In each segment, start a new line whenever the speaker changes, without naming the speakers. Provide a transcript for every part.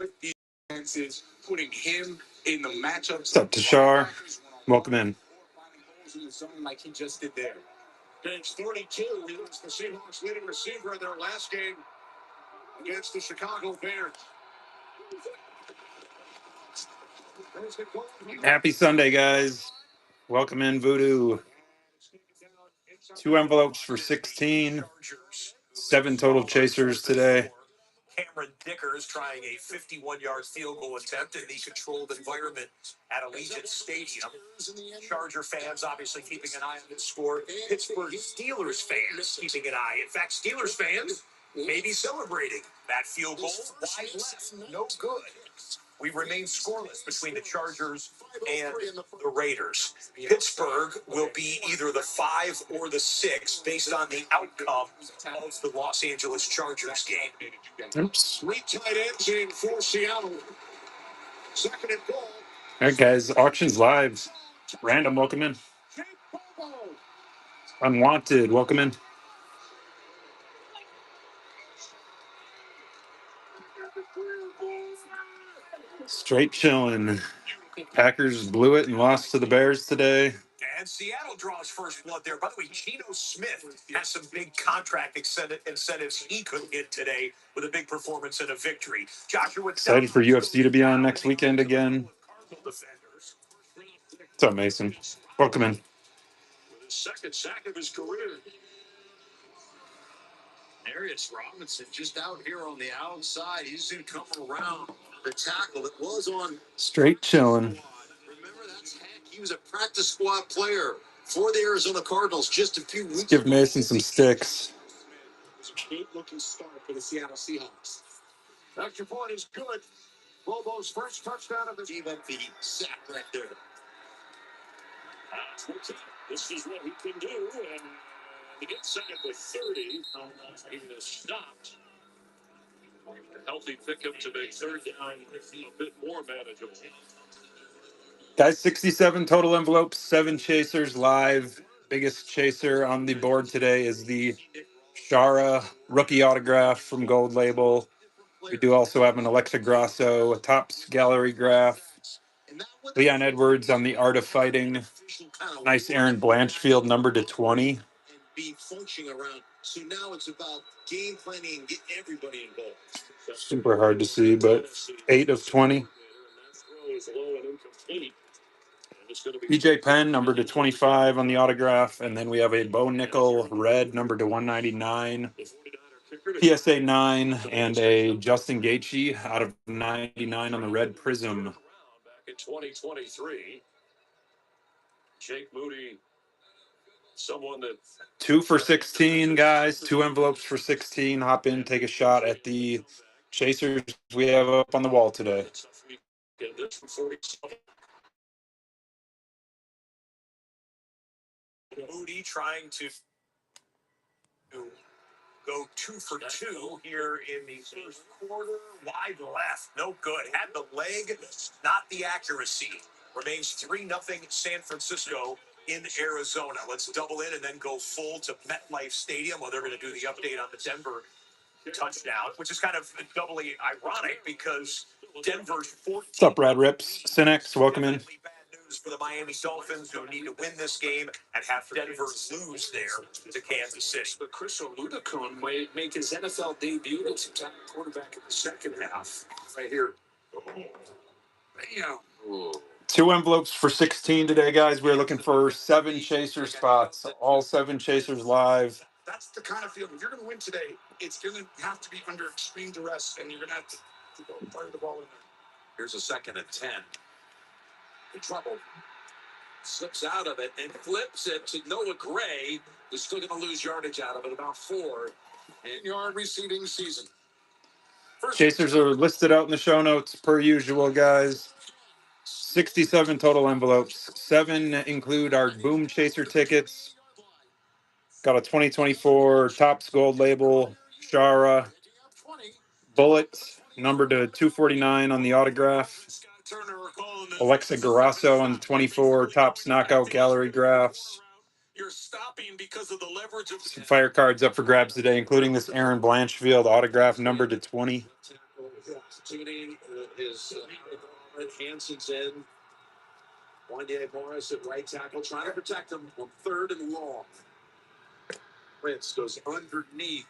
What's up, Tashar? Welcome in.
Page 32 is the Seahawks leading receiver in their last game against the Chicago Bears.
Happy Sunday, guys. Welcome in, Voodoo. 2 envelopes for 16. 7 total chasers today.
Cameron Dickers trying a 51-yard field goal attempt in the controlled environment at Allegiant Stadium. Charger fans obviously keeping an eye on this score. Pittsburgh Steelers fans keeping an eye. In fact, Steelers fans may be celebrating that field goal. Wide left, no good. We remain scoreless between the Chargers and the Raiders. Pittsburgh will be either the 5 or the 6 based on the outcome of the Los Angeles Chargers game.
Oops.
3 tight ends in for Seattle. Second and goal.
All right, guys. Auctions live. Random, welcome in. Unwanted, welcome in. Straight chilling. Packers blew it and lost to the Bears today.
And Seattle draws first blood there. By the way, Geno Smith has some big contract incentives he could hit today with a big performance and a victory. Joshua,
Excited for UFC to be on next weekend again. What's up, Mason? Welcome in.
With his second sack of his career. Darius Robinson just out here on the outside. He's going to come around the tackle that was on.
Straight chilling.
Remember, that's Hank. He was a practice squad player for the Arizona Cardinals just a few weeks
Give
ago.
Mason some sticks.
It's a great-looking start for the Seattle Seahawks. Extra point is good. Bobo's first touchdown of the game. The sack right there. This is what he can do, and to get second with 30, he was stopped. A healthy pickup to make third down a bit more manageable.
Guys, 67 total envelopes, 7 chasers live. Biggest chaser on the board today is the Shara rookie autograph from Gold Label. We do also have an Alexa Grasso, a Topps Gallery graph. Leon Edwards on the Art of Fighting. Nice Aaron Blanchfield, number to 20.
So now it's about game planning and get everybody involved.
Super hard to see, but 8 of 20. PJ Penn, number to 25 on the autograph. And then we have a Bo Nickel red, number to 199. PSA 9 and a Justin Gaethje out of 99 on the red prism.
Back in 2023, Jake Moody, someone that
2 for 16, guys. 2 envelopes for 16. Hop in, take a shot at the chasers we have up on the wall today.
Moody trying to go 2 for 2 here in the first quarter. Wide left, no good. Had the leg, not the accuracy. Remains 3-0 San Francisco in Arizona. Let's double in and then go full to MetLife Stadium. Well, they're going to do the update on the Denver touchdown, which is kind of doubly ironic because Denver's 14.
What's up, Brad Rips? Cinex, welcome in.
Bad news for the Miami Dolphins, who need to win this game and have Denver lose there to Kansas City. But Chris Oludokun may make his NFL debut as a quarterback in the second half. Right here. Bam.
2 envelopes for 16 today, guys. We're looking for 7 chaser spots. All 7 chasers live.
That's the kind of feeling. If you're going to win today, it's going to have to be under extreme duress, and you're going to have to fire the ball in there. Here's a second and 10. In trouble. Slips out of it and flips it to Noah Gray, who's still going to lose yardage out of it, about 4 in yard receiving season.
Chasers are listed out in the show notes per usual, guys. 67 total envelopes. 7 include our BOOM Chaser tickets. Got a 2024 Topps Gold Label Shara Bullet, number to 249 on the autograph. Alexa Grasso on 24 Topps Knockout Gallery graphs. Some fire cards up for grabs today, including this Aaron Blanchfield autograph, number to 20.
Hansen's in. Wanye Morris at right tackle, trying to protect him on 3rd and long. Prince goes underneath.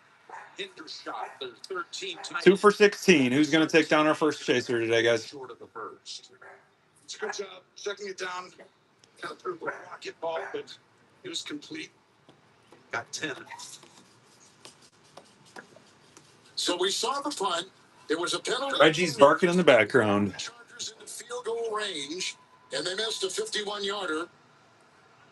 Hindershot, there's 13 times.
2 for 16. Who's going to take down our first chaser today, guys?
Short of the first. It's a good job checking it down. Kind of threw the rocket ball, but it was complete. Got 10. So we saw the punt. There was a penalty.
Reggie's barking in the background.
Chargers into field goal range, and they missed a 51-yarder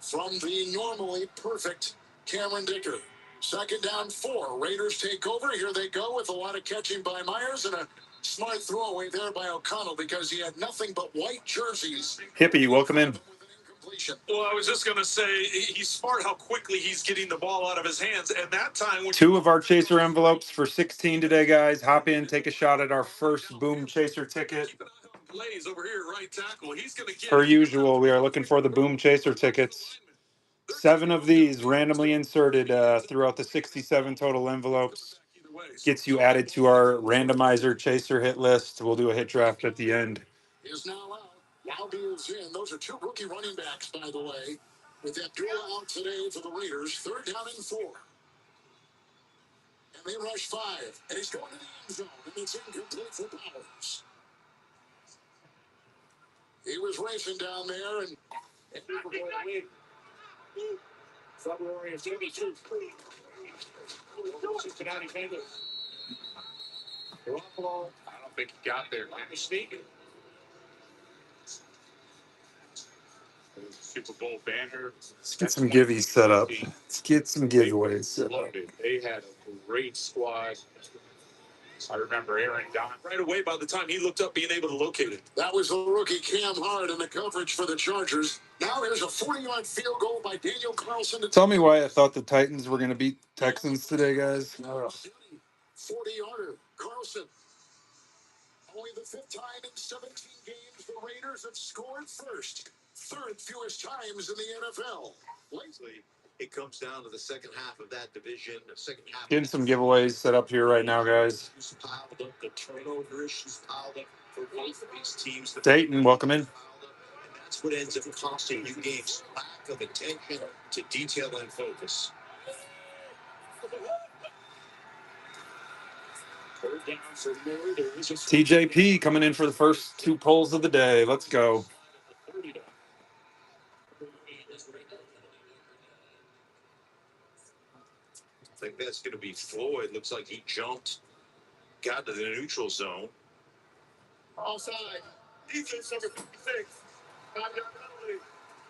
from the normally perfect Cameron Dicker. 2nd down 4. Raiders take over. Here they go with a lot of catching by Myers and a smart throwaway there by O'Connell because he had nothing but white jerseys.
Hippie, welcome in.
Well, I was just going to say, he's smart how quickly he's getting the ball out of his hands. And that time...
2 of our chaser envelopes for 16 today, guys. Hop in, take a shot at our first Boom Chaser ticket.
Plays over here, right tackle. He's going to get...
Per usual, we are looking for the Boom Chaser tickets. 7 of these randomly inserted throughout the 67 total envelopes. Gets you added to our randomizer chaser hit list. We'll do a hit draft at the end.
Is now out. Wilder is in. Those are 2 rookie running backs, by the way. With that duel out today for the Raiders. 3rd down and 4. And they rush 5. And he's going to the end zone. And it's incomplete for Powers. He was racing down there and February of 72. Cincinnati Bengals. Garoppolo. I don't think he got there. Sneak. Super Bowl banner.
Let's get some givvies set up. Let's get some giveaways set up.
They had a great squad. I remember Aaron Don right away by the time he looked up being able to locate it. That was the rookie Cam Hart in the coverage for the Chargers. Now here's a 40-yard field goal by Daniel Carlson.
Tell me why I thought the Titans were going to beat Texans today, guys.
40-yarder. Carlson. Only the 5th time in 17 games the Raiders have scored first. 3rd fewest times in the NFL. Lately, it comes down to the second half of that division. The second half.
Getting some giveaways set up here right now, guys.
Piled up, the turnover issues piled up for both of these teams.
Dayton, welcome in.
And that's what ends up costing you games. Lack of attention to detail and focus.
TJP coming in for the first 2 polls of the day. Let's go.
I think that's going to be Floyd. Looks like he jumped, got to the neutral zone. Offside. Defense number 56. 5-yard penalty.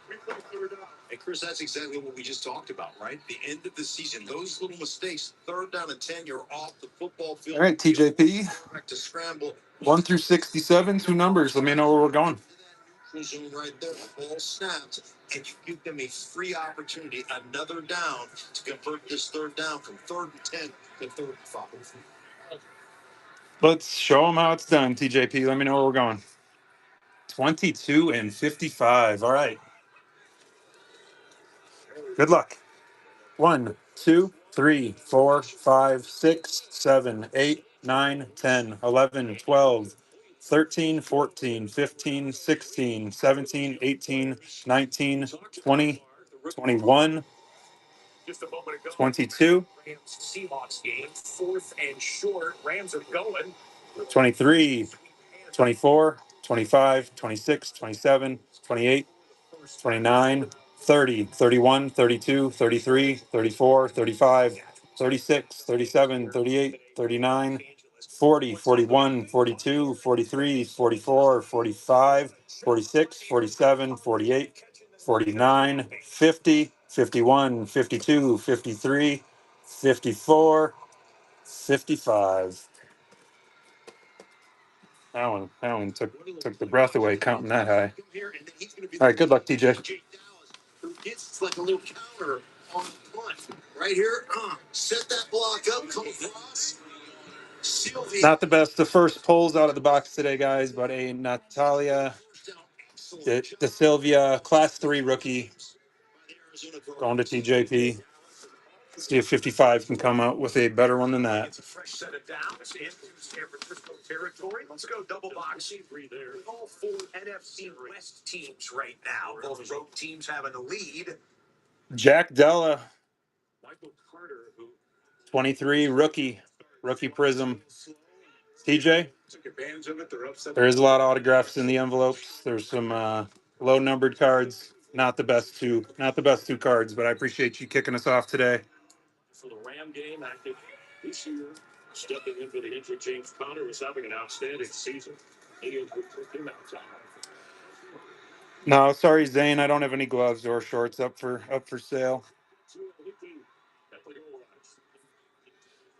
Replay 3rd down. And Chris, that's exactly what we just talked about, right? The end of the season, those little mistakes. 3rd down and 10, you're off the football field.
All right, TJP.
Back to scramble.
1 through 67, 2 numbers. Let me know where we're going.
Zone right there, the ball snapped, and you give them a free opportunity, another down, to convert this 3rd down from 3rd and 10 to 3rd and 5.
Let's show them how it's done, TJP. Let me know where we're going. 22 and 55. All right. Good luck. 1, 2, 3, 4, 5, 6, 7, 8, 9, 10, 11, 12, 13, 14, 15, 16, 17, 18, 19, 20, 21, 22,
Seahawks game, 4th and short. Rams are going.
23, 24, 25, 26, 27, 28, 29, 30, 31, 32, 33, 34, 35, 36, 37, 38, 39, 40, 41, 42, 43, 44, 45, 46, 47, 48, 49, 50, 51, 52, 53, 54, 55. That one took the breath away counting that high. All right, good luck, TJ.
It's like a little counter on the punt. Right here, set that block up, come across.
Not the best. The first pulls out of the box today, guys, but a Natalia De Silvia, Class 3 rookie, going to TJP. See if 55 can come out with a better one than that.
It's a fresh set of downs into San Francisco territory. Let's go double box. All four NFC West teams right now. Both road teams having the lead.
Jack Della, 23, rookie prism. TJ, there is a lot of autographs in the envelopes. There's some low numbered cards. Not the best two cards, but I appreciate you kicking us off today.
For the Ram game, active this year, stepping in for the injury. James Conner was having an outstanding season.
No, sorry, Zane. I don't have any gloves or shorts up for sale.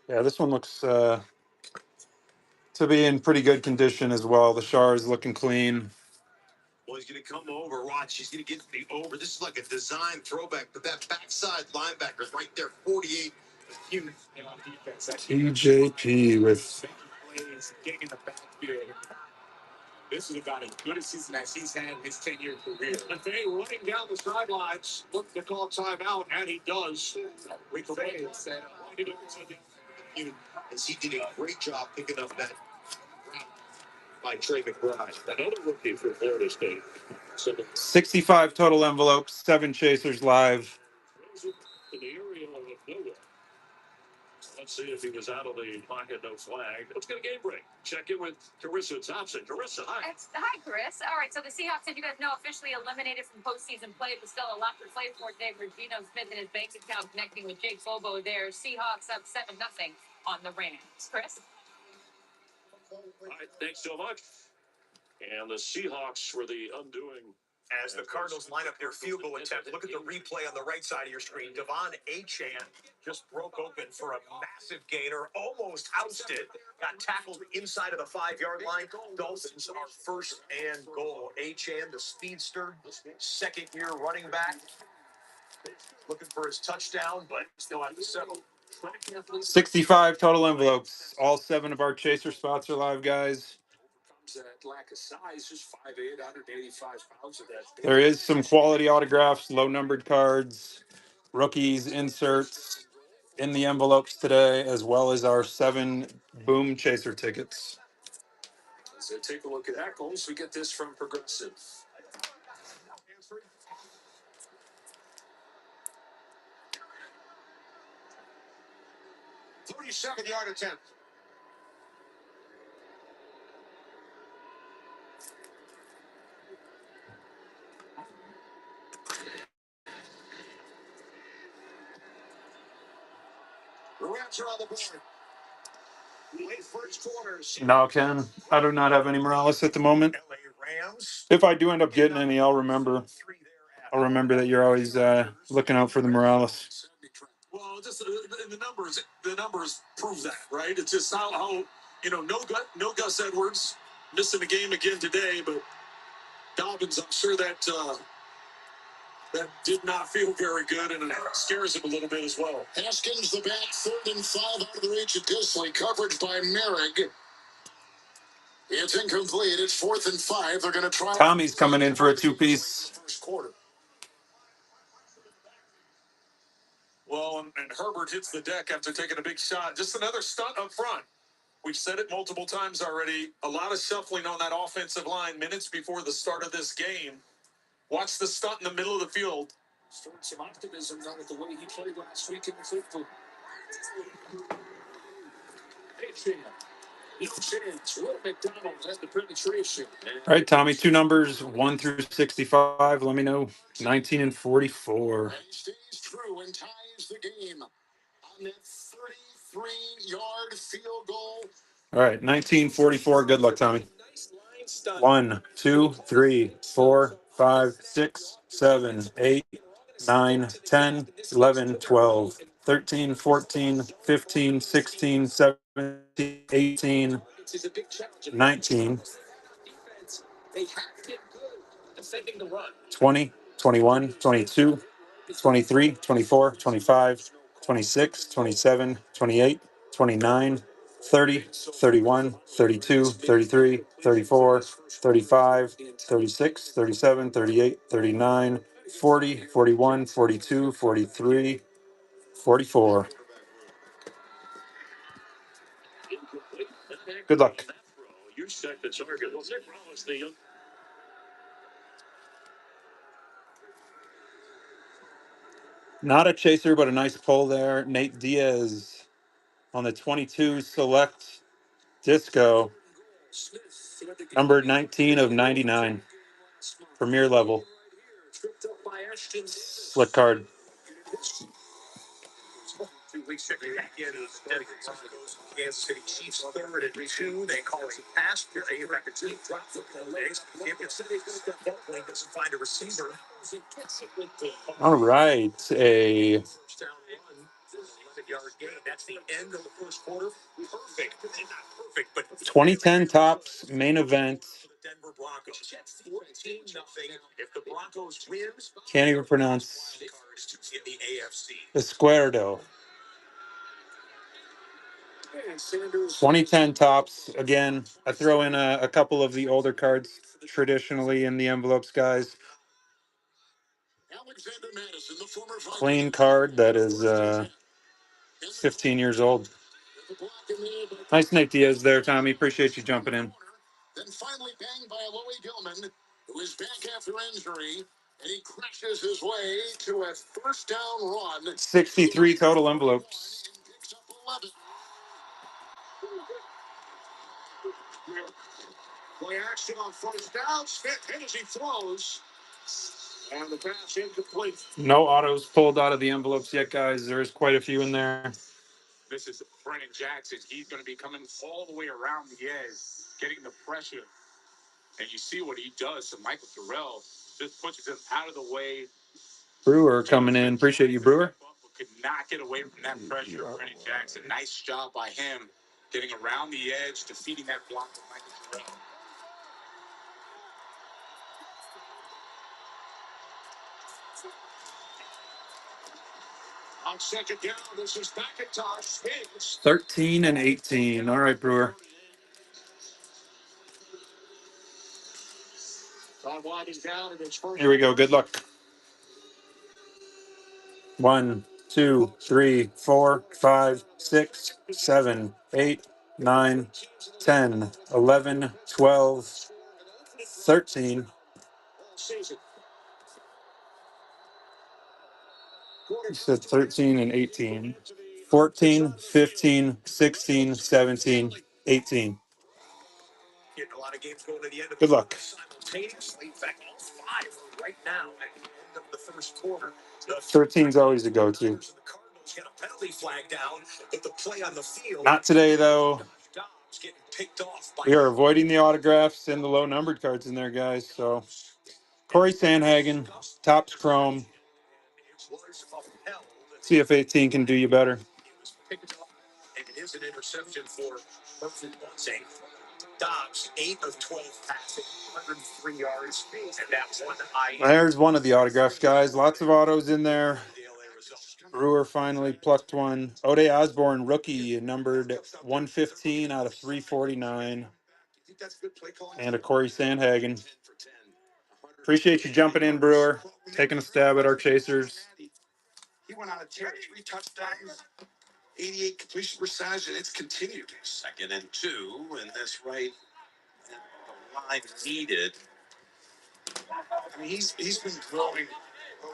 Yeah, this one looks to be in pretty good condition as well. The Shar is looking clean.
Well, he's going to come over. Watch, he's going to get me over. This is like a design throwback, but that backside linebacker is right there, 48.
TJP with
This is about as good a season as he's had in his 10-year career. And they running down the sidelines, look to call timeout, and he does. As he did a great job picking up that route by Trey McBride. Another rookie for Florida State.
65 total envelopes, 7 chasers live.
In the area of nowhere. Let's see if he was out of the pocket, no flag. Let's get a game break. Check in with Carissa Thompson. Carissa, hi.
Hi, Chris. All right, so the Seahawks, as you guys know, officially eliminated from postseason play, but still a lot to play for today for Geno Smith and his bank account connecting with Jake Bobo there. Seahawks up 7-0 on the Rams. Chris?
All right, thanks so much. And the Seahawks were the undoing. As the Cardinals line up their field goal attempt, look at the replay on the right side of your screen. Devon Achane just broke open for a massive gainer, almost ousted, got tackled inside of the 5-yard line. Dolphins are first and goal. Achane, the speedster, second-year running back, looking for his touchdown, but still have to settle.
65 total envelopes. All 7 of our chaser spots are live, guys.
That lack of size, just 5'8", 185 pounds of that.
There is some quality autographs, low numbered cards, rookies, inserts in the envelopes today, as well as our 7 Boom chaser tickets.
So take a look at that. Goals, we get this from Progressive. 37-yard attempt. The Rams are on the board. Late first quarters.
No, Ken, I do not have any Morales at the moment.
LA Rams.
If I do end up getting any, I'll remember that you're always looking out for the Morales.
Well, just the numbers prove that, right? It's just how no Gus Edwards missing the game again today, but Dobbins, I'm sure that did not feel very good, and it scares him a little bit as well. Haskins, the back, 3rd and 5 out of the reach of Disley. Coverage by Merrick. It's incomplete. It's 4th and 5. They're going to try.
Tommy's coming in for a 2-piece.
First quarter. Well, and Herbert hits the deck after taking a big shot. Just another stunt up front. We've said it multiple times already. A lot of shuffling on that offensive line minutes before the start of this game. Watch the stunt in the middle of the field. Showing some optimism now with the way he played last week in the football. No chance. Will McDonald has the penetration.
All right, Tommy, 2 numbers, 1 through 65. Let me know. 19 and 44.
And he stays true and ties the game on that 33-yard field goal.
All right, 1944. Good luck, Tommy. 1, 2, 3, 4, 5, 6, 7, 8, 9, 10, 11, 12, 13, 14, 15, 16, 17, 18, 19, 20, 21, 22, 23, 24, 25, 26, 27, 28, 29, 30, 31, 32, 33, 34, 35, 36, 37, 38, 39, 40, 41, 42, 43, 44. Good luck. Not a chaser, but a nice pull there. Nate Diaz on the 22 Select Disco, number 19 of 99, Premier level. Slick card.
2 weeks ago, Kansas City Chiefs 3rd and 2. They call it a pass. They record team drop football legs. Kansas City doesn't find a receiver.
All right, a
First down run, 11-yard gain. That's the end of the first quarter. Perfect. Not perfect, but
2010 Tops main event.
Denver Broncos. 14-0. If the Broncos wins,
Can't even pronounce
in the AFC.
Escuerdo. 2010 Tops. Again, I throw in a couple of the older cards traditionally in the envelopes, guys. Clean card that is 15 years old. Nice Nate Diaz there, Tommy. Appreciate you jumping in.
Then finally banged by Aloy Gilman, who is back after injury, and he crashes his way to a first down run.
63 total envelopes.
Picks up 11. Play action on first down. Smith hit as he throws. And the pass incomplete.
No autos pulled out of the envelopes yet, guys. There's quite a few in there.
This is Brennan Jackson. He's going to be coming all the way around the edge, getting the pressure. And you see what he does. So Michael Terrell just pushes him out of the way.
Brewer coming in. Appreciate you, Brewer.
Could not get away from that pressure. Brennan Jackson, nice job by him getting around the edge, defeating that block of Michael Terrell. On second down, this is McIntosh.
13 and 18. All right, Brewer. Here we go. Good luck. 1, 2, 3, 4, 5, 6, 7, 8, 9, 10, 11, 12, 13. You said 13 and 18. 14, 15, 16, 17, 18.
Getting a lot of games going to the end of
Good luck.
simultaneously. In fact, all 5 are right now at the end of the first quarter.
13's always a go-to.
The Cardinals get a penalty flag down, but the play on the field.
Not today, though.
Dobbs getting picked off by
We are avoiding the autographs and the low-numbered cards in there, guys. So, Corey Sandhagen, Topps Chrome. See if 18 can do you better.
picked up, and it is an interception for Murphy Bunting. Dobbs, 8 of 12 passing, 103 yards, and that's one
There's one of the autographs, guys. Lots of autos in there. Brewer finally plucked one. Ode Osborne, rookie, numbered 115 out of 349. And a Corey Sandhagen. Appreciate you jumping in, Brewer. Taking a stab at our chasers.
He went on a tear, 3 touchdowns, 88 completion percentage, and it's continued. 2nd and 2, and that's right at the line needed. I mean, he's been growing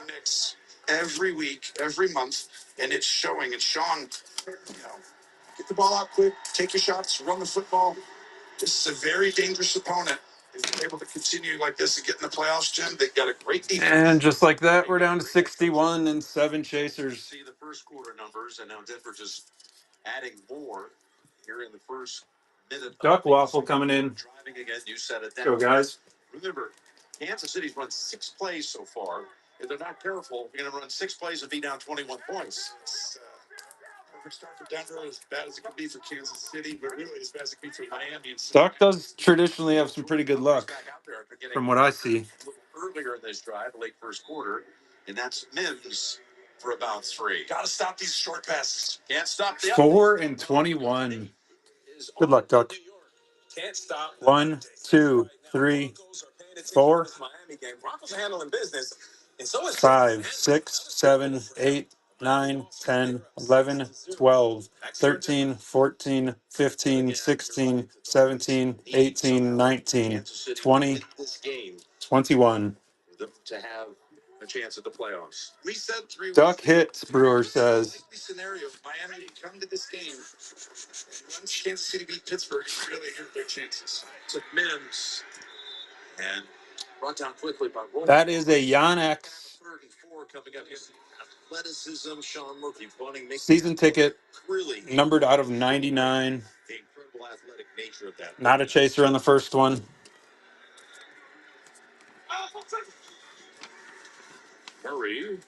Onyx every week, every month, and it's showing. And Sean, get the ball out quick, take your shots, run the football. This is a very dangerous opponent. If they're able to continue like this and get in the playoffs, Jim, they've got a great defense.
And just like that, we're down to 61 and 7 chasers.
See the first quarter numbers, and now Denver just adding more here in the first minute.
Duck Waffle coming in.
Driving again, you said it.
Go, guys.
Remember, Kansas City's run 6 plays so far. If they're not careful, they're going to run 6 plays and be down 21 points. It's perfect start for Denver, as bad as it could be for Kansas City, but really as bad as it could be for Miami. And
Duck does traditionally have some pretty good luck, from what I see.
Earlier in this drive, late first quarter, and that's Mims for about 3. Got to stop these short passes. Can't stop the
4 and 21. Good luck, Duck.
Can't stop.
1, 2, 3, 4,
Miami game. Broncos are handling business, and so is
5, 6, 7, 8, 9, 10, 11, 12, 13, 14, 15, 16, 17, 18, 19, 20, 21.
To have a chance at the playoffs. We said 3 weeks
Duck hits, Brewer says.
scenario. If Miami come to this game, once Kansas City beat Pittsburgh, it really hurt their chances. Took Mims and brought down quickly by Roy.
That is a Yonex
34 coming up here. Athleticism, Sean Murphy bunting,
season ticket,
really
numbered out of 99.
the incredible athletic nature of that.
Not a chaser on the first one.
Murray,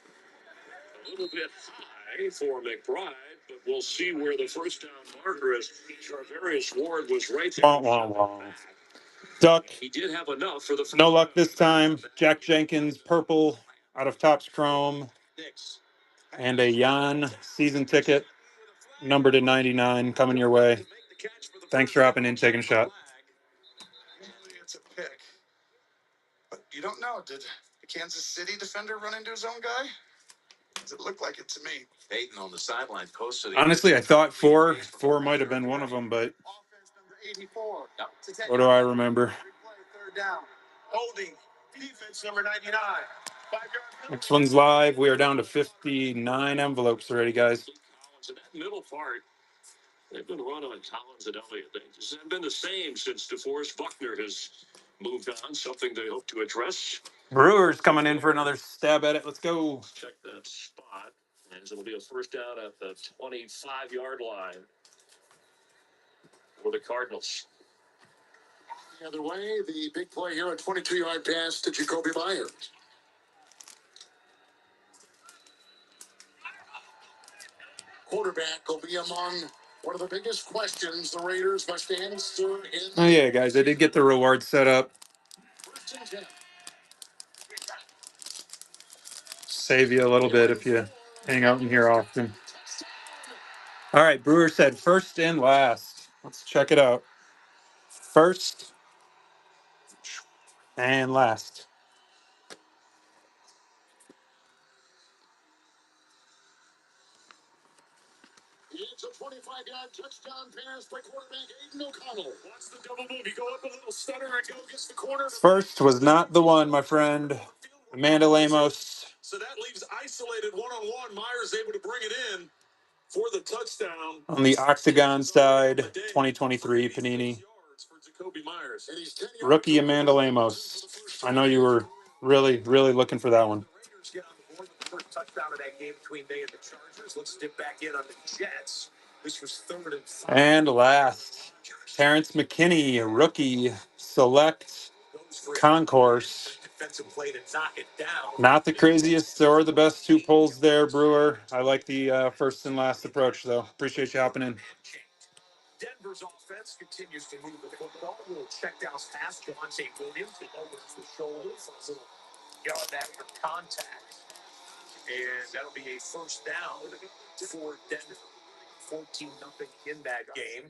a little bit high for McBride, but we'll see where the first down marker is. Charvarius Ward was right there.
Wah, wah, wah. Duck,
He did have enough for the first
no luck
down.
this time. Jack Jenkins, purple, out of Topps Chrome. And a Jan season ticket, numbered to 99, coming your way. Thanks for hopping in, taking a shot.
It's a pick. But you don't know. Did the Kansas City defender run into his own guy? Does it look like it to me? Peyton on the sideline posted.
Honestly, I thought four might have been one of them, but what do I remember?
Third down. Holding. Defense number 99. 5-yard.
Next one's live. We are down to 59 envelopes already, guys.
In that middle part, they've been run on Collins and Elliott. This hasn't been the same since DeForest Buckner has moved on, something they hope to address.
Brewers coming in for another stab at it. Let's go.
Check that spot, as it'll be a first down at the 25-yard line for the Cardinals. The other way, the big play here, a 22-yard pass to Jacoby Myers. Quarterback will be among one of the biggest questions the Raiders must answer in.
Oh, yeah, guys. I did get the reward set up. Save you a little bit if you hang out in here often. All right, Brewer said first and last. Let's check it out. First and last.
It's a 25-yard touchdown pass by quarterback Aiden O'Connell. Watch the double move. You go up a little stutter and go against the corner.
First was not the one, my friend. Amanda Lemos.
So that leaves isolated one-on-one. Myers able to bring it in for the touchdown.
On the Octagon side, 2023 Panini. Rookie Amanda Lemos. I know you were really, really looking for that one.
First touchdown of that game between they and the Chargers. Let's dip back in on the Jets. This was 3rd and 5.
And last, Terrence McKinney, rookie, select concourse.
Defensive play to knock it down.
Not the craziest or the best two pulls there, Brewer. I like the first and last approach, though. Appreciate you hopping in.
Denver's offense continues to move the football. A little check down pass. Javonte Williams over the shoulder. So a little yard after contact. And that'll be a first down for Denver. 14-0 in that game.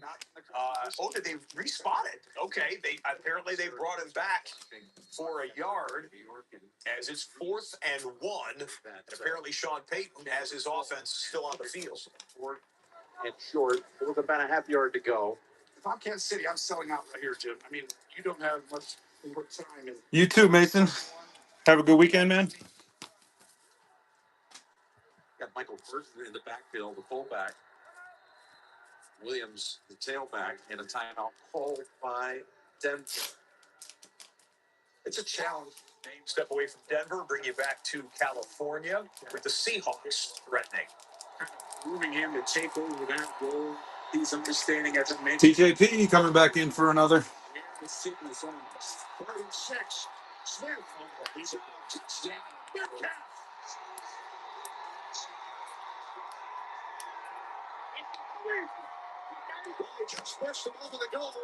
Did they respot it? Okay, they apparently they brought him back for a yard as it's 4th and 1. And apparently Sean Payton has his offense still on the field. And short, with about a half yard to go. If I'm Kansas City, I'm selling out right here, Jim. I mean, you don't have much more time.
You too, Mason. Have a good weekend, man.
Got Michael Burton in the backfield, the fullback. Williams, the tailback, and a timeout called by Denver. It's a challenge. Step away from Denver, bring you back to California with the Seahawks threatening. Moving him to take over that role. He's understanding as a mentioned.
TJP coming back in for another.
Smith. He's a touchdown. Just pushed him over the goal.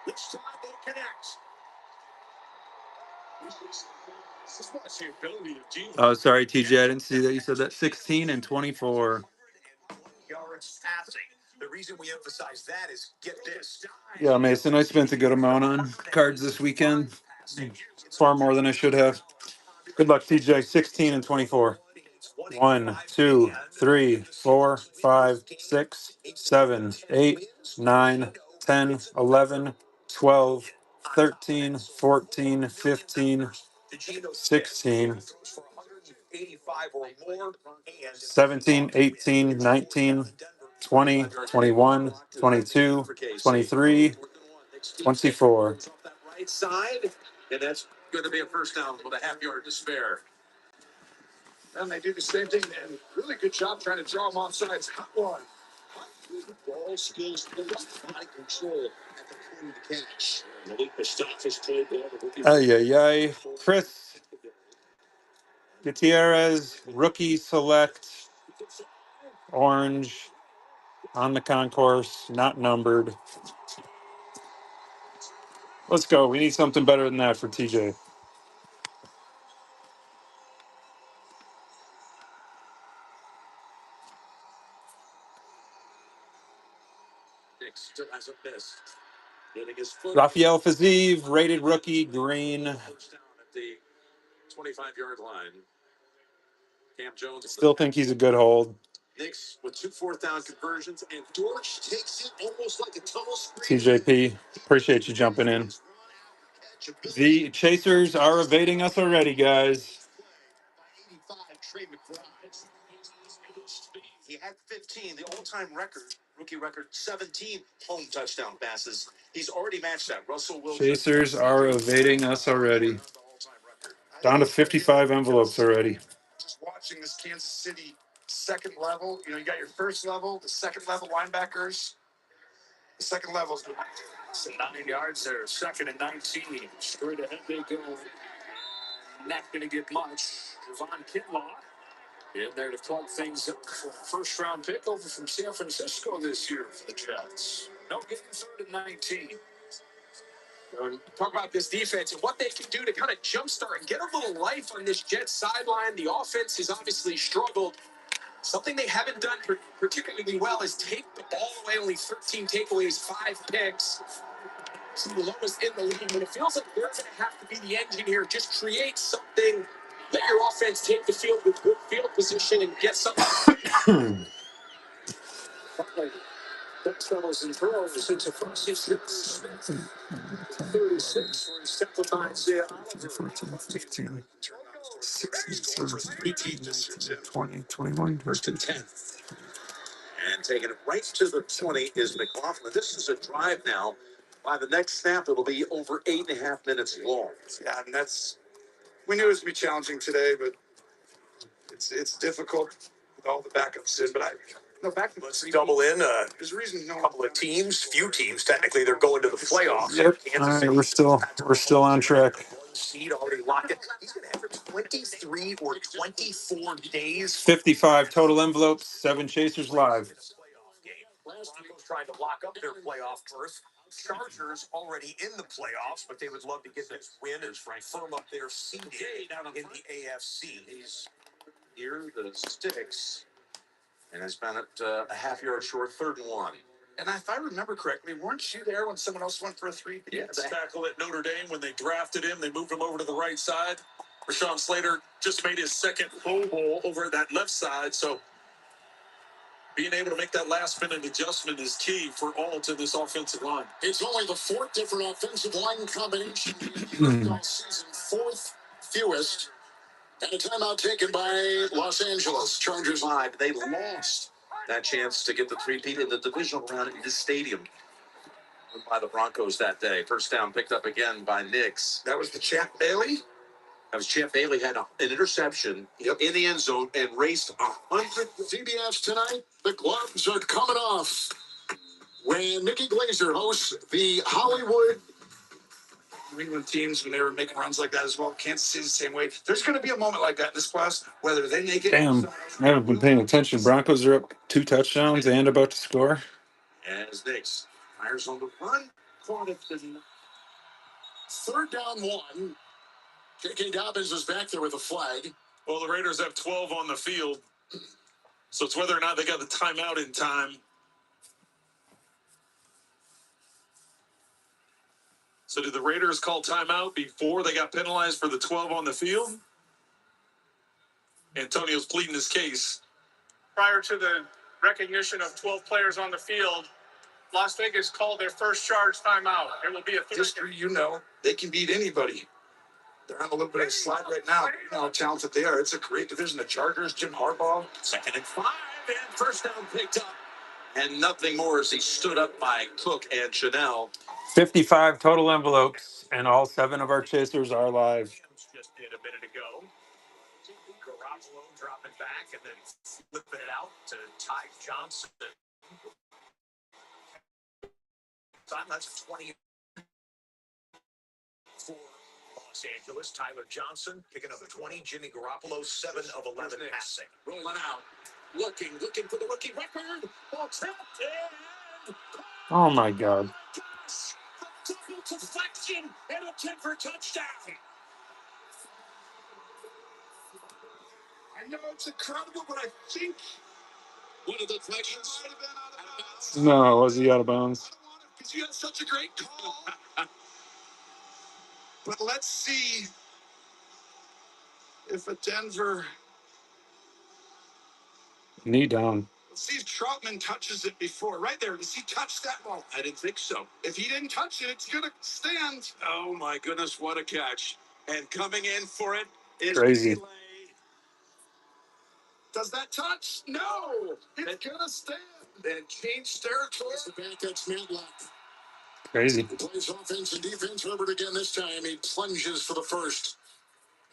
This time they connect.
Oh, sorry, TJ. I didn't see that you said that. 16 and 24.
Yards passing. The reason we emphasize that is get this.
Yeah, Mason, I spent a good amount on cards this weekend. Far more than I should have. Good luck, TJ. 16 and 24. 1, 2, 3, 4, 5, 6, 7, 8, 9, 10, 11, 12, 13, 14, 15, 16, 17, 18, 19, 20, 21, 22, 23, 24.
Right side, and that's going to be a first down with a half-yard to spare. And they do the same thing, and really good job trying to draw them off sides. Hot one. Ball skills, body control at the point of the catch. Malik Mustafa's played there.
Ay, ay, ay. Chris Gutierrez, rookie select, orange, on the concourse, not numbered. Let's go. We need something better than that for TJ.
Still hasn't missed.
Rafael Fazeev, rated rookie, green.
Touchdown at the 25-yard line. Cam Jones.
Still think he's a good hold.
Knicks with 2 fourth-down conversions, and Dortch takes it almost like a tunnel screen.
TJP, appreciate you jumping in. The Chasers are evading us already, guys.
He had 15, the all-time record, rookie record, 17 home touchdown passes. He's already matched that. Russell Wilson.
Chasers are evading us already. Down to 55 envelopes already.
Just watching this Kansas City second level, you got your first level, the second level linebackers. The second level is 9 yards there, second and 19. Straight ahead they go. Not going to get much. Javon Kinlaw in there to plug things up for a first-round pick over from San Francisco this year for the Jets. No getting third and 19. Talk about this defense and what they can do to kind of jumpstart and get a little life on this Jets sideline. The offense has obviously struggled. Something they haven't done particularly well is take the ball away. Only 13 takeaways, 5 picks. It's the lowest in the league, but it feels like they're going to have to be the engine here. Just create something. Let your offense take the field with good field position and get something. Touchdowns and throws into first and 36 for Stefan Isaiah Oliver.
14, 15, 16, 17, 18, 19, 20, 21,
First and 10. And taking it right to the 20 is McLaughlin. This is a drive now. By the next snap, it'll be over 8.5 minutes long. Yeah, and we knew it was going to be challenging today, but it's difficult with all the backups in. But let's double in. There's a reason. A couple of teams, few teams, technically, they're going to the playoffs.
Yep. All right, we're still on track.
Seed already locked in. He's going to average 23 or 24 days.
55 total envelopes, 7 Chasers live.
Broncos trying to lock up their playoff berth. Chargers already in the playoffs, but they would love to get this win and firm up their seeding in the AFC. He's near the sticks and has been at a half-yard short, 3rd and 1. And if I remember correctly, weren't you there when someone else went for a 3?
Yeah, the tackle at Notre Dame, when they drafted him, they moved him over to the right side. Rashawn Slater just made his second Pro Bowl over at that left side, so being able to make that last-minute adjustment is key for all to this offensive line.
It's only the 4th different offensive line combination all season, 4th fewest, and a timeout taken by Los Angeles Chargers. Live, they lost that chance to get the three-peat in the divisional round in this stadium by the Broncos that day. First down picked up again by Knicks. That was the Champ Bailey? That was Champ Bailey had an interception in the end zone and raced 100. CBS tonight, the gloves are coming off when Nikki Glazer hosts the Hollywood New England teams when they were making runs like that as well. Kansas City the same way. There's going to be a moment like that in this class, whether they make it.
Damn, I haven't been paying attention. Broncos are up 2 touchdowns and about to score.
As Knicks fires on the run. Caught it. 3rd down 1. J.K. Dobbins is back there with a flag.
Well, the Raiders have 12 on the field, so it's whether or not they got the timeout in time. So did the Raiders call timeout before they got penalized for the 12 on the field? Antonio's pleading his case.
Prior to the recognition of 12 players on the field, Las Vegas called their first charge timeout. There will be a third.
History, they can beat anybody. They're on a little bit of a slide right now. You know how talented they are. It's a great division. The Chargers, Jim Harbaugh. 2nd and 5, and first down picked up. And nothing more as he stood up by Cook and Chanel.
55 total envelopes, and all 7 of our chasers are live.
Just did a minute ago. Garoppolo dropping back and then flipping it out to Ty Johnson. That's a 20 for Los Angeles. Tyler Johnson picking up a 20. Jimmy Garoppolo, 7 of 11 passing.
Rolling out. Looking for the rookie record. Ball snapped and
Oh my God.
double deflection and a Denver touchdown. I know it's incredible, but I think one of the deflections might have been out of bounds.
No, was he out of bounds?
Because you had such a great call. But let's see if a Denver.
Knee down.
Let's see if Troutman touches it before. Right there. Does he touch that ball? I didn't think so. If he didn't touch it, it's going to stand. Oh, my goodness. What a catch. And coming in for it is
Crazy.
Delay. Does that touch? No. It's going to stand. Then change territory. The back, that's Matlock.
Crazy.
He plays offense and defense. Herbert again this time. He plunges for the first.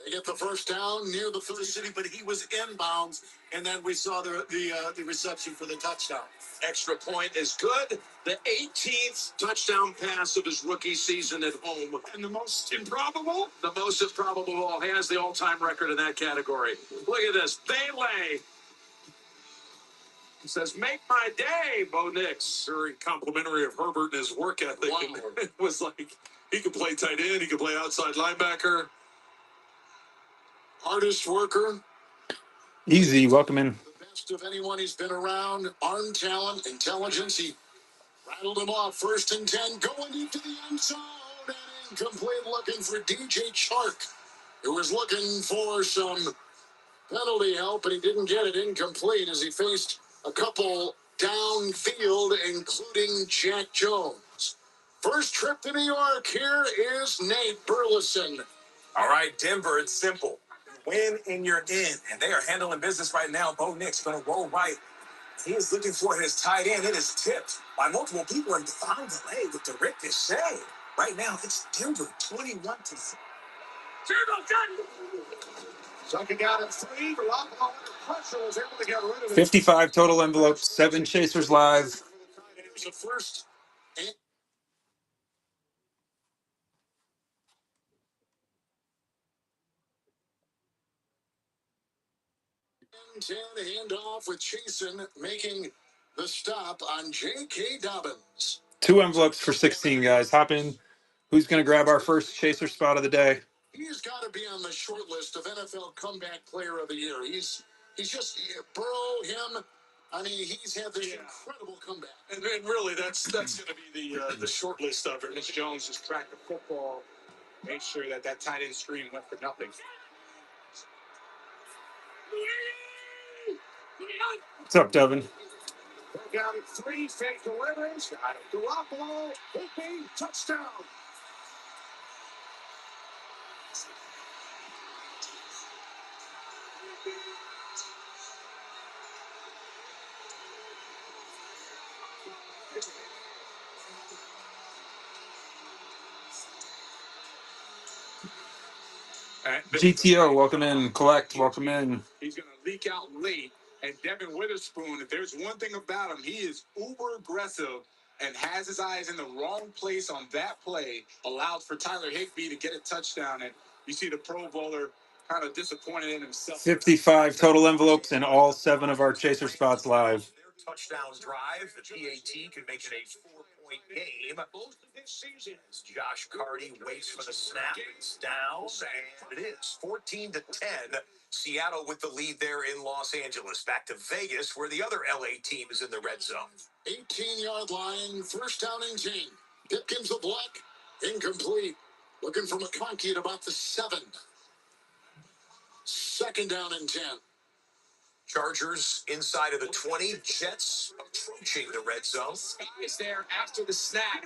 They get the first down near the 30 city, but he was inbounds, and then we saw the reception for the touchdown. Extra point is good. The 18th touchdown pass of his rookie season at home. And the most improbable? The most improbable ball. He has the all-time record in that category. Look at this. Bailey. He says, make my day, Bo Nix.
Very complimentary of Herbert and his work ethic.
Wow.
And it was like he could play tight end, he could play outside linebacker.
Hardest worker.
Easy. Welcome in.
The best of anyone he's been around. Arm talent, intelligence. He rattled him off. 1st and 10, going into the end zone. And incomplete, looking for DJ Chark, who was looking for some penalty help, and he didn't get it. Incomplete as he faced a couple downfield, including Jack Jones. First trip to New York, here is Nate Burleson.
All right, Denver, it's simple. Win and you're in. And they are handling business right now. Bo Nix going to roll right. He is looking for his tight end. It is tipped by multiple people and found delay with the ricochet. Right now, it's Denver 21 to 4.
Sucking out at 3. Garoppolo under pressure was able to get rid of it.
55 total envelopes, 7 chasers live.
It was the first. 10 handoff with Chasen making the stop on J.K. Dobbins.
2 envelopes for 16, guys. Hop in. Who's going to grab our first chaser spot of the day?
He's got to be on the short list of NFL Comeback Player of the Year. He's just Burrow, him. I mean, he's had this incredible comeback.
And really, that's going to be the short list of it. Mitch Jones just cracked the football, made sure that tight end screen went for nothing.
What's up, Devin?
Down 3, fake deliveries. Garoppolo, touchdown.
GTO, welcome in. Collect, welcome in.
He's going to leak out late. And Devin Witherspoon, if there's one thing about him, he is uber aggressive and has his eyes in the wrong place on that play, allows for Tyler Higbee to get a touchdown. And you see the Pro Bowler kind of disappointed in himself.
55 total envelopes and all 7 of our chaser spots live.
Their touchdown drive, the PAT can make it a 4-point game. Josh Carty waits for the snap. It's down, and it is 14 to 10. Seattle with the lead there in Los Angeles. Back to Vegas, where the other LA team is in the red zone.
18-yard line, first down and 10. Pipkins the block, incomplete. Looking for McConkey at about the 7.
Second down and 10. Chargers inside of the 20. Jets approaching the red zone.
Is there after the snap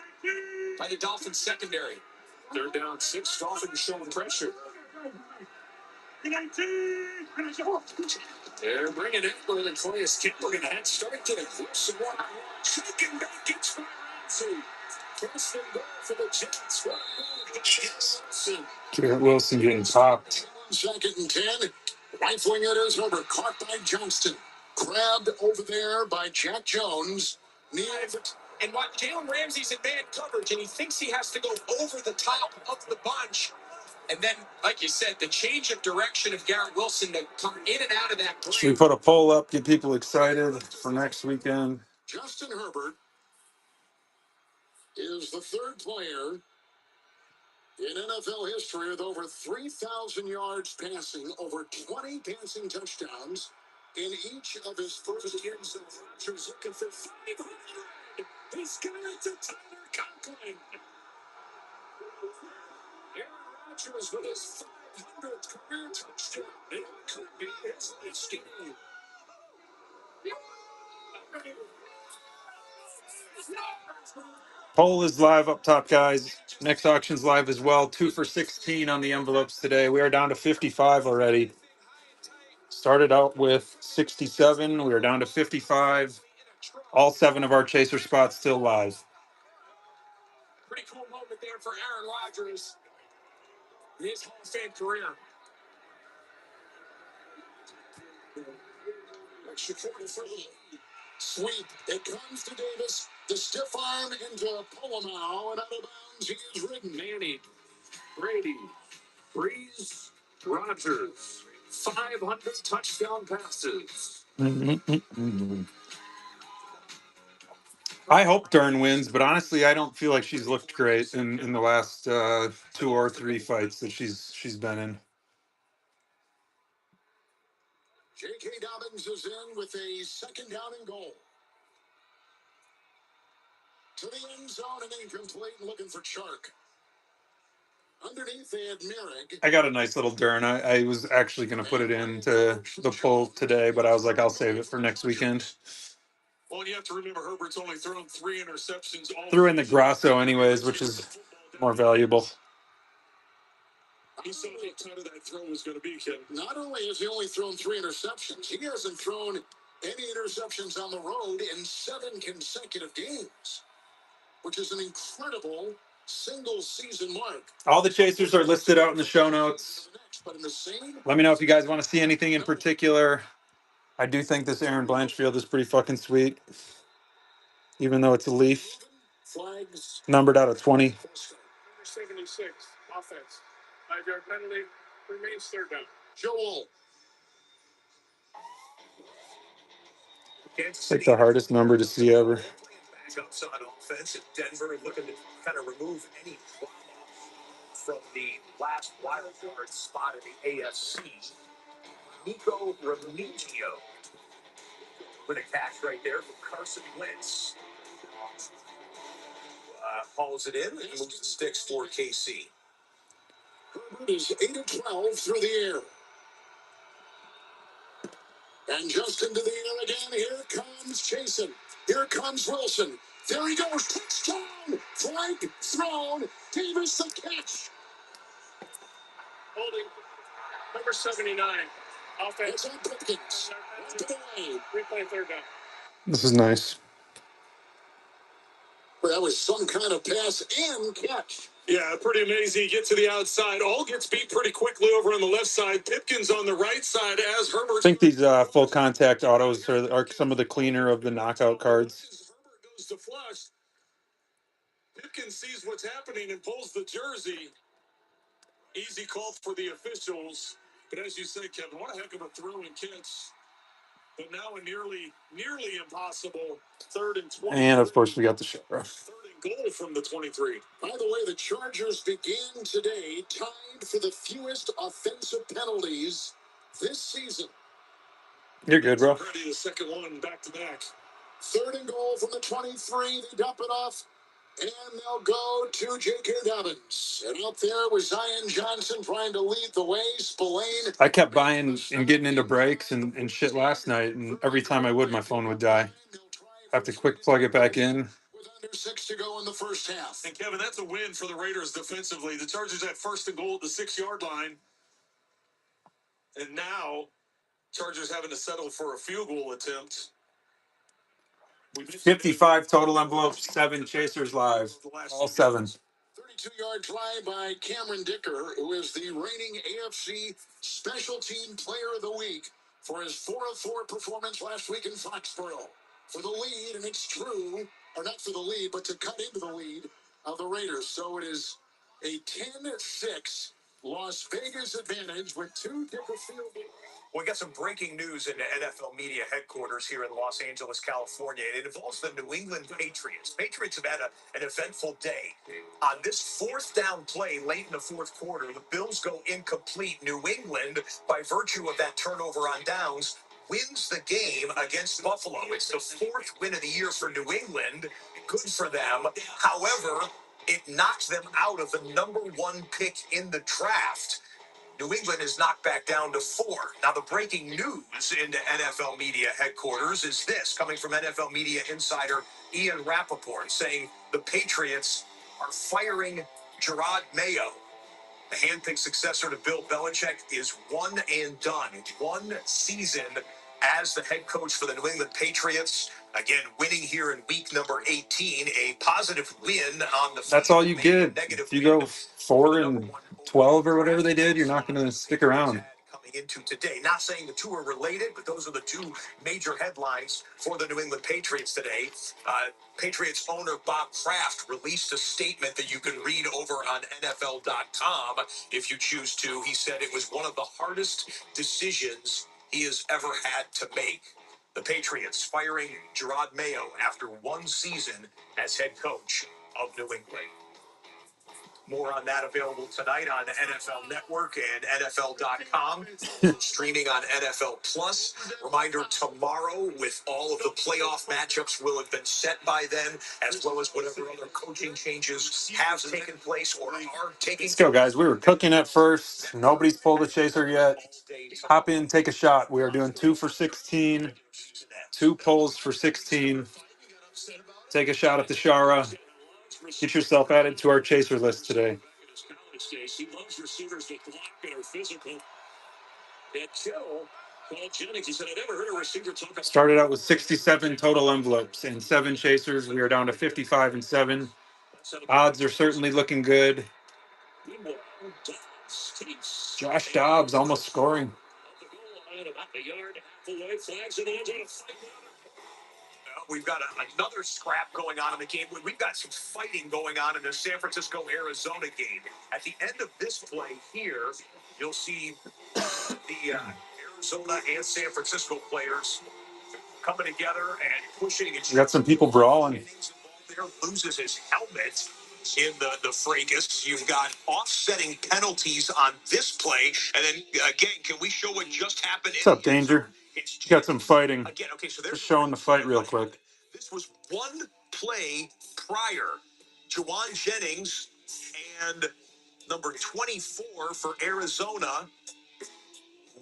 by the Dolphins secondary. Third down, 6. Dolphins showing pressure. They're bringing it for the Calais Campbell. Going to head start to the Wilson one. Checking back, gets by Ramsey. First and goal for the Jets.
Garrett Wilson getting popped.
Second and 10. Right wing it is over. Caught by Johnston. Grabbed over there by Jack Jones. Near
And what Jalen Ramsey's in man coverage, and he thinks he has to go over the top of the bunch. And then, like you said, the change of direction of Garrett Wilson to come in and out of that play.
Should we put a poll up, get people excited for next weekend?
Justin Herbert is the third player in NFL history with over 3,000 yards passing, over 20 passing touchdowns in each of his first years.
Rodgers looking for 500. He's got it to Tyler Conklin. Aaron Rodgers with his 500th career touchdown. It could be his last game.
Poll is live up top, guys. Next auction's live as well. 2 for 16 on the envelopes today. We are down to 55 already. Started out with 67. We are down to 55. All 7 of our chaser spots still live.
Pretty cool moment there for Aaron Rodgers in his Hall of Fame career.
Extra 43. Sweep. It comes to Davis. The stiff arm into Polamalu, and out of bounds he is ridden.
Manning, Brady, Breeze, Rodgers. 500 touchdown passes.
I hope Dern wins, but honestly, I don't feel like she's looked great in the last 2 or 3 fights that she's been in.
J.K. Dobbins is in with a second down and goal. To the end zone and incomplete, and looking for Chark. Underneath, they had Merrick.
I got a nice little Dern. I was actually going to put it into the poll today, but I was like, I'll save it for next weekend.
Well, you have to remember Herbert's only thrown 3 interceptions.
Threw in the Grasso anyways, which is more valuable.
He saw how tight of that throw was going to be, Kevin.
Not only has he only thrown 3 interceptions, he hasn't thrown any interceptions on the road in 7 consecutive games, which is an incredible single season mark.
All the chasers are listed out in the show notes. Let me know if you guys want to see anything in particular. I do think this Aaron Blanchfield is pretty fucking sweet, even though it's a Leaf. Numbered out of 20.
76 offense. 5-yard penalty remains third down.
Joel.
It's like the hardest number to see ever.
Backups on offense at Denver looking to kind of remove any drama from the last wild card spot in the AFC. Nico Remigio with a catch right there from Carson Wentz. Hauls it in and moves the sticks for KC. Herbert is 8 of 12 through the air. And just into the air again. Here comes Jason. Here comes Wilson. There he goes. Touchdown. Flag thrown. Davis the catch.
Holding number 79. Offense.
It's on Pipkins. Up and away.
Replay third down.
This is nice.
That was some kind of pass and catch.
Yeah, pretty amazing. You get to the outside. All gets beat pretty quickly over on the left side. Pipkins on the right side as Herbert.
I think these full contact autos are some of the cleaner of the knockout cards.
Herbert goes to flush. Pipkins sees what's happening and pulls the jersey. Easy call for the officials. But as you say, Kevin, what a heck of a throw and catch. But now a nearly impossible 3rd and 20.
And of course, we got the sheriff.
3rd and goal from the 23.
By the way, the Chargers begin today tied for the fewest offensive penalties this season.
You're good, bro.
Ready the second one back to back.
3rd and goal from the 23. They dump it off And they'll go to J.K. Dobbins. And out there was Zion Johnson trying to lead the way. Spillane.
I kept buying and getting into breaks and shit last night, and every time I would, my phone would die. I have to quick plug it back in.
With under 6 to go in the first half.
And Kevin, that's a win for the Raiders defensively. The Chargers had first and goal at the 6-yard line. And now Chargers having to settle for a field goal attempt.
55 total envelopes, 7 chasers live. All 7.
32-yard try by Cameron Dicker, who is the reigning AFC Special Team Player of the Week for his 4-of-4 performance last week in Foxborough. For the lead, and it's true, or not for the lead, but to cut into the lead of the Raiders. So it is a 10-6 Las Vegas advantage with 2 Dicker field goals. We got some breaking news in the NFL media headquarters here in Los Angeles, California. It involves the New England Patriots. Patriots have had an eventful day. On this fourth down play late in the fourth quarter, the Bills go incomplete. New England, by virtue of that turnover on downs, wins the game against Buffalo. It's the 4th win of the year for New England. Good for them. However, it knocks them out of the number 1 pick in the draft. New England is knocked back down to 4. Now, the breaking news into NFL media headquarters is this, coming from NFL media insider Ian Rappaport, saying the Patriots are firing Gerard Mayo. The handpicked successor to Bill Belichick is one and done. 1 season as the head coach for the New England Patriots. Again, winning here in week number 18, a positive win on the field.
That's all you get. If you go 4-12 or whatever they did, you're not going to stick around.
Coming into today, not saying the two are related, but those are the 2 major headlines for the New England Patriots today. Patriots owner Bob Kraft released a statement that you can read over on NFL.com if you choose to. He said it was one of the hardest decisions he has ever had to make. The Patriots firing Gerard Mayo after 1 season as head coach of New England. More on that available tonight on the NFL Network and NFL.com. Streaming on NFL Plus. Reminder, tomorrow, with all of the playoff matchups will have been set by then, as well as whatever other coaching changes have taken place or are taking
Let's go, guys. We were cooking at first. Nobody's pulled a chaser yet. Hop in, take a shot. We are doing 2 for 16. 2 pulls for 16. Take a shot at the Shara. Get yourself added to our chaser list today. Started out with 67 total envelopes and 7 chasers. We are down to 55 and 7. Odds are certainly looking good. Josh Dobbs almost scoring.
We've got another scrap going on in the game. We've got some fighting going on in the San Francisco-Arizona game. At the end of this play here, you'll see the Arizona and San Francisco players coming together and pushing.
We got some people brawling.
There loses his helmet in the fracas. You've got offsetting penalties on this play. And then, again, can we show what just happened?
What's up, Danger? You got some fighting.
Again, okay, so
just showing the fight real quick.
This was 1 play prior. Juwan Jennings and number 24 for Arizona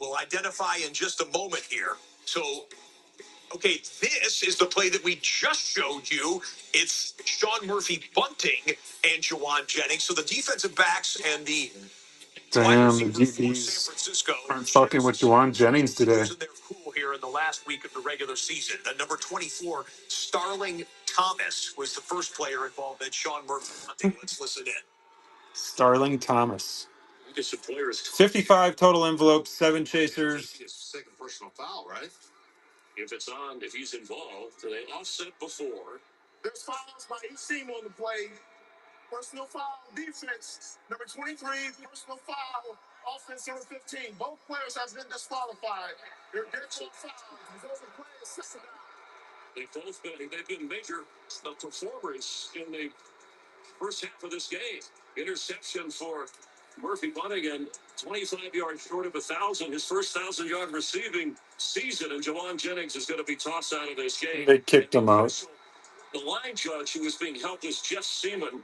will identify in just a moment here. So, okay, this is the play that we just showed you. It's Sean Murphy bunting and Juwan Jennings. So the defensive backs and the
damn, the DBs aren't fucking with Juwan Jennings today.
They're cool here in the last week of the regular season. The number 24, Starling Thomas, was the first player involved in Sean Murphy bunting. Let's listen in.
Starling Thomas. 55 total envelopes, 7 chasers.
Second personal foul, right?
If he's involved, they offset before.
There's fouls by each team on the play. Personal foul, defense, number 23, personal foul, offense number 15. Both players have been disqualified. They're dead fouls. Those are players.
They've been major performers in the first half of this game. Interception for Murphy bunting and 25 yards short of 1,000. His first 1,000-yard receiving season, and Juwan Jennings is going to be tossed out of this game.
They kicked him out.
The line judge who was being helped is Jeff Seaman,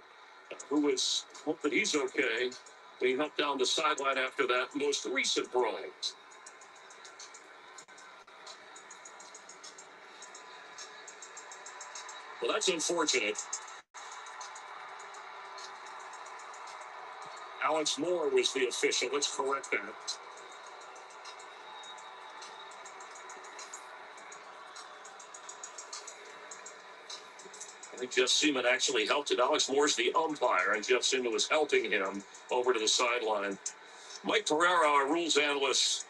who is hope that he's okay. Being helped down the sideline after that most recent brawl. Well, that's unfortunate. Alex Moore was the official. Let's correct that. I think Jeff Seaman actually helped it. Alex Moore's the umpire, and Jeff Seaman was helping him over to the sideline. Mike Pereira, our rules analyst,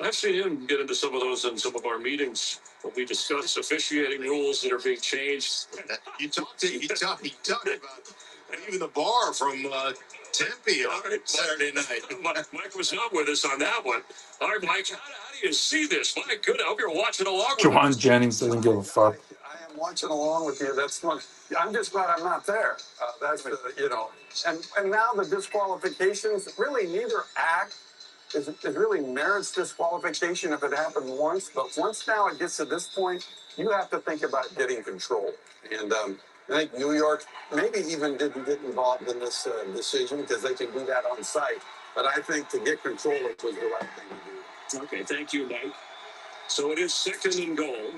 I've seen him get into some of those in some of our meetings when we discuss officiating rules that are being changed.
You talked about and even the bar from Tempe on Saturday night.
Mike was not with us on that one. All right, Mike, how do you see this? My goodness, I hope you're watching along with
Juwan
us.
Jennings doesn't give a fuck.
I am watching along with you. That's fun. I'm just glad I'm not there. That's the, and now the disqualifications, really neither act is really merits disqualification if it happened once. But once now it gets to this point, you have to think about getting control. And I think New York maybe even didn't get involved in this decision because they can do that on site. But I think to get control, it was the right thing to do.
Okay, thank you, Mike. So it is 2nd and goal.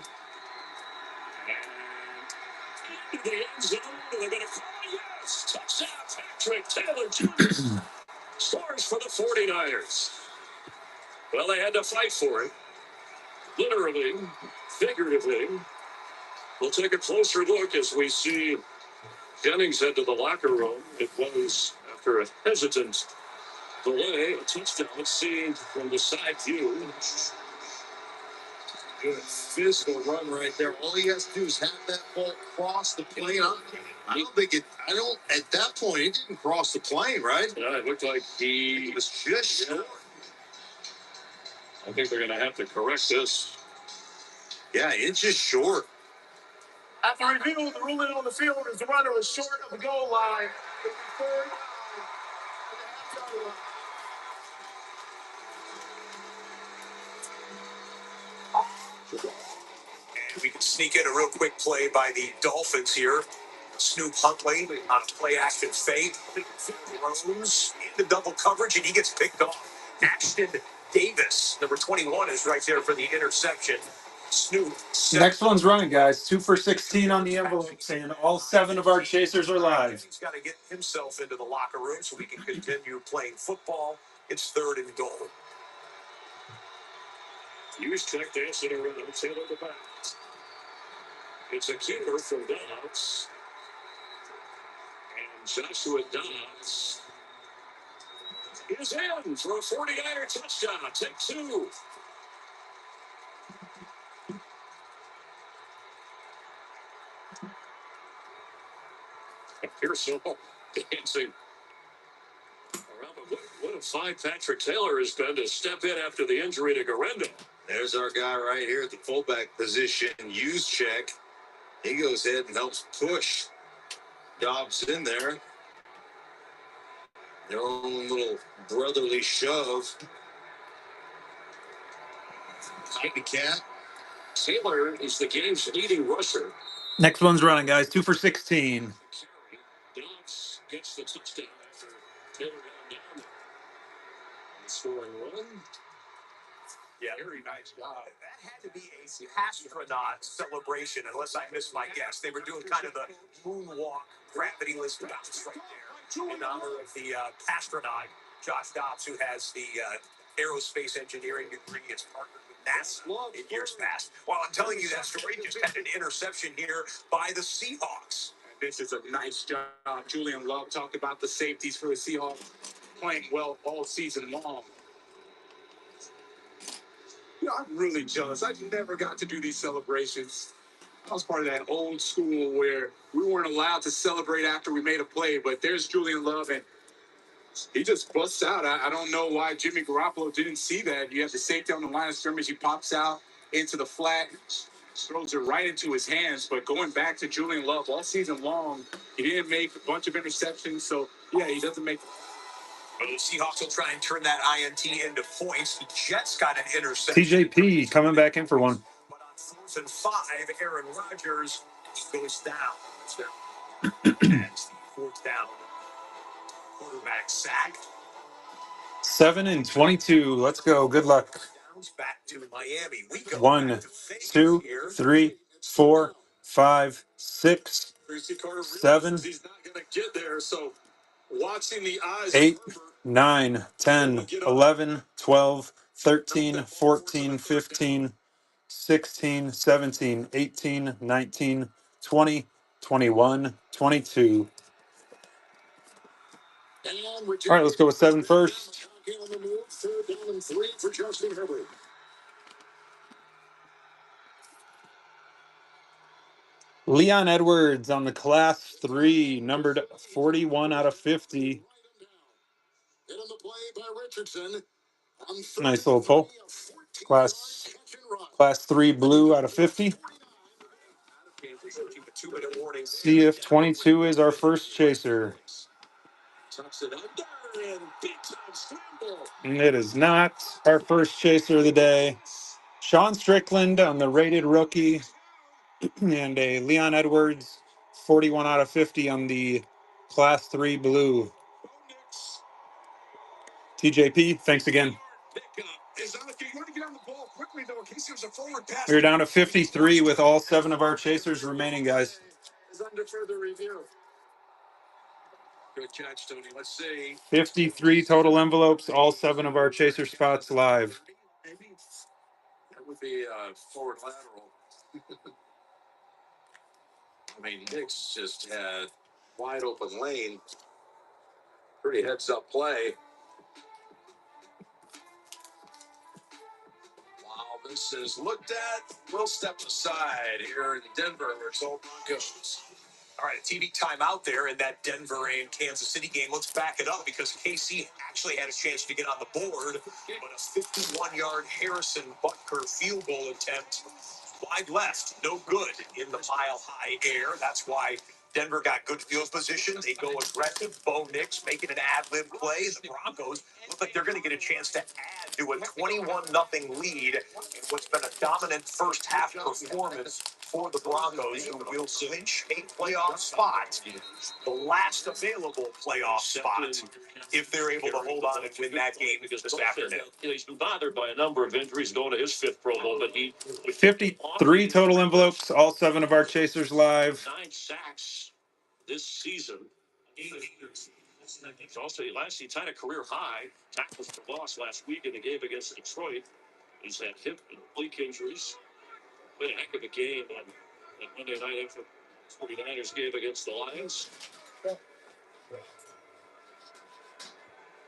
And the end zone, they're going to call yes. Touchdown, Patrick Taylor Jr. Scores for the 49ers. Well, they had to fight for it. Literally, figuratively. We'll take a closer look as we see Jennings head to the locker room. It was, after a hesitant delay, a touchdown. Let's see from the side view.
Good physical run right there. All he has to do is have that ball cross the plane. I don't think it. I don't. At that point, it didn't cross the plane, right?
Yeah, it looked like he
was just short.
I think they're going to have to correct this.
Yeah, it's just short.
After review, the ruling on the field is the runner is short of the goal line.
And we can sneak in a real quick play by the Dolphins here. Snoop Huntley on a play-action fake. Throws into double coverage, and he gets picked off. Ashton Davis, number 21, is right there for the interception. Snoop.
Next one's running, guys. 2 for 16 on the envelopes, and all 7 of our chasers are live.
He's got to get himself into the locker room so we can continue playing football. It's 3rd and goal.
Use check dance in a row. Taylor the back. It's a keeper from Dobbs. And Joshua Dobbs is in for a 49er touchdown. Take 2. Pearson dancing around. But what a fine Patrick Taylor has been to step in after the injury to Garendo.
There's our guy right here at the fullback position. Use check. He goes ahead and helps push Dobbs in there. Their own little brotherly shove. Copycat.
Taylor is the game's leading rusher.
Next one's running, guys. 2 for 16.
Dobbs gets the touchdown after Taylor got down. Scoring run.
Yeah, very nice job. That had to be a astronaut celebration, unless I missed my guess. They were doing kind of the moonwalk, gravity-less bounce right there in honor of the astronaut, Josh Dobbs, who has the aerospace engineering degree, has partnered with NASA in years past. While I'm telling you that story, just had an interception here by the Seahawks.
This is a nice job. Julian Love talked about the safeties for the Seahawks playing well all season long. I'm really jealous. I never got to do these celebrations. I was part of that old school where we weren't allowed to celebrate after we made a play, but there's Julian Love, and he just busts out. I don't know why Jimmy Garoppolo didn't see that. You have the safety on the line of scrimmage. He pops out into the flat, throws it right into his hands. But going back to Julian Love, all season long, he didn't make a bunch of interceptions. So, yeah, he doesn't make.
Well, the Seahawks will try and turn that INT into points. The Jets got an interception.
TJP coming back in for one.
But on 4th and 5, Aaron Rodgers Goes down. Next, fourth down. Quarterback sack.
7 and 22. Let's go. Good luck.
Back to Miami. We go
1, 2, 3, 4, 5, 6, 7,
He's not going to get there. So watching the eyes
8, 9, 10, 11, 12, 13, 14, 15, 16, 17, 18, 19, 20, 21, 22. All right, let's go with 7 first. Leon Edwards on the class 3, numbered 41 out of 50. Nice little pull. Class 3 blue out of 50. See if 22 is our first chaser. And it is not our first chaser of the day. Sean Strickland on the rated rookie, and a Leon Edwards 41 out of 50 on the class 3 blue. TJP, thanks again. We're down to 53 with all 7 of our chasers remaining, guys.
under further review. Good catch, Tony. Let's see.
53 total envelopes, all 7 of our chaser spots live.
That would be forward lateral. I mean, Knicks just had wide open lane. Pretty heads up play. While this is looked at, we'll step aside here in Denver, where it's all Broncos.
All right, a TV timeout there in that Denver and Kansas City game. Let's back it up because KC actually had a chance to get on the board, but a 51-yard Harrison Butker field goal attempt wide left, no good in the mile-high air. That's why Denver got good field position. They go aggressive. Bo Nix making an ad-lib play. The Broncos look like they're going to get a chance to add to a 21-0 lead in what's been a dominant first half performance for the Broncos, who will clinch a playoff spot, the last available playoff spot, if they're able to hold on and win that game this afternoon.
He's been bothered by a number of injuries going to his 5th Pro Bowl, but he
53 total envelopes, all 7 of our chasers live.
9 sacks this season. He's also he tied a career high tackles for loss last week in the game against Detroit. He's had hip and oblique injuries. Played a heck of a game on that Monday night after the 49ers game against the Lions.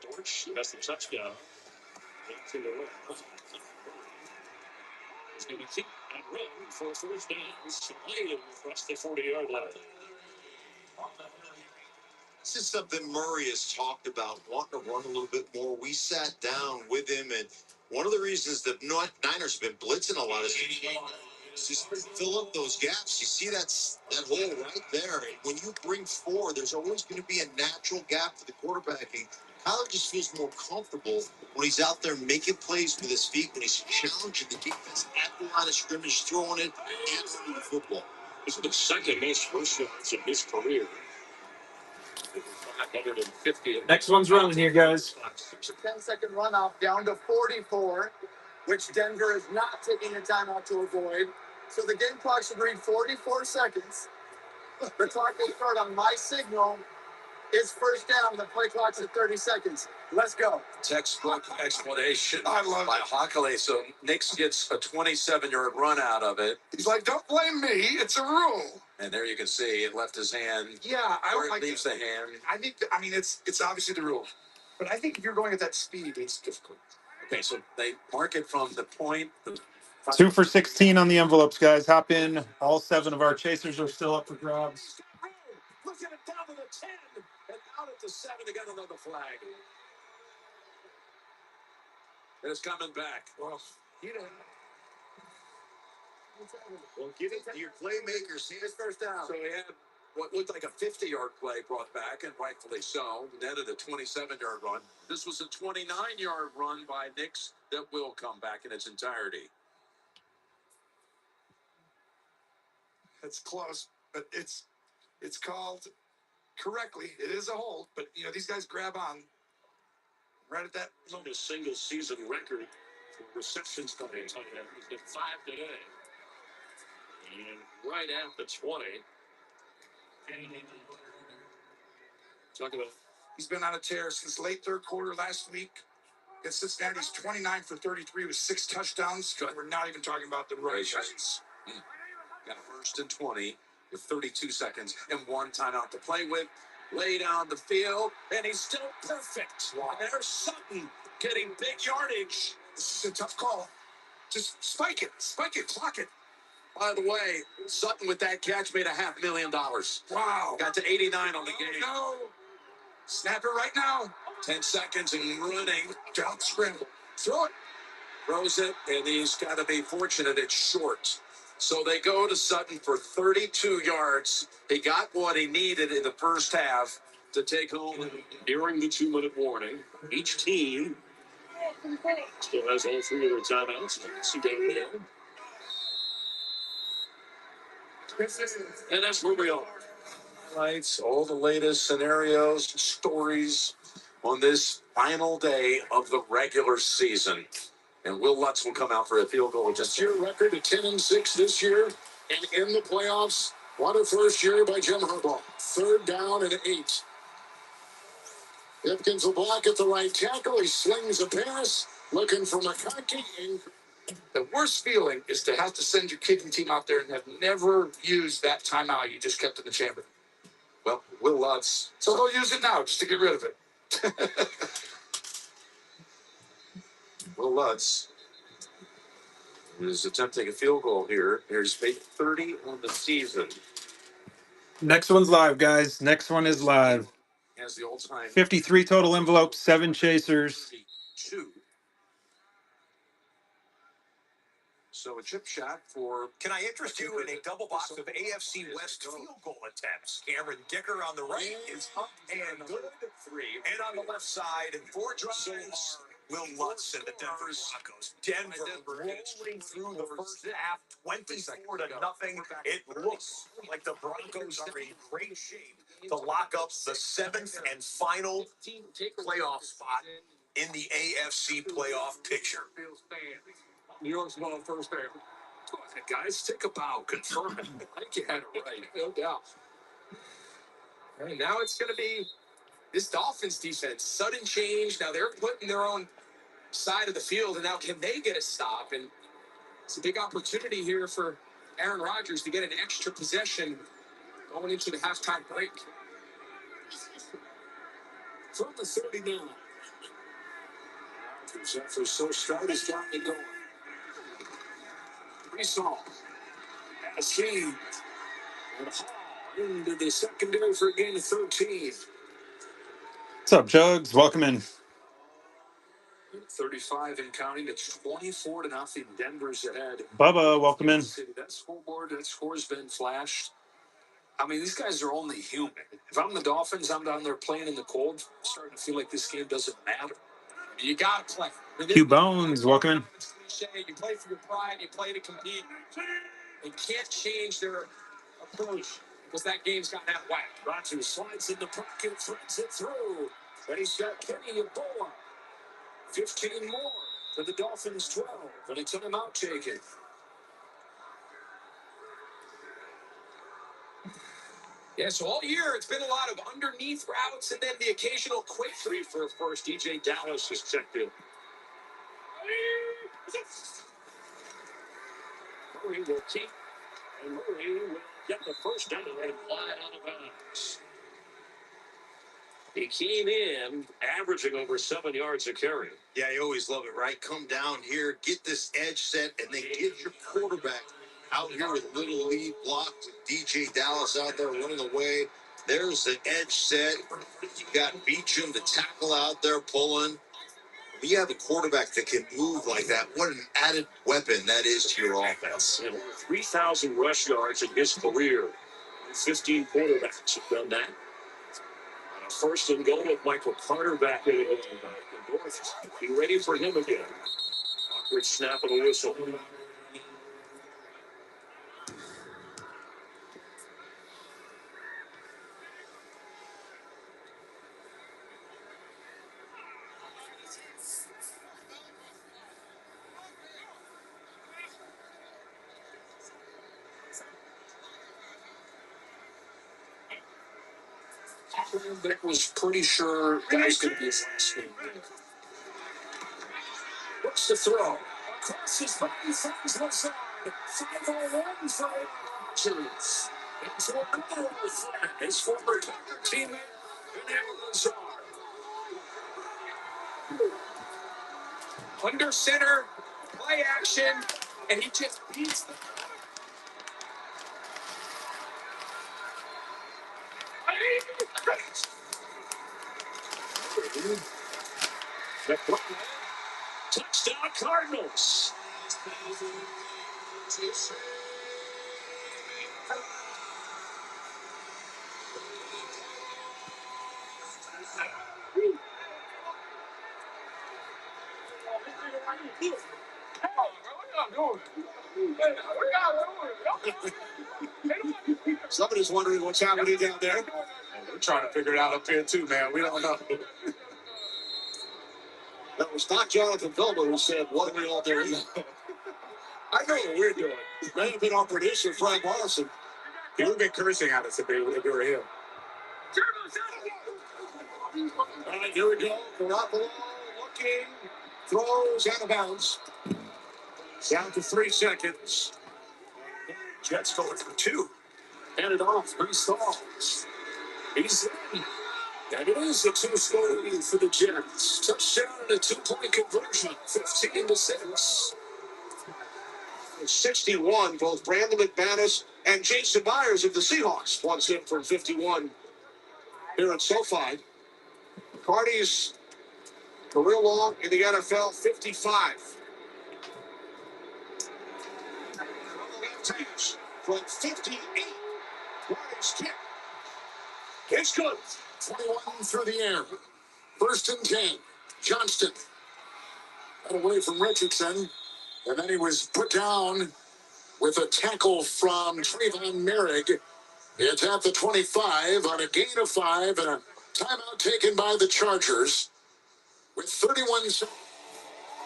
Dortch, that's the touchdown. He's going to keep and run for a first down. Sliding across the 40-yard line.
This is something Murray has talked about, wanting to run a little bit more. We sat down with him, and one of the reasons the Niners have been blitzing a lot is just fill up those gaps. You see that hole right there. And when you bring 4, there's always going to be a natural gap for the quarterbacking. Kyler just feels more comfortable when he's out there making plays with his feet, when he's challenging the defense at the line of scrimmage, throwing it, and throwing the football.
This is the second most first yards in his career. 550.
Next one's running here, guys.
10-second run off down to 44, which Denver is not taking a timeout to avoid. So the game clock should read 44 seconds. The clock will start on my signal. It's first down. The play clock's at 30 seconds. Let's go.
Textbook explanation
I love
by
it.
Hockley. So Nix gets a 27-yard run out of it.
He's like, don't blame me. It's a rule.
And there you can see it left his hand.
Yeah, I
Or
don't
it
like
leaves
that.
the hand.
I mean, it's obviously the rule. But I think if you're going at that speed, it's difficult.
Okay, so they mark it from the point.
2 for 16 on the envelopes, guys. Hop in. All 7 of our chasers are still up for grabs.
Look at it down to the 10. And out at the 7 to get another flag. It's coming back.
Well, you know.
Well, give it to your playmakers. See
It's first down.
So he had what looked like a 50-yard play brought back, and rightfully so. Netted a 27-yard run. This was a 29-yard run by Nix that will come back in its entirety.
It's close.
but it's called correctly. It is a hold, but these guys grab on right at that.
On a single season record for receptions by a tight end. He's got 5 today. And right at the 20. Talk about.
He's been on a tear since late third quarter last week. Against Cincinnati, he's 29 for 33 with 6 touchdowns. We're not even talking about the running yards.
Got a first and 20 with 32 seconds and 1 timeout to play with. Lay down the field, and he's still perfect. Wow. And there's Sutton getting big yardage.
This is a tough call. Just spike it, clock it.
By the way, Sutton with that catch made $500,000.
Wow.
Got to 89 on the game.
No. Snap it right now.
10 seconds and running.
Don't scramble. Throw it.
Throws it, and he's got to be fortunate it's short. So they go to Sutton for 32 yards. He got what he needed in the first half to take home.
During the 2-minute warning, each team still has all 3 of their timeouts. See down there. And that's where we are.
Highlights, all the latest scenarios, stories on this final day of the regular season. And Will Lutz will come out for a field goal.
Just your record at 10-6 this year, and in the playoffs. What a first year by Jim Harbaugh. 3rd down and 8. Hipkins will block at the right tackle. He slings a pass, looking for McConkey.
The worst feeling is to have to send your kicking team out there and have never used that timeout you just kept in the chamber.
Well, Will Lutz.
So they'll use it now just to get rid of it.
Will Lutz is attempting a field goal here. He's made 30 on the season.
Next one's live, guys. Next one is live.
Has the all-time
53 total envelopes, 7 chasers.
2. So a chip shot for.
Can I interest you in a double box of AFC West field goal attempts? Cameron Dicker on the right is up and good. 3. And on the left side, 4 drives. Will Lutz and the Denver Broncos. Denver rolling through the first half, 24 to nothing. It looks like the Broncos are in great shape to lock up the 7th and final playoff spot in the AFC playoff picture.
New York's going on first there. Go ahead, guys. Take a bow. Confirm it. I think you had it right. No doubt.
All right, now it's going to be this Dolphins defense. Sudden change. Now they're putting their own side of the field, and now can they get a stop? And it's a big opportunity here for Aaron Rodgers to get an extra possession going into the halftime break.
From the 39. For so start is got me going. Resaw. Askeem. And Hall into the secondary for a gain of 13.
What's up, Jugs? Welcome in.
35 and counting. It's 24 to nothing. Denver's ahead.
Bubba, welcome in.
That scoreboard, that score's been flashed. I mean, these guys are only human. If I'm the Dolphins, I'm down there playing in the cold. I'm starting to feel like this game doesn't matter.
You got to play.
Q Bones, welcome in.
You play for your pride. You play to compete. They can't change their approach because that game's got that whack.
Rodgers slides in the pocket, threads it through. But he's got Kenny Ebola. 15 more for the Dolphins, 12. And a timeout taken.
Yeah, so all year it's been a lot of underneath routes and then the occasional quick
3 for a first. DJ Dallas is checked in. Murray will keep, and Murray will get the first down and fly out of bounds. He came in averaging over 7 yards a carry.
Yeah, you always love it, right? Come down here, get this edge set, and then get your quarterback out here with little lead block with DJ Dallas out there running away. There's the edge set. You got Beachum, the tackle out there pulling. When you have a quarterback that can move like that, what an added weapon that is to your offense.
And over 3,000 rush yards in his career. 15 quarterbacks have done that. On a first and goal with Michael Carter back in north. Be ready for him again. Awkward snap of the whistle. Vic was pretty sure that was going to be his last game. Looks to throw. Across his body, finds left side. 501 for Rodgers. It's a goal with his former teammate, Lazar. Under center, play action, and he just beats the. Touchdown Cardinals. Somebody's wondering what's happening down there. We're trying to figure it out up here too, man. We don't know. That was not Jonathan Philbin who said, "What are we all doing?" I know what we're doing. May have been our producer, Frank Watson. He would have been cursing at us if we were him. All right, here we go. Garoppolo looking, throws out of bounds. Down to 3 seconds. Jets going for 2. Hand it off. Three stalls. He's in. And it is a 2-score lead for the Jets. Touchdown and a 2-point conversion. 15-6. 61, both Brandon McManus and Jason Myers of the Seahawks once hit from 51 here at SoFi. Cardi's career long in the NFL, 55. From 58, Cardi's kick. It's good. 21 through the air. 1st and 10. Johnston. Got away from Richardson. And then he was put down with a tackle from Trayvon Merrick. It's at the 25 on a gain of 5 and a timeout taken by the Chargers with 31 seconds.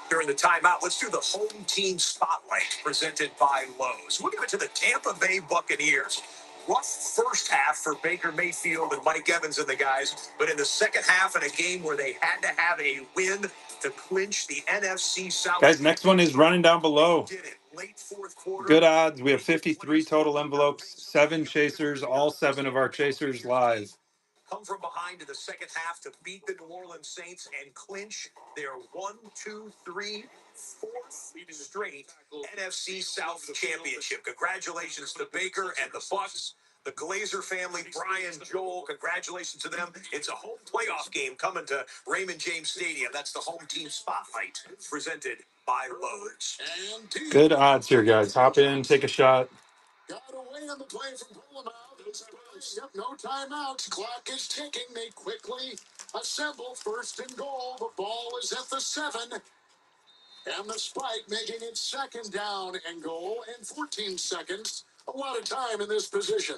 During the timeout, let's do the home team spotlight presented by Lowe's. We'll give it to the Tampa Bay Buccaneers. Rough first half for Baker Mayfield and Mike Evans and the guys, but in the second half in a game where they had to have a win to clinch the NFC South.
Guys, next one is running down below.
Did it late fourth quarter.
Good odds. We have 53 total envelopes, 7 chasers, all 7 of our chasers live.
Come from behind in the second half to beat the New Orleans Saints and clinch their 1, 2, 3, 4th straight NFC South championship. Congratulations to Baker and the Bucs, the Glazer family, Brian, Joel. Congratulations to them. It's a home playoff game coming to Raymond James Stadium. That's the home team spotlight presented by Lowe's.
Good odds here, guys. Hop in, take a shot.
Got away on the play from Pullum out. Yep, no timeouts. Clock is ticking. They quickly assemble 1st and goal. The ball is at the 7. And the spike making it 2nd down and goal and 14 seconds. A lot of time in this position.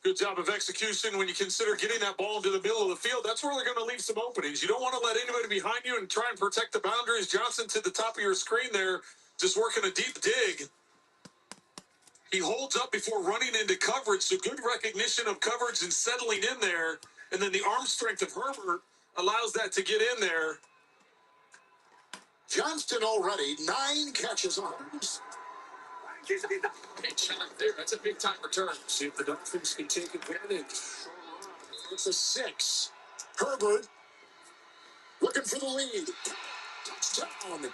Good job of execution when you consider getting that ball into the middle of the field. That's where they're going to leave some openings. You don't want to let anybody behind you and try and protect the boundaries. Johnson to the top of your screen there, just working a deep dig. He holds up before running into coverage, so good recognition of coverage and settling in there. And then the arm strength of Herbert allows that to get in there. Johnston already 9 catches on. Big shot there. That's a big time return. See if the Dolphins can take advantage. It's a 6. Herbert looking for the lead. Touchdown.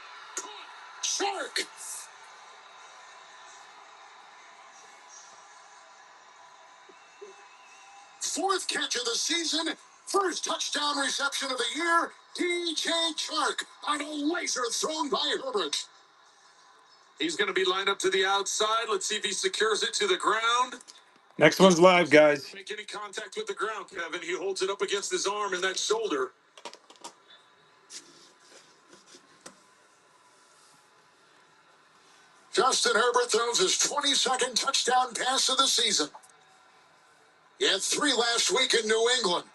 Shark. 4th catch of the season. 1st touchdown reception of the year. DJ Chark on a laser thrown by Herbert. He's going to be lined up to the outside. Let's see if he secures it to the ground.
Next one's live, guys.
Make any contact with the ground, Kevin. He holds it up against his arm and that shoulder. Justin Herbert throws his 22nd touchdown pass of the season. He had 3 last week in New England.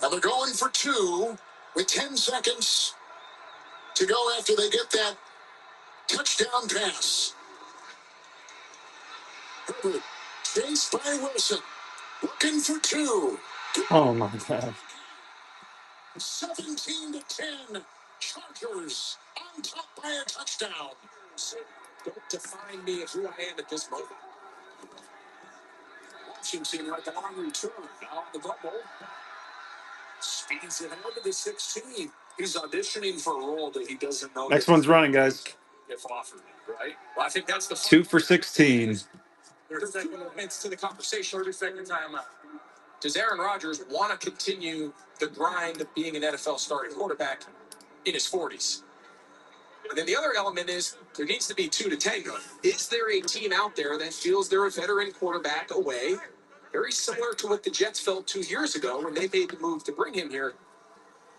Now they're going for 2 with 10 seconds to go after they get that touchdown pass. Herbert chased by Wilson. Looking for two.
Oh my God.
17-10. Chargers on top by a touchdown. Don't define me as who I am at this moment. Washington like a long return. Now on the bubble. Speeds it out to the 16. He's auditioning for a role that he doesn't know.
Next one's running, guys.
If offered, right? Well, I think that's the
2 for 16.
There's 2 elements to the conversation. 30-second timeout. Does Aaron Rodgers want to continue the grind of being an NFL starting quarterback in his 40s? And then the other element is there needs to be 2 to tango. Is there a team out there that feels they're a veteran quarterback away? Very similar to what the Jets felt 2 years ago when they made the move to bring him here.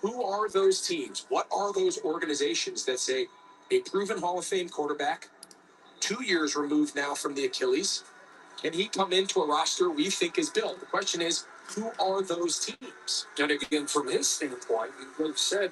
Who are those teams? What are those organizations that say a proven Hall of Fame quarterback, 2 years removed now from the Achilles, can he come into a roster we think is built? The question is, who are those teams?
And again, from his standpoint, like said,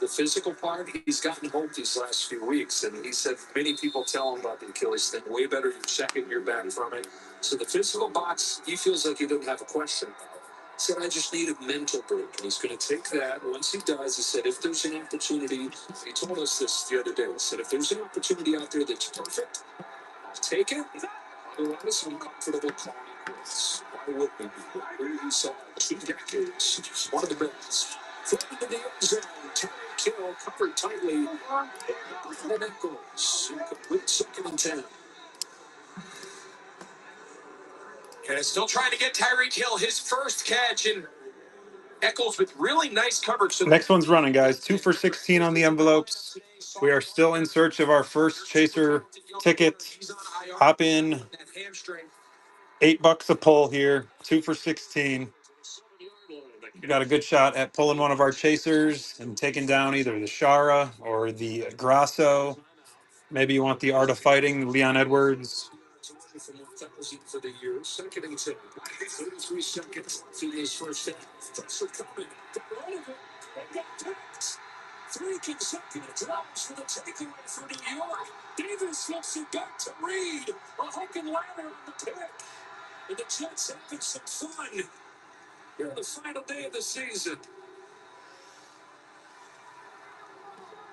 the physical part, he's gotten home these last few weeks. And he said many people tell him about the Achilles thing. Way better your second year back from it. So the physical box, he feels like he doesn't have a question about. He said, I just need a mental break. And he's going to take that. Once he does, he said, if there's an opportunity, he told us this the other day. He said, if there's an opportunity out there that's perfect, I'll take it. Otherwise, I'm comfortable calling it quits. Why would we be? He saw 2 decades. One of the best. Thrown into the end zone. Tyreek Hill covered tightly. And ankles. Incomplete 2nd and 10.
And still trying to get Tyreek Hill his first catch, and Eccles with really nice coverage. So
Next one's running, guys. 2 for 16 on the envelopes. We are still in search of our first chaser ticket. Hop in. $8 a pull here. 2 for 16. You got a good shot at pulling one of our chasers and taking down either the Shara or the Grasso. Maybe you want the Art of Fighting, Leon Edwards.
From 1,000 for the year. 2nd and 10. 33 seconds through this first half. Pressure coming. All of it. They got picked. 3 consecutive drops for the takeaway for New York. Davis flips it back to Reed. A hook and ladder on the pick. And the Jets having some fun here on the final day of the season.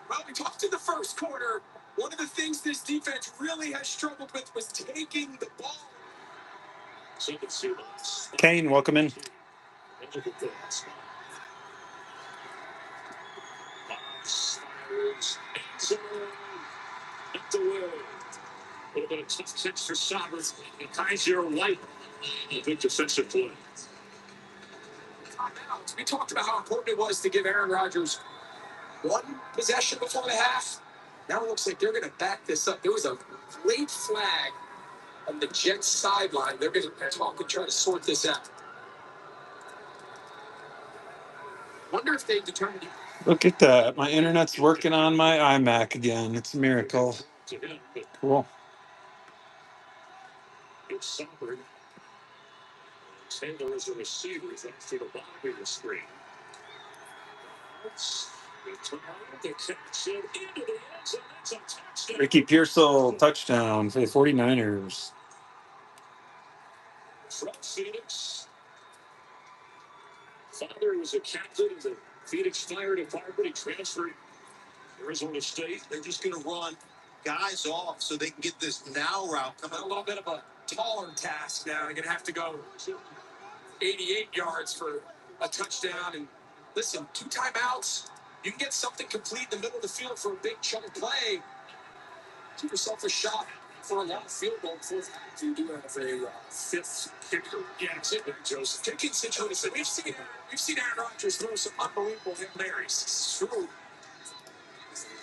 well, we talked in the first quarter. One of the things this defense really has struggled with was taking the ball.
Kane, welcome in.
A little bit of tough catch for Sabres. Kaiser White. A big defensive play.
We talked about how important it was to give Aaron Rodgers one possession before the half. Now it looks like they're going to back this up. There was a late flag on the Jets sideline. They're going to talk and try to sort this out. Wonder if they determined.
Look at that. My internet's working on my iMac again. It's a miracle. Cool.
It's Sabres. Taylor is a receiver after the bottom of the screen.
Ricky Pearsall, touchdown for the 49ers.
From Phoenix. Father was a captain of the Phoenix Fire Department. He transferred to Arizona State. They're just going to run
Guys off so they can get this now route coming.
A little bit of a taller task now. They're going to have to go 88 yards for a touchdown. And listen, 2 timeouts. You can get something complete in the middle of the field for a big chunk play. Give yourself a shot for a long field goal.
You do have a 5th kicker. Yeah, it's it, Joseph.
Kicking situation. We've seen Aaron Rodgers throw some unbelievable Hail Marys.
It's true.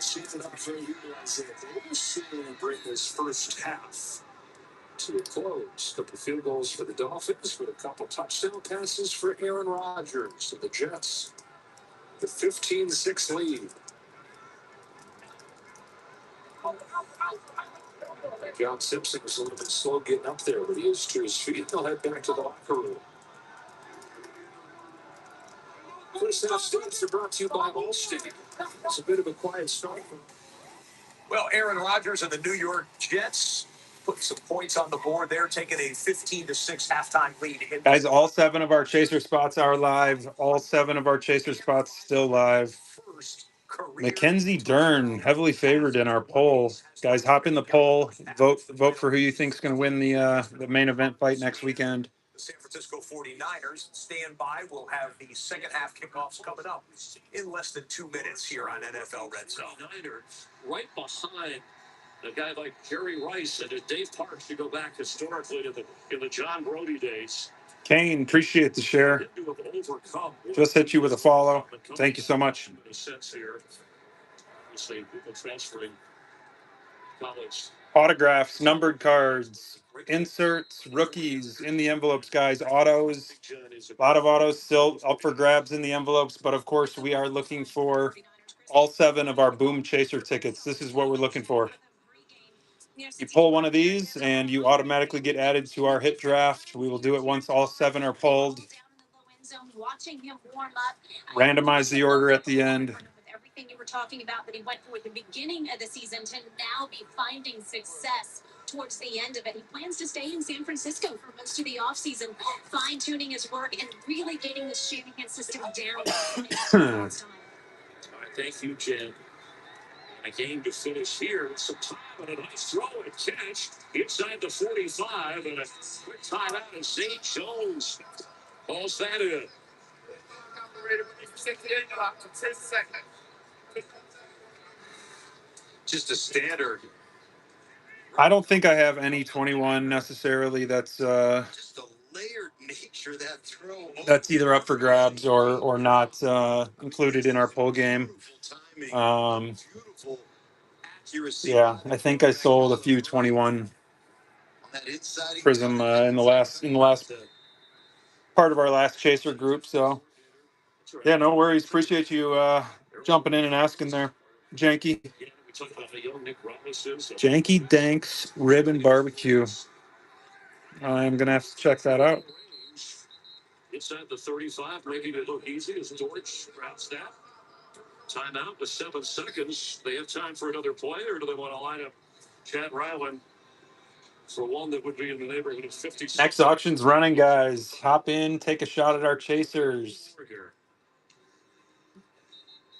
Season up for Isaiah Davis. Going to bring this first half to a close. A couple field goals for the Dolphins, with a couple touchdown passes for Aaron Rodgers and the Jets. The 15-6 lead. John Simpson was a little bit slow getting up there, but he is to his feet. They'll head back to the locker room. First half stats are brought to you by Allstate. It's a bit of a quiet start.
Well, Aaron Rodgers and the New York Jets
Put some points on the board there, taking a 15-6 halftime lead.
Guys, all 7 of our chaser spots are live. All 7 of our chaser spots still live. Mackenzie Dern, heavily favored in our poll. Guys, hop in the poll. Vote for who you think's going to win the main event fight next weekend.
The San Francisco 49ers stand by. We'll have the second half kickoffs coming up in less than 2 minutes here on NFL Red Zone.
Niners right behind a guy like Jerry Rice and Dave Parks to go back historically to the John Brody days.
Kane, appreciate the share. Just hit you with a follow. Thank you so much. Autographs, numbered cards, inserts, rookies in the envelopes, guys. Autos, a lot of autos still up for grabs in the envelopes, but of course we are looking for all 7 of our Boom Chaser tickets. This is what we're looking for. You pull one of these and you automatically get added to our hit draft. We will do it once all 7 are pulled. Randomize the order at the end.
Everything you were talking about that he went through at the beginning of the season to now be finding success towards the end of it. He plans to stay in San Francisco for most of the offseason, fine-tuning his work and really getting the Shanahan system down.
All right, thank you, Jen. A game to finish here with some time and a nice throw and catch inside the 45 and a quick timeout, and St. Jones calls that in.
Just a standard.
I don't think I have any 21 necessarily. That's
Just the layered nature of that throw.
that's either up for grabs or not included in our poll game.
Beautiful accuracy.
Yeah, I think I sold a few 21
On that inside
Prism in the last part of our last chaser group. So yeah, no worries. Appreciate you jumping in and asking there, Janky. Janky Danks Rib and Barbecue. I'm gonna have to check that out.
Inside the 35, making it look easy as George grabs that. Timeout with 7 seconds. They have time for another play, or do they want to line up Chad Ryland for one that would be in the neighborhood of 50?
Next auction's running, guys. Hop in, take a shot at our chasers.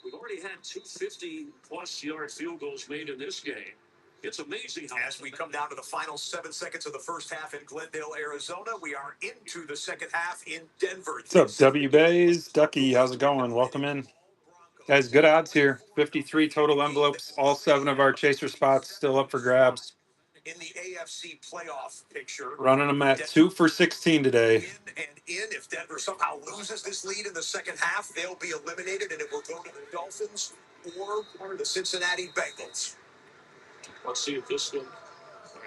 We've already had 250-plus yard field goals made in this game. It's amazing how.
As we come down to the final 7 seconds of the first half in Glendale, Arizona, we are into the second half in Denver.
What's up, W Bays? Ducky, how's it going? Welcome in. Guys, good odds here. 53 total envelopes. All 7 of our chaser spots still up for grabs.
In the AFC playoff picture,
Running them at 2 for 16 today.
If Denver somehow loses this lead in the second half, they'll be eliminated, and it will go to the Dolphins or the Cincinnati Bengals.
Let's see if this one.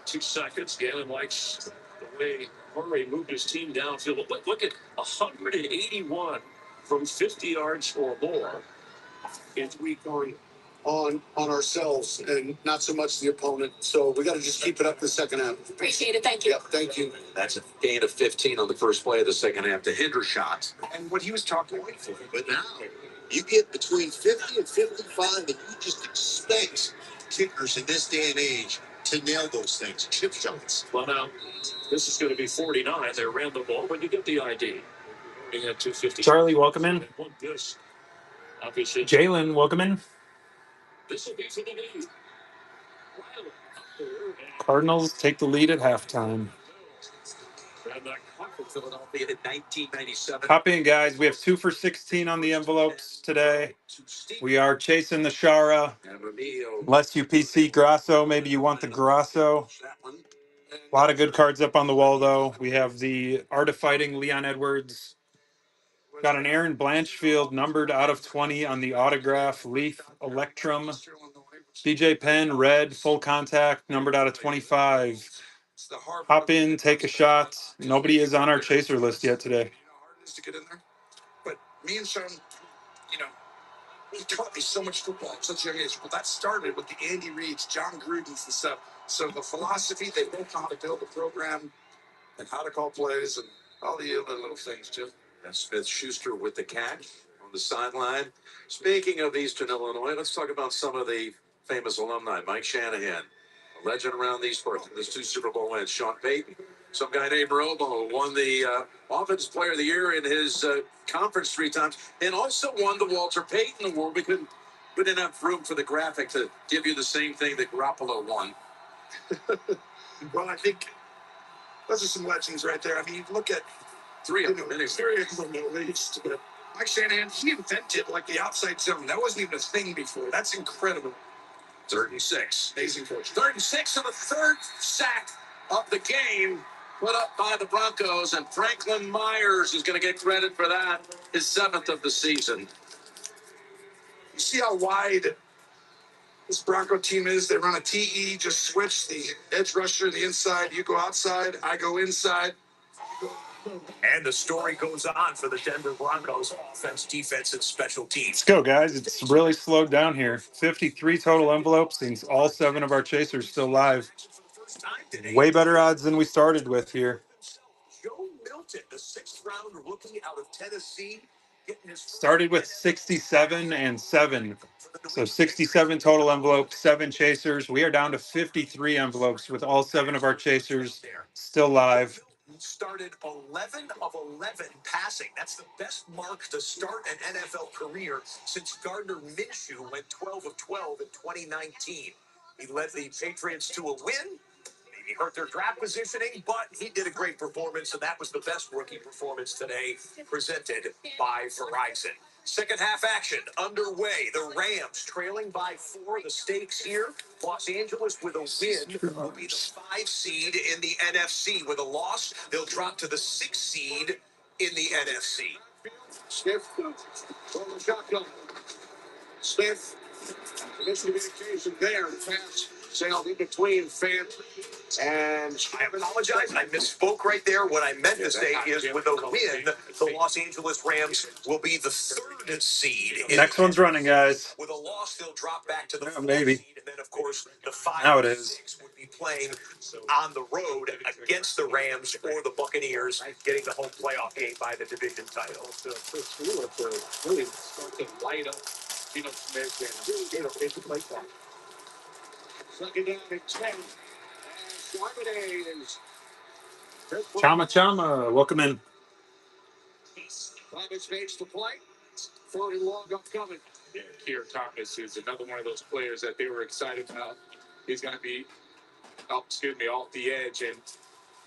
2 seconds. Galen likes the way Murray moved his team downfield. Look at 181 from 50 yards or more. It's week 3.
On ourselves and not so much the opponent. So we got to just keep it up the second half.
Appreciate it. Thank you.
Yep, thank you.
That's a gain of 15 on the first play of the second half to Hendershot.
And what he was talking about,
But now you get between 50 and 55, and you just expect kickers in this day and age to nail those things. Chip shots.
Well, now, this is going to be 49. They ran the ball, but you get the ID. They had 250.
Charlie, welcome in.
Obviously,
Jalen, welcome in.
this will be for the lead.
Cardinals take the lead at halftime.
Philadelphia in 1997.
Hop in, guys. We have 2 for 16 on the envelopes today. We are chasing the Shara. Unless you PC Grasso, maybe you want the Grasso. A lot of good cards up on the wall, though. We have the Art of Fighting, Leon Edwards. Got an Aaron Blanchfield numbered out of 20 on the autograph. Leaf Electrum. BJ Penn, red, full contact, numbered out of 25. Hop in, take a shot. Nobody is on our chaser list yet today.
But me and Sean, he taught me so much football at such a young age. Well, that started with the Andy Reid's, John Gruden's and stuff. So the philosophy, they both know how to build a program and how to call plays and all the other little things, too.
That's Smith-Schuster with the catch on the sideline. Speaking of Eastern Illinois, let's talk about some of the famous alumni. Mike Shanahan A legend around these parts. There's 2 Super Bowl wins. Sean Payton, some guy named Romo, won the Offensive Player of the Year in his conference 3 times, and also won the Walter Payton Award. We didn't have room for the graphic to give you the same thing that Garoppolo won.
Well, I think those are some legends right there. I mean, look at
3 of them, anyway.
3 of them at least. But Mike Shanahan, he invented like the outside zone. That wasn't even a thing before. That's incredible.
3rd and 6.
Amazing coach.
3rd and 6 and the 3rd sack of the game put up by the Broncos, and Franklin Myers is going to get credit for that, his 7th of the season.
You see how wide this Bronco team is? They run a TE, just switch the edge rusher, the inside. You go outside, I go inside.
And the story goes on for the Denver Broncos offense, defense, and special teams.
Let's go, guys. It's really slowed down here. 53 total envelopes, and all 7 of our chasers still live. Way better odds than we started with here.
Joe Milton, the 6th-round rookie out of Tennessee, getting his
Started with 67 and 7. So 67 total envelopes, 7 chasers. We are down to 53 envelopes with all 7 of our chasers still live.
started 11 of 11 passing. That's the best mark to start an NFL career since Gardner Minshew went 12 of 12 in 2019. He led the Patriots to a win. Maybe hurt their draft positioning, but he did a great performance, and that was the best rookie performance today presented by Verizon. Second half action underway. The Rams trailing by 4. The stakes here. Los Angeles with a win will be the 5 seed in the NFC. With a loss, they'll drop to the 6 seed in the NFC.
Smith from the shotgun. Smith, miscommunication there. The pass sailed in between Fant and
I apologize. I misspoke right there. What I meant to say is with a win, the Los Angeles Rams will be the 3rd seed.
Next one's running, guys.
With a loss, they'll drop back to the 4th
maybe.
seed. And then, of course, the 5
Now it
and
is.
6 would be playing on the road against the Rams or the Buccaneers, getting the home playoff game by the division title.
really start to light up Geno Smith and Geno Smith like that. Second down and 10. And Charbonnet is
Chama, welcome in.
Thomas makes the play. 40 long upcoming. Yeah, Keir Thomas is another one of those players that they were excited about. He's going to be, off the edge, and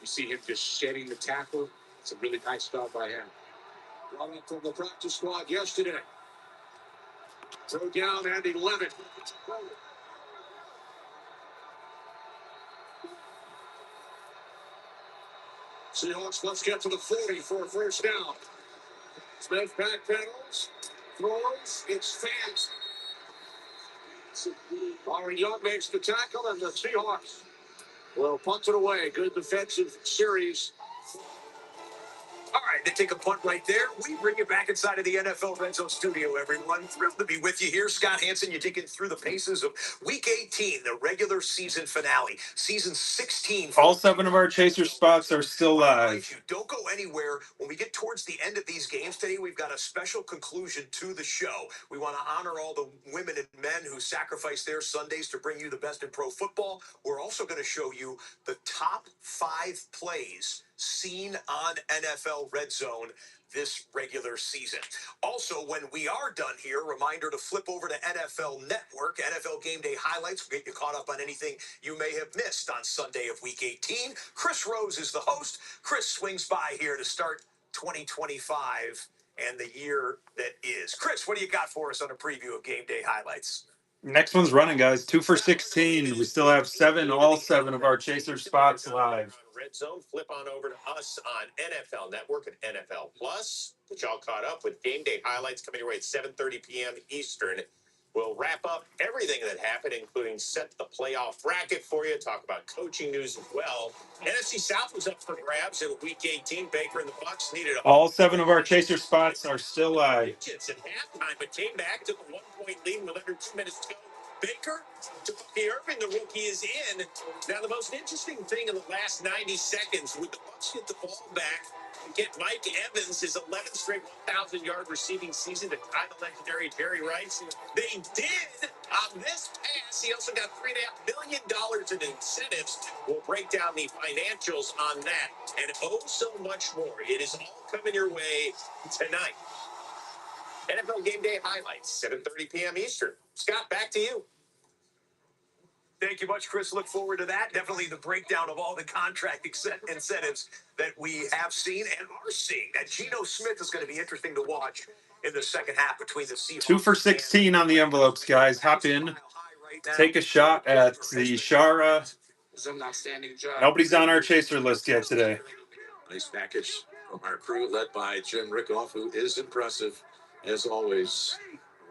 you see him just shedding the tackle. It's a really nice job by him. Brought up from the practice squad yesterday. Throw down and 11. Seahawks, let's get to the 40 for a first down. Smith backpedals, throws, it's fast. Byron Young makes the tackle, and the Seahawks will punt it away. Good defensive series.
All right, they take a punt right there. We bring you back inside of the NFL Red Zone studio, everyone. Thrilled to be with you here. Scott Hansen, you're taking through the paces of Week 18, the regular season finale. Season 16.
All 7 of our chaser spots are still live.
Don't go anywhere. When we get towards the end of these games today, we've got a special conclusion to the show. We want to honor all the women and men who sacrifice their Sundays to bring you the best in pro football. We're also going to show you the top 5 plays seen on NFL Red Zone this regular season. Also, when we are done here, reminder to flip over to NFL Network. NFL Game Day highlights will get you caught up on anything you may have missed on Sunday of Week 18. Chris Rose is the host. Chris swings by here to start 2025 and the year that is. Chris, what do you got for us on a preview of Game Day highlights?
Next one's running, guys. 2 for 16. We still have 7, all 7 of our chaser spots live.
Red Zone, flip on over to us on NFL Network and NFL Plus. Get y'all caught up with Game Day highlights coming your way at 7:30 p.m. Eastern. We'll wrap up everything that happened, including set the playoff bracket for you, talk about coaching news as well. NFC South was up for grabs in Week 18. Baker and the Bucs needed
all 7 of our chaser spots are still live.
At halftime, but came back to the 1-point lead with under 2 minutes to go. Baker to Bucky Irving, the rookie is in. Now, the most interesting thing in the last 90 seconds, with the Bucs get the ball back and get Mike Evans his 11th straight 1,000-yard receiving season to tie the legendary Jerry Rice. They did on this pass. He also got $3.5 million rewards and incentives. We'll break down the financials on that and oh so much more. It is all coming your way tonight. NFL Game Day highlights, 7:30 p.m. Eastern. Scott, back to you. Thank you much, Chris. Look forward to that. Definitely the breakdown of all the contract incentives that we have seen and are seeing. That Geno Smith is going to be interesting to watch in the second half between the Seahawks.
2 for 16 on the envelopes, guys. Hop in. Take a shot at the Shara. Nobody's on our chaser list yet today.
Nice package from our crew led by Jim Rickoff, who is impressive, as always,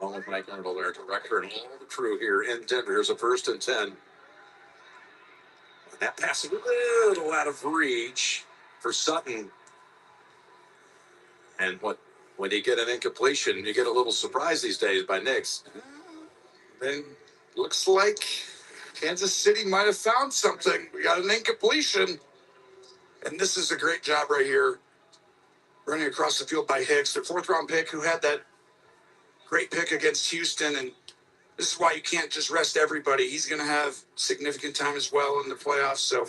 along with Mike Arnold, our director, and all the crew here in Denver. Here's a 1st and 10. That pass a little out of reach for Sutton. And when you get an incompletion, you get a little surprise these days by Knicks. Then looks like Kansas City might have found something. We got an incompletion. And this is a great job right here. Running across the field by Hicks, their 4th-round pick, who had that great pick against Houston. And this is why you can't just rest everybody. He's going to have significant time as well in the playoffs. So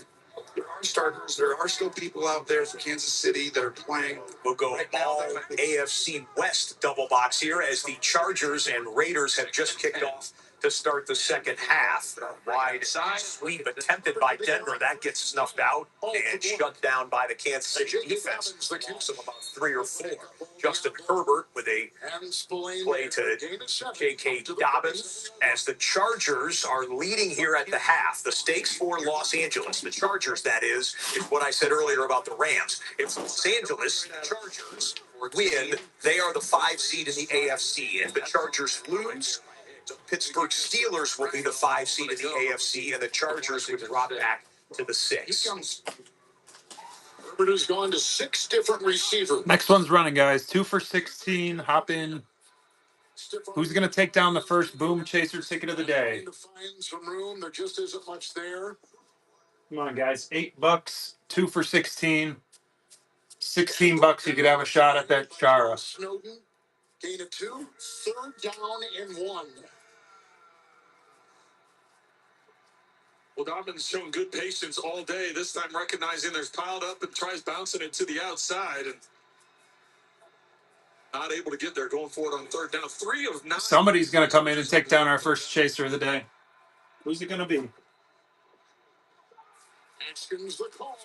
there are starters. There are still people out there for Kansas City that are playing.
We'll go all AFC West double box here as the Chargers and Raiders have just kicked off to start the second half. Wide sweep attempted by Denver. That gets snuffed out and shut down by the Kansas City defense. Loss of about 3 or 4. Justin Herbert with a play to J.K. Dobbins as the Chargers are leading here at the half. The stakes for Los Angeles, the Chargers, that is what I said earlier about the Rams. If Los Angeles Chargers win, they are the 5 seed in the AFC. If the Chargers lose, the Pittsburgh Steelers will be the 5 seed in the AFC, and the Chargers would drop back to the 6.
Herbert has gone to 6 different receivers.
Next one's running, guys. 2 for 16. Hop in. Who's going to take down the first Boom Chaser ticket of the day?
To find some room, there just isn't much there.
Come on, guys. $8. 2 for 16. $16. You could have a shot at that Shara.
Snowden, gain of 2, 3rd down and 1. Well, Dobbins showing good patience all day. This time recognizing there's piled up and tries bouncing it to the outside and not able to get there. Going for it on 3rd down. 3 of 9.
Somebody's going to come in and take down our first chaser of the day. Who's it going to be?
Haskins the call.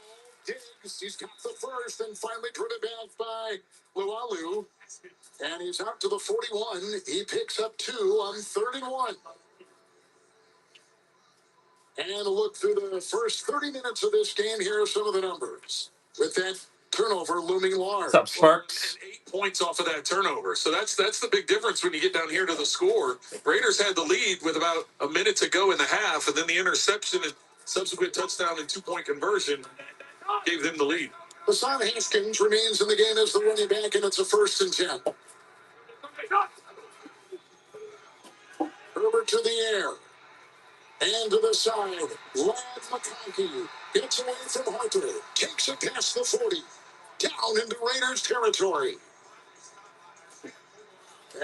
Diggs, he's got the first and finally put it back by Lualu. And he's out to the 41. He picks up 2 on 3rd and 1. And a look through the first 30 minutes of this game. Here are some of the numbers. With that turnover looming large.
What's up, Sparks?
And 8 points off of that turnover. So that's the big difference when you get down here to the score. Raiders had the lead with about a minute to go in the half, and then the interception and subsequent touchdown and 2-point conversion gave them the lead. Hassan Haskins remains in the game as the running back, and it's a 1st and 10. Herbert to the air. And to the side, Lad McConkey gets away from Harper, takes it past the 40, down into Raiders territory.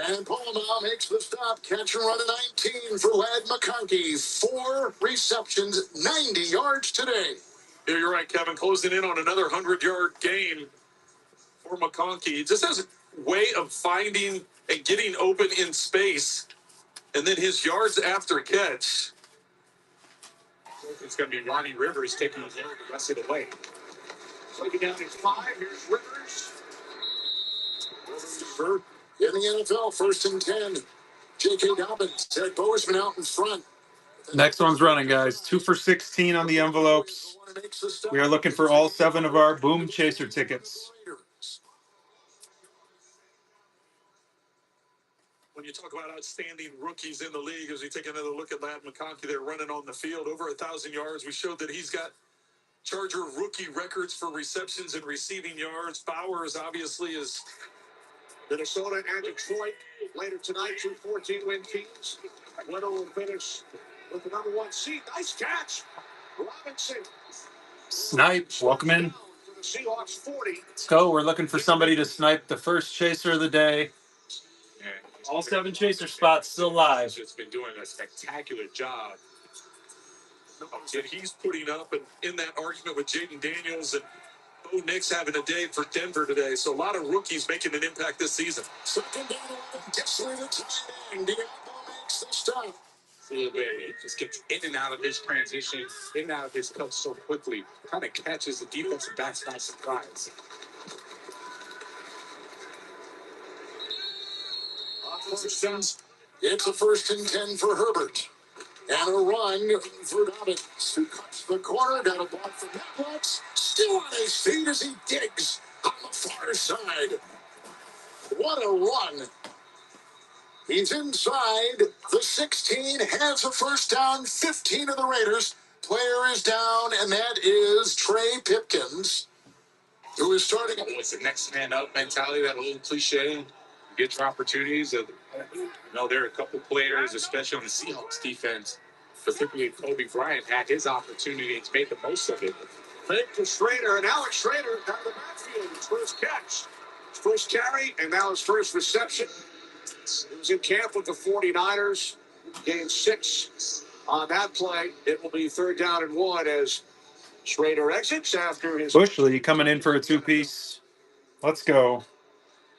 And Palomar makes the stop, catch and run at 19 for Lad McConkey. 4 receptions, 90 yards today. Yeah, you're right, Kevin. Closing in on another 100-yard game for McConkey. He just has a way of finding and getting open in space, and then his yards after catch.
It's going to be Ronnie Rivers taking the rest of the way. Taking down to 5. Here's Rivers.
In the NFL, 1st and 10. J.K. Dobbins, Ted Bozeman out in front.
Next one's running, guys. 2 for 16 on the envelopes. We are looking for all 7 of our Boom Chaser tickets.
When you talk about outstanding rookies in the league, as we take another look at Lad McConkey, they're running on the field over 1,000 yards. We showed that he's got Charger rookie records for receptions and receiving yards. Bowers obviously is.
Minnesota and Detroit later tonight, 2 14-win teams. Winner will finish with the number 1 seed. Nice catch. Robinson.
Snipe, welcome in.
To the Seahawks 40.
Let's go. We're looking for somebody to snipe the first chaser of the day.
Yeah,
All 7 chaser spots still live.
It's been doing a spectacular job And he's putting up and in that argument with Jaden Daniels and Bo Nix having a day for Denver today. So a lot of rookies making an impact this season.
Second down, gets through the tight end. Diablo makes the stop.
He just gets in and out of his transition, in and out of his cuts so quickly. Kind of catches the defensive backs by surprise.
First down. It's a 1st and 10 for Herbert. And a run for Dobbins, who cuts the corner, got a block from Netflix. Still on his feet as he digs on the far side. What a run. He's inside the 16, has a first down, 15 of the Raiders. Player is down, and that is Trey Pipkins, who is starting.
It's the next man up mentality, that little cliche. Get your opportunities. There are a couple players, especially on the Seahawks defense, particularly Kobe Bryant, had his opportunity and made the most of it.
Fake to Schrader, and Alex Schrader out of the backfield. His first catch, his first carry, and now his first reception. He was in camp with the 49ers. Game 6 on that play. It will be 3rd down and 1 as Schrader exits after his.
Bushley coming in for a two-piece. Let's go.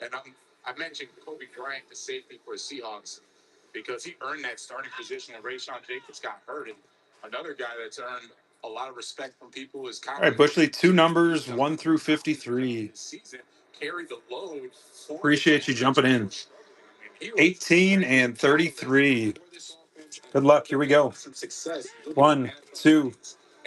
And I mentioned Kobe Bryant, the safety for the Seahawks, because he earned that starting position and Rayshon Jacobs got hurt. And another guy that's earned a lot of respect from people is Kyle.
All right, Bushley, 2 numbers, 1 through 53.
Carried the load.
Appreciate you jumping in. 18 and 33. Good luck. Here we go. 1, 2,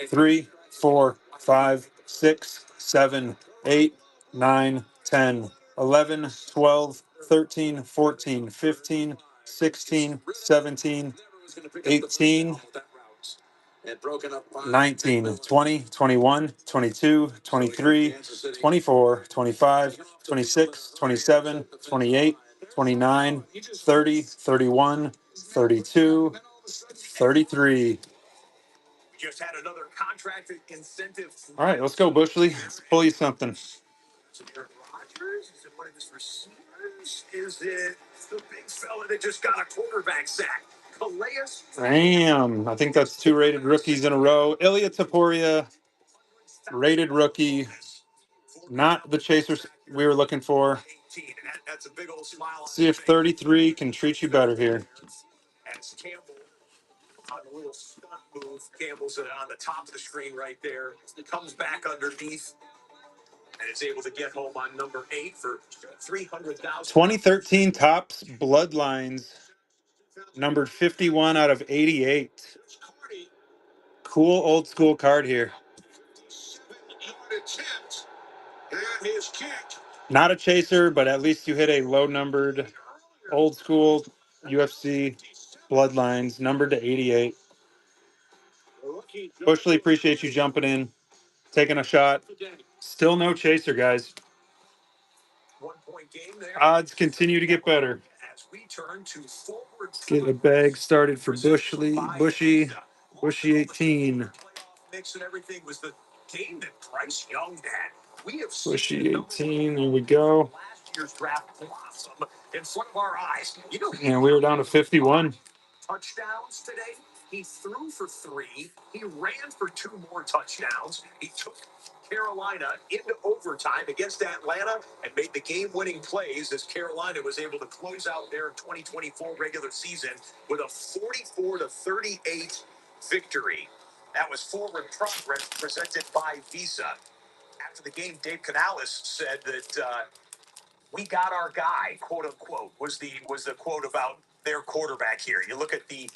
3, 4, 5, 6, 7, 8, 9, 10, 11, 12, 13, 14, 15, 16, 17, 18, 19, 20, 21, 22, 23, 24, 25, 26, 27, 28, 29, 30, 31, 32, 33.
Just had another contract incentive.
All right, let's go, Bushley. Let's pull you something.
Is it Aaron Rodgers? Is it one of his receivers? Is it the big fella that just got a quarterback sack? Calais?
Damn. I think that's 2 rated rookies in a row. Ilya Taporia, rated rookie. Not the chasers we were looking for.
That's a big old smile.
See if 33 can treat you better here.
As Campbell on a little stunt move. Campbell's on the top of the screen right there. He comes back underneath and is able to get home on number 8 for 300,000.
2013 Topps Bloodlines, numbered 51 out of 88. Cool old school card here. Not a chaser, but at least you hit a low numbered old school UFC Bloodlines, numbered to 88. Bushley, appreciate you jumping in, taking a shot. Still no chaser, guys.
1-point game there.
Odds continue to get better.
As we turn to forward.
Get a bag started for Bushy 18.
Mix and everything was the game that Bryce Young had. We have
Bushy 18. There we go.
last year's draft blossom in front of our eyes.
And we were down to 51.
Touchdowns today. He threw for 3. He ran for 2 more touchdowns. He took Carolina into overtime against Atlanta and made the game-winning plays as Carolina was able to close out their 2024 regular season with a 44-38 victory. That was Forward Progress presented by Visa. After the game, Dave Canales said that we got our guy, quote unquote, was the quote about their quarterback here. You look at the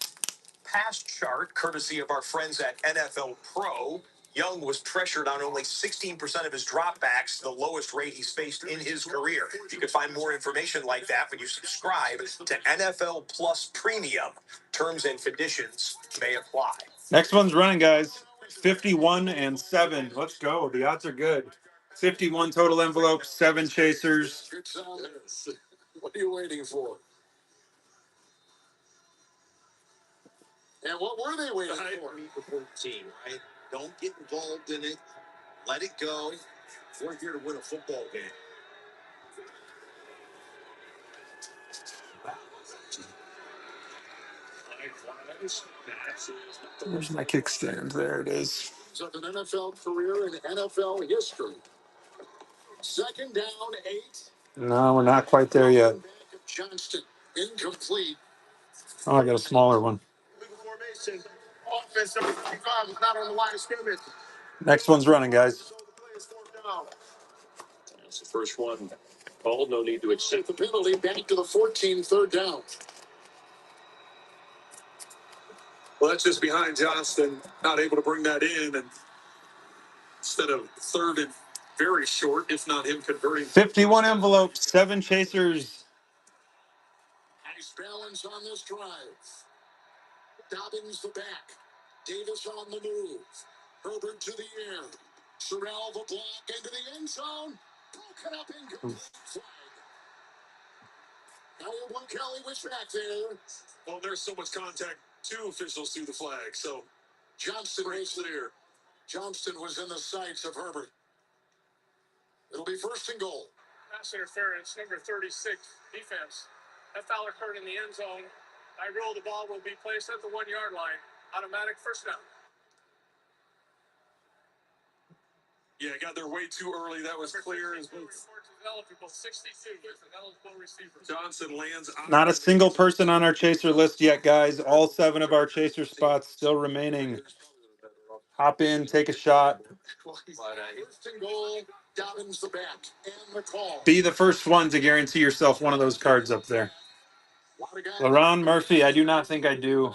pass chart, courtesy of our friends at NFL Pro. Young was pressured on only 16% of his dropbacks, the lowest rate he's faced in his career. You can find more information like that when you subscribe to NFL Plus Premium. Terms and conditions may apply.
Next one's running, guys. 51 and 7. Let's go. The odds are good. 51 total envelopes, 7 chasers.
What are you waiting for? And what were they waiting for?
Team, right? Don't get involved in it. Let it go. We're here to win a football game.
Where's my kickstand? There it is.
Of an NFL career in NFL history. Second down, 8.
No, we're not quite there yet.
Johnston, incomplete.
Oh, I got a smaller one.
Formation. Offense number 55 is not on the line of scrimmage.
Next one's running, guys.
So the play is 4th down. That's the first one. Called. No need to accept the penalty. Back to the 14, 3rd down.
Well, that's just behind Johnston, not able to bring that in, and instead of 3rd and very short, if not him converting.
51 envelopes, 7 chasers.
Nice balance on this drive. Dobbins the back. Davis on the move. Herbert to the air. Sorrell the block into the end zone. Broken up incomplete. Flag. Blue Kelly was back there.
Well, there's so much contact. 2 officials threw the flag, so
Johnston was there. Johnston was in the sights of Herbert. It'll be 1st and goal.
Pass interference, number 36, defense. That foul occurred in the end zone. I roll the ball will be placed at the 1-yard line. Automatic 1st down.
yeah, got there way too early. That was clear.
Report is eligible, 62 is an eligible receiver.
Johnson lands.
Not a single person on our chaser list yet, guys. All 7 of our chaser spots still remaining. Hop in, take a shot.
1st and goal. Dobbins the back and the call.
Be the first one to guarantee yourself one of those cards up there. LaRon Murphy, I do not think I do.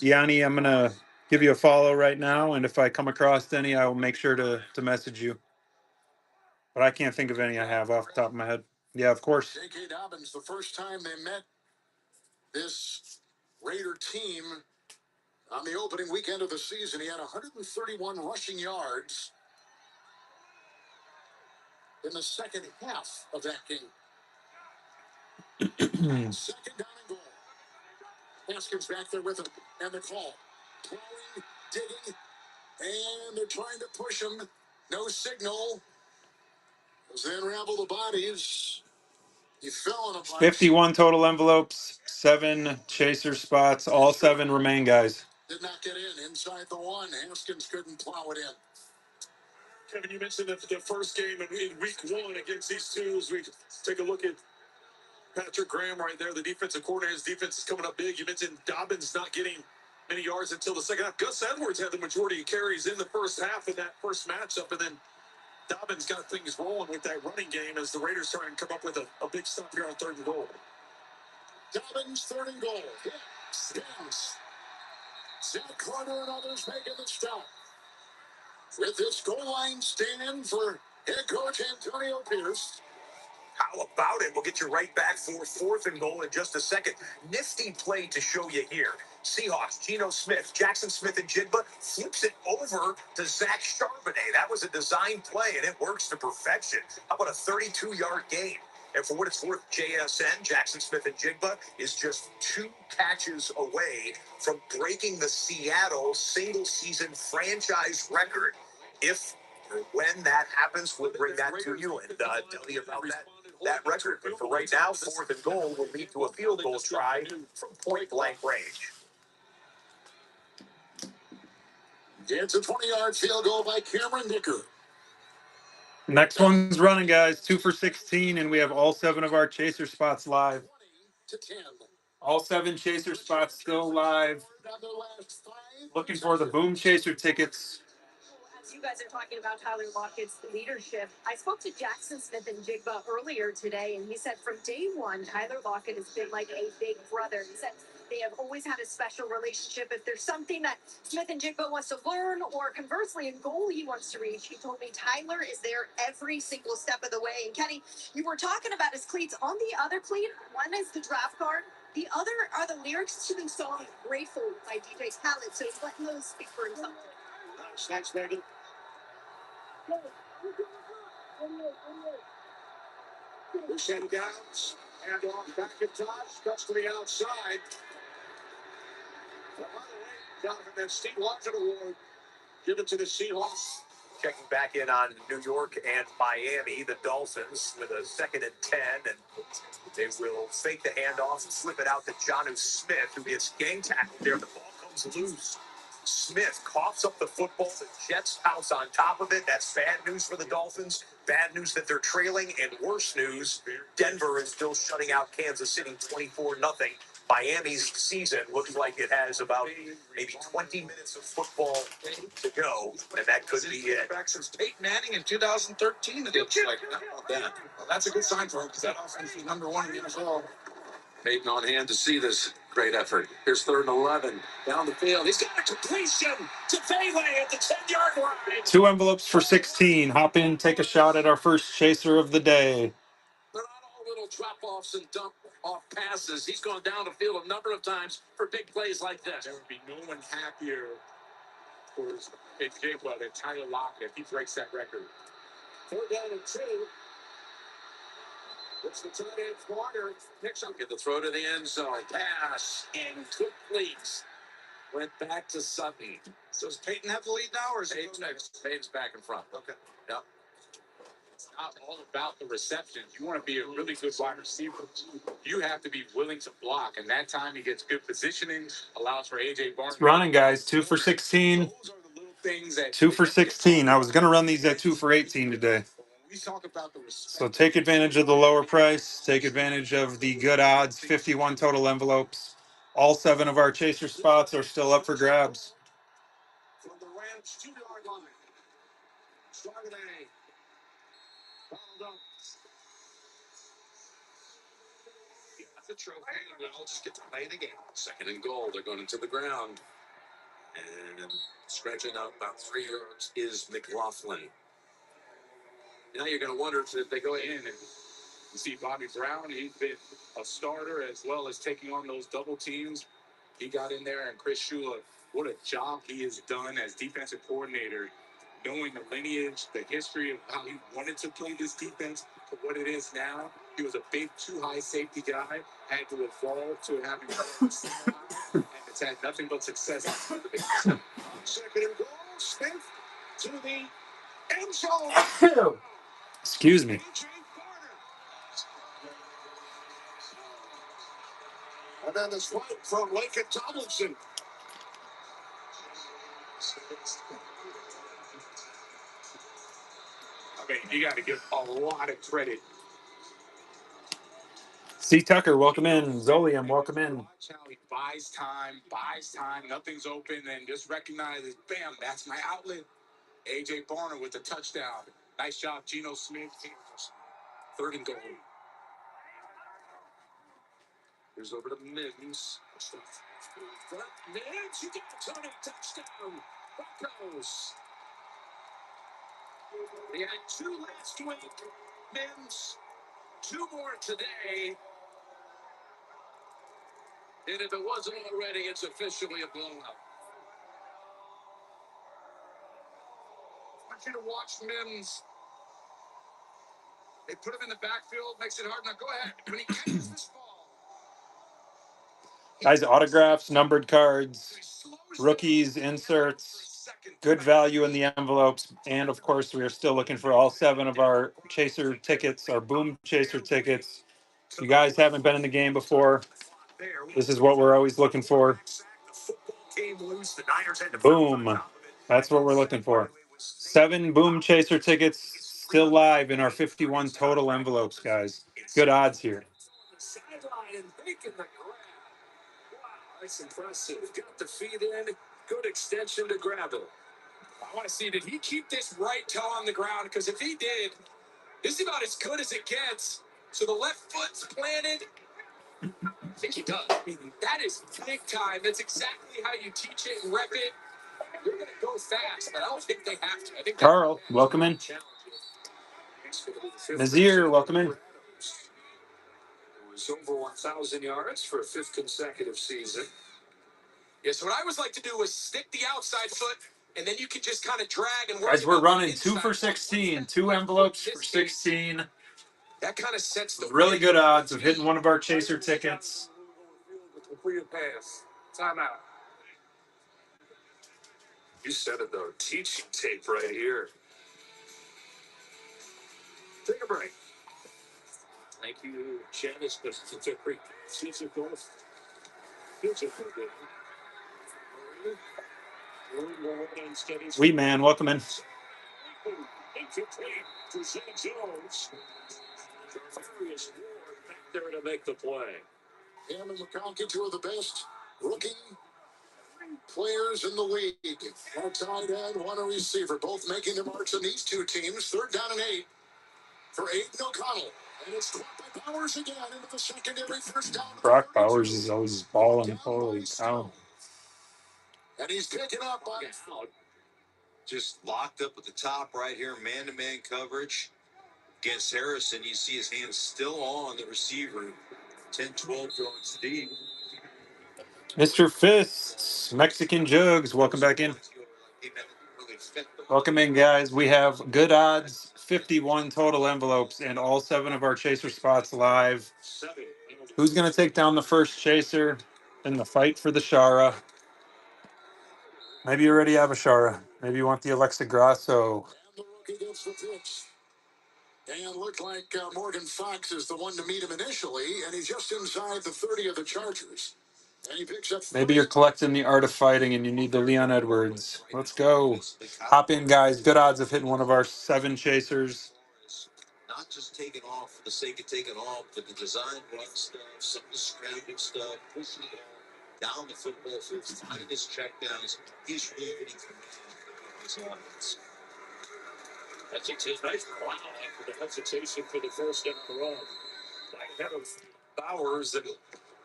Yanni, I'm going to give you a follow right now, and if I come across any, I will make sure to message you. But I can't think of any I have off the top of my head. Yeah, of course.
J.K. Dobbins, the first time they met this Raider team on the opening weekend of the season, he had 131 rushing yards in the second half of that game. 2nd down and goal. Haskins back there with him, and the call. Plowing, digging, and they're trying to push him. No signal. As they unravel the bodies, he fell on a bunch.
51 total envelopes, 7 chaser spots. All 7 remain, guys.
Did not get in inside the 1. Haskins couldn't plow it in.
Kevin, you mentioned that the first game in week 1 against these two, as we take a look at Patrick Graham right there, the defensive coordinator. His defense is coming up big. You mentioned Dobbins not getting many yards until the second half. Gus Edwards had the majority of carries in the first half in that first matchup, and then Dobbins got things rolling with that running game as the Raiders try and come up with a big stop here on 3rd and goal.
Dobbins, 3rd and goal. Yeah, spins. Zach Carter and others making the stop. With this goal line stand for head coach Antonio Pierce.
How about it? We'll get you right back for 4th and goal in just a second. Nifty play to show you here. Seahawks, Geno Smith, Jackson Smith and Jigba flips it over to Zach Charbonnet. That was a design play, and it works to perfection. How about a 32-yard gain? And for what it's worth, JSN, Jackson Smith and Jigba, is just 2 catches away from breaking the Seattle single-season franchise record. If or when that happens, we'll bring that to you and tell you about that record. But for right now, 4th and goal will lead to a field goal try from point-blank range.
It's a 20-yard field goal by Cameron Dicker.
Next one's running, guys. 2 for 16, and we have all 7 of our chaser spots live.
20-10.
All 7 chaser spots still live. Looking for the Boom Chaser tickets.
As you guys are talking about Tyler Lockett's leadership, I spoke to Jackson Smith and Jigba earlier today, and he said from day one, Tyler Lockett has been like a big brother. He said they have always had a special relationship. If there's something that Smith and Jigba wants to learn, or conversely, a goal he wants to reach, he told me Tyler is there every single step of the way. And Kenny, you were talking about his cleats. On the other cleat, one is the draft card. The other are the lyrics to the song Grateful by DJ Khaled. So he's letting those speak for himself.
Thanks, Megan. Push and downs. Hand off back to Tosh. Cuts to the outside. By the way, Jonathan, that Steve Largent Award given to the Seahawks
Checking back in on New York and Miami, the Dolphins with a 2nd and 10, and they will fake the handoff and flip it out to Jonnu Smith, who gets gang tackled there. The ball comes loose. Smith coughs up the football. The Jets pounce on top of it. That's bad news for the Dolphins. Bad news that they're trailing, and worse news, Denver is still shutting out Kansas City 24-0. Miami's season looks like it has about maybe 20 minutes of football to go, and that could be it. Back since Peyton Manning in 2013, it looks like. How about that? Well, that's a good sign for him because that offense is #1 in the NFL. Peyton on hand to see this great effort. Here's 3rd and 11 down the field. He's got a completion to Bailey at the 10-yard line.
2 envelopes for 16. Hop in, take a shot at our first chaser of the day.
They're not all little drop-offs and dump-off passes. He's gone down the field a number of times for big plays like this.
There would be no one happier for his well, than Tyler Lockett if he breaks that record.
4th down and 2. It's the tight end corner. Picks up. Get the throw to the end zone. Pass incomplete. Went back to Sutton.
So does Peyton have the lead now, or is it
Peyton's back in front.
Okay.
Yep.
It's not all about the receptions. You want to be a really good wide receiver. You have to be willing to block, and that time he gets good positioning, allows for AJ Barnes.
It's running, guys. 2 for 16.
Those are the little things that
2 for 16. I was going to run these at 2 for 18 today.
we talk about the
So take advantage of the lower price. Take advantage of the good odds. 51 total envelopes. All 7 of our chaser spots are still up for grabs.
From the Rams 2-yard line. Chardonnay. Fouled up. Got the trophy, and I'll just get to play the game. 2nd and goal. They're going into the ground. And stretching out about 3 yards is McLaughlin. Now you're going to wonder if they go
in, and you see Bobby Brown. He's been a starter as well as taking on those double teams. He got in there, and Chris Shula, what a job he has done as defensive coordinator, knowing the lineage, the history of how he wanted to play this defense to what it is now. He was a big, too-high safety guy, had to evolve to having and it's had nothing but success.
2nd and goal. Smith to the end zone.
Excuse me.
And then the swipe from Lincoln Tomlinson.
I mean, you got to give a lot of credit.
C. Tucker, welcome in. Zolium, welcome in.
Watch how he buys time, nothing's open, and just recognizes, bam, that's my outlet. AJ Barner with the touchdown. Nice job, Geno Smith.
3rd and goal. Here's over to Mims. Mims, you get the Tony touchdown. Broncos. They had 2 last week. Mims, 2 more today. And if it wasn't already, it's officially a blowout. I want you to watch Mims. They put him in the backfield, makes it hard. Now go ahead. When he catches this ball.
Guys, autographs, numbered cards, rookies, inserts, good value in the envelopes. And of course, we are still looking for all 7 of our chaser tickets, our Boom chaser tickets. If you guys haven't been in the game before, this is what we're always looking for. Boom. That's what we're looking for. 7 Boom chaser tickets still live in our 51 total envelopes, guys. Good odds here.
That's impressive. Got the feet in. Good extension to grab it.
I want to see, did he keep this right toe on the ground? Because if he did, this is about as good as it gets. So the left foot's planted. I think he does. I mean, that is big time. That's exactly how you teach it and rep it. You're going to go fast, but I don't think they have to. I think
Carl, welcome in. Nazir, welcome in.
It was over 1,000 yards for a 5th consecutive season.
Yeah, so what I always like to do is stick the outside foot, and then you can just kind of drag and work.
Guys, we're running 2 for 16. 2 envelopes for 16.
That kind of sets the
really good odds of hitting one of our chaser tickets.
Completed pass. Timeout. You said it though. Teaching tape right here.
Take a break. Thank you, Janice. It's a great physical.
We man, welcome in.
There to make the play.
Him and McConkey, two of the best rookie players in the league. One a tight end, one a receiver, both making their marks on these two teams. Third down and 8 for Aiden O'Connell. And it's caught by Powers again into the secondary. First down.
Brock Bowers is always balling. Holy cow.
And he's picking up by
Just locked up at the top right here, man-to-man coverage against Harrison. You see his hands still on the receiver. 10-12 yards deep.
Mr. Fists, Mexican Jugs, welcome back in. Welcome in, guys. We have good odds, 51 total envelopes, and all 7 of our chaser spots live. Who's going to take down the first chaser in the fight for the Shara? Maybe you already have a Shara. Maybe you want the Alexa Grasso.
and the rookie gets the pitch. And looked like Morgan Fox is the one to meet him initially, and he's just inside the 30 of the Chargers. And he picks up.
Maybe you're collecting the Art of Fighting and you need the Leon Edwards. Let's go. Hop in, guys. Good odds of hitting one of our 7 chasers.
Not just taking off for the sake of taking off, but the design run stuff, some of the scrambling stuff, pushing the ball down the football field, finding his checkdowns. He's really getting command of his offense.
That's a nice wow after the hesitation for the first in a row. Ahead of Bowers, and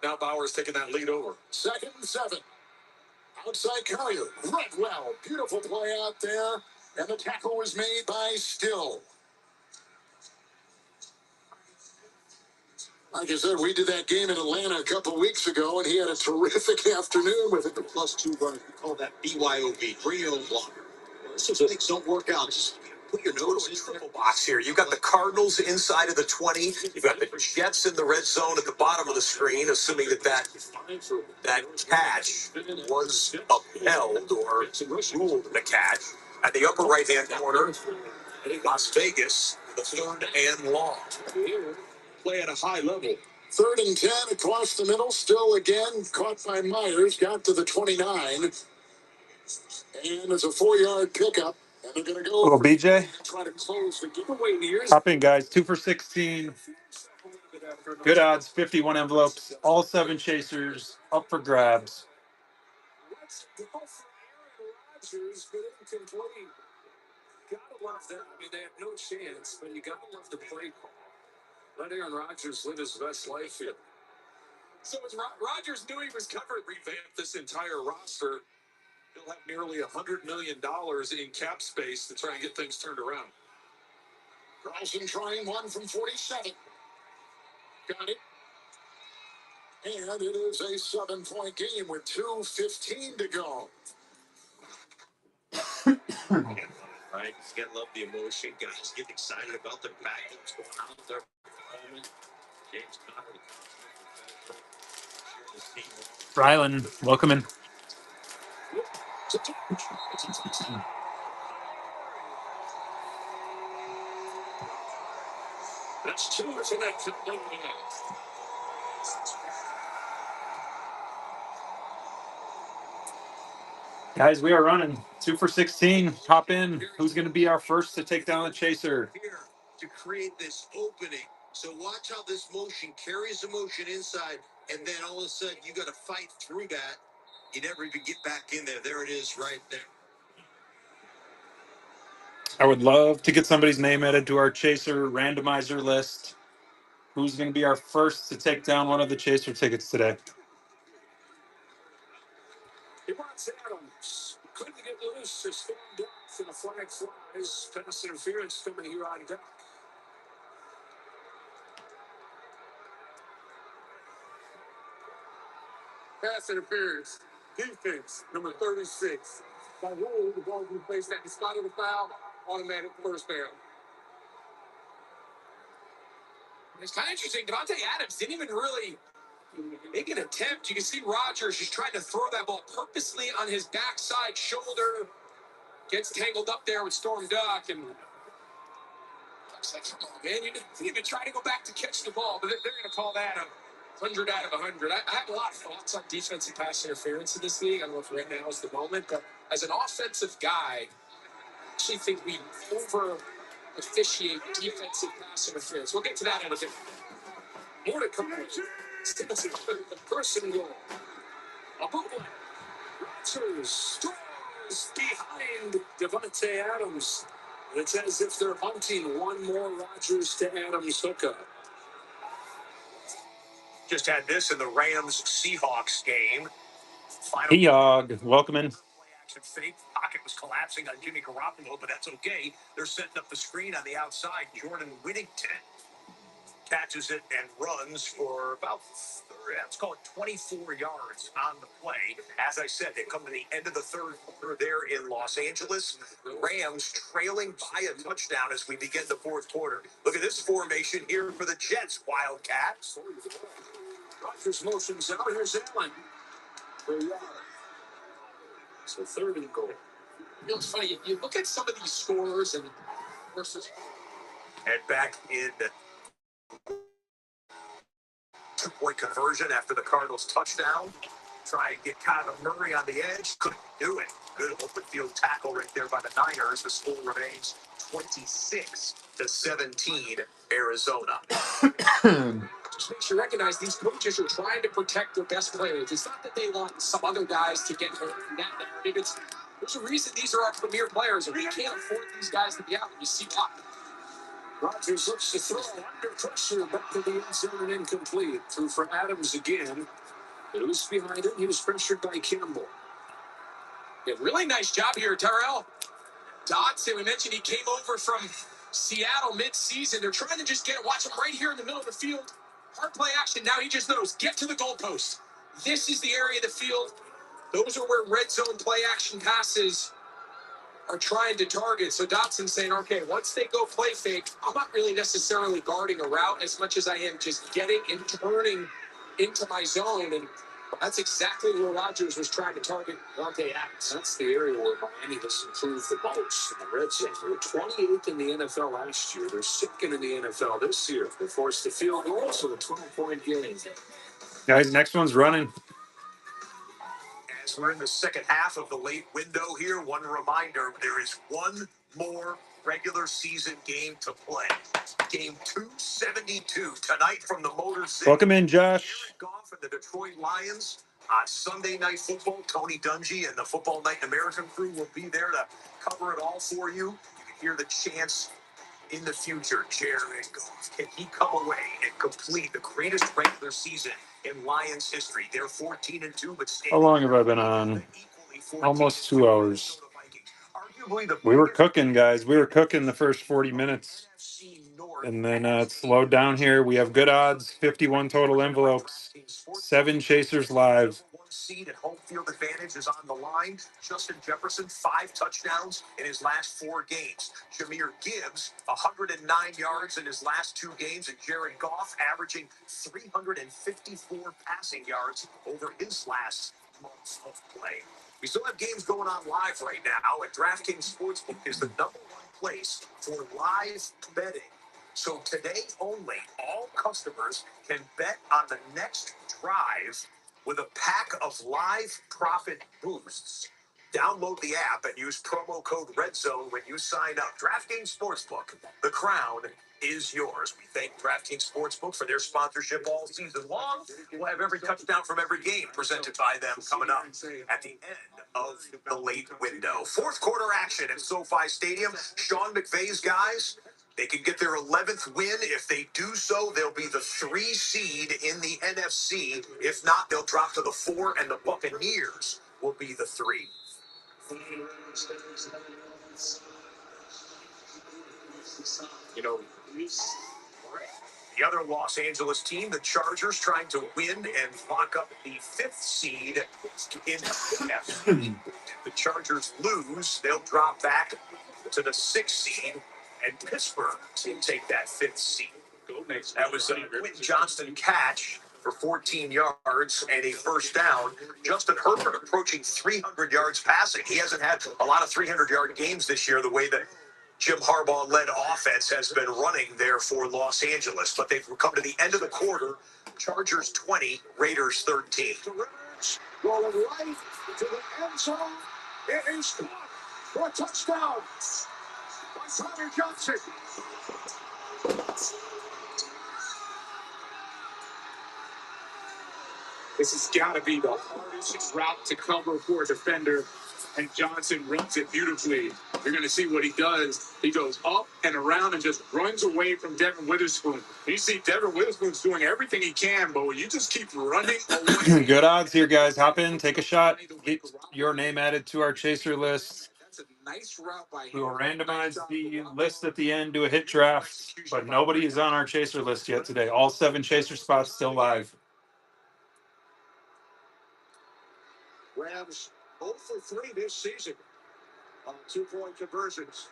now Bowers taking that lead over.
2nd and 7. Outside Collier. Redwell. Beautiful play out there. And the tackle was made by Still. Like I said, we did that game in Atlanta a couple weeks ago, and he had a terrific afternoon with it.
The +2 run, we call that BYOB, bring your own blocker. So things don't work out. Just put your nose in triple
Box here. You've got the Cardinals inside of the 20. You've got the Jets in the red zone at the bottom of the screen, assuming that catch was upheld or ruled the catch. At the upper right-hand corner, Las Vegas, the 3rd and long.
Play at a high level.
3rd and 10 across the middle. Still again caught by Myers. Got to the 29. And it's a 4-yard pickup. And they're going to go.
Little BJ.
Try to close the giveaway here.
Hop in, guys. 2 for 16. Good odds, 51 envelopes. All 7 chasers up for grabs.
Let's go for Aaron Rodgers, but incomplete. Gotta love that. I mean, they have no chance, but you gotta love the play call. Let Aaron Rodgers live his best life here. So as Rodgers knew he was covered, revamped this entire roster. He'll have nearly $100 million in cap space to try and get things turned around.
Carlson trying one from 47. Got it. And it is a 7-point game with 2:15 to go.
right? You gotta love the emotion. Guys get excited about their backups going out there. James Conner.
Rylan, welcome in.
That's 2 for that.
Guys, we are running 2 for 16. Hop in. Who's going to be our first to take down the chaser?
Here to create this opening. So watch how this motion carries the motion inside, and then all of a sudden you got to fight through that. You never even get back in there. There it is right there.
I would love to get somebody's name added to our chaser randomizer list. Who's going to be our first to take down one of the chaser tickets today?
He wants Adams. Couldn't get loose. It's stormed off, and a flag flies. Pass interference coming here on deck. Pass interference. Defense, number 36. By rule, the ball will be placed at the spot of the foul. Automatic first down. It's kind of interesting. Devontae Adams didn't even really make an attempt. You can see Rodgers just trying to throw that ball purposely on his backside shoulder. Gets tangled up there with Storm Duck and
It's like, come on, man, you didn't even try to go back to catch the ball, but they're going to call that 100 out of 100. I have a lot of thoughts on defensive pass interference in this league. I don't know if right now is the moment, but as an offensive guy, I actually think we over officiate defensive pass interference. We'll get to that in a bit. More to come. First and goal. A bootleg. Rodgers throws behind Devontae Adams. It's as if they're hunting one more Rodgers to Adams hookup.
Just had this in the Rams-Seahawks game.
Hey, Yog. Welcome in.
Action fake. Pocket was collapsing on Jimmy Garoppolo, but that's okay. They're setting up the screen on the outside. Jordan Whittington catches it and runs for about, let's call it 24 yards on the play. As I said, they come to the end of the third quarter there in Los Angeles. Rams trailing by a touchdown as we begin the fourth quarter. Look at this formation here for the Jets, Wildcats.
Rodgers motions out. Here's Allen. So third and goal. You know, it's funny. You look at some of these scores and versus.
And back in two-point conversion after the Cardinals touchdown. Try and get Kyler Murray on the edge. Couldn't do it. Good open field tackle right there by the Niners. The score remains 26-17, Arizona.
Just makes you recognize these coaches are trying to protect their best players. It's not that they want some other guys to get hurt in that narrative. There's a reason these are our premier players, and we can't afford these guys to be out. And you see why.
Rodgers looks to throw under pressure, back to the end zone and incomplete. Threw for Adams again. Loose behind him. He was pressured by Campbell.
Yeah, really nice job here, Terrell. Dotson, we mentioned he came over from Seattle mid-season. They're trying to just watch him right here in the middle of the field. Hard play action. Now he just knows, get to the goalpost. This is the area of the field. Those are where red zone play action passes are trying to target. So Dotson's saying, okay, once they go play fake, I'm not really necessarily guarding a route as much as I am just getting and turning into my zone. And that's exactly where Rodgers was trying to target Devontae Adams.
That's the area where Miami has improved the most in the red zone. They were 28th in the NFL last year. They're second in the NFL this year. They forced the field goal, so the 12-point game.
Guys, next one's running.
As we're in the second half of the late window here, one reminder, there is one more regular season game to play. Game 272 tonight from the Motor City.
Welcome in, Josh.
Jared Goff and the Detroit Lions. On Sunday Night Football, Tony Dungy and the Football Night in American crew will be there to cover it all for you. You can hear the chants in the future. Jared Goff, can he come away and complete the greatest regular season in Lions history? They're 14-2, but
How long have I been on? Almost 2 hours. We were cooking, guys. We were cooking the first 40 minutes. And then it slowed down here. We have good odds, 51 total envelopes, 7 chasers live.
Seed and home field advantage is on the line. Justin Jefferson, 5 touchdowns in his last 4 games. Jahmyr Gibbs, 109 yards in his last 2 games. And Jared Goff averaging 354 passing yards over his last month of play. We still have games going on live right now, and DraftKings Sportsbook is the #1 place for live betting. So today only, all customers can bet on the next drive with a pack of live profit boosts. Download the app and use promo code REDZONE when you sign up. DraftKings Sportsbook, the crown is yours. We thank DraftKings Sportsbook for their sponsorship all season long. We'll have every touchdown from every game presented by them coming up at the end of the late window. Fourth quarter action at SoFi Stadium. Sean McVay's guys, they can get their 11th win. If they do so, they'll be the 3 seed in the NFC. If not, they'll drop to the 4, and the Buccaneers will be the 3. You know, the other Los Angeles team, the Chargers, trying to win and lock up the 5th seed in the NFC. The Chargers lose, they'll drop back to the 6th seed, and Pittsburgh will take that 5th seed. That was a Quentin Johnston catch for 14 yards and a first down. Justin Herbert approaching 300 yards passing. He hasn't had a lot of 300-yard games this year the way that Jim Harbaugh-led offense has been running there for Los Angeles, but they've come to the end of the quarter. Chargers 20, Raiders 13.
Rolling right to the end zone. It is caught for a touchdown by Tyler Johnson. This has got to be the hardest route to cover for a defender, and Johnson runs it beautifully. You're going to see what he does. He goes up and around and just runs away from Devin Witherspoon. You see Devin Witherspoon's doing everything he can, but when you just keep running away.
Good odds here, guys. Hop in, take a shot, get your name added to our chaser list.
That's a nice route by him.
We will randomize the list at the end, do a hit draft, but nobody is on our chaser list yet today. All 7 chaser spots still live.
Rams 0 for 3 this season on 2-point conversions.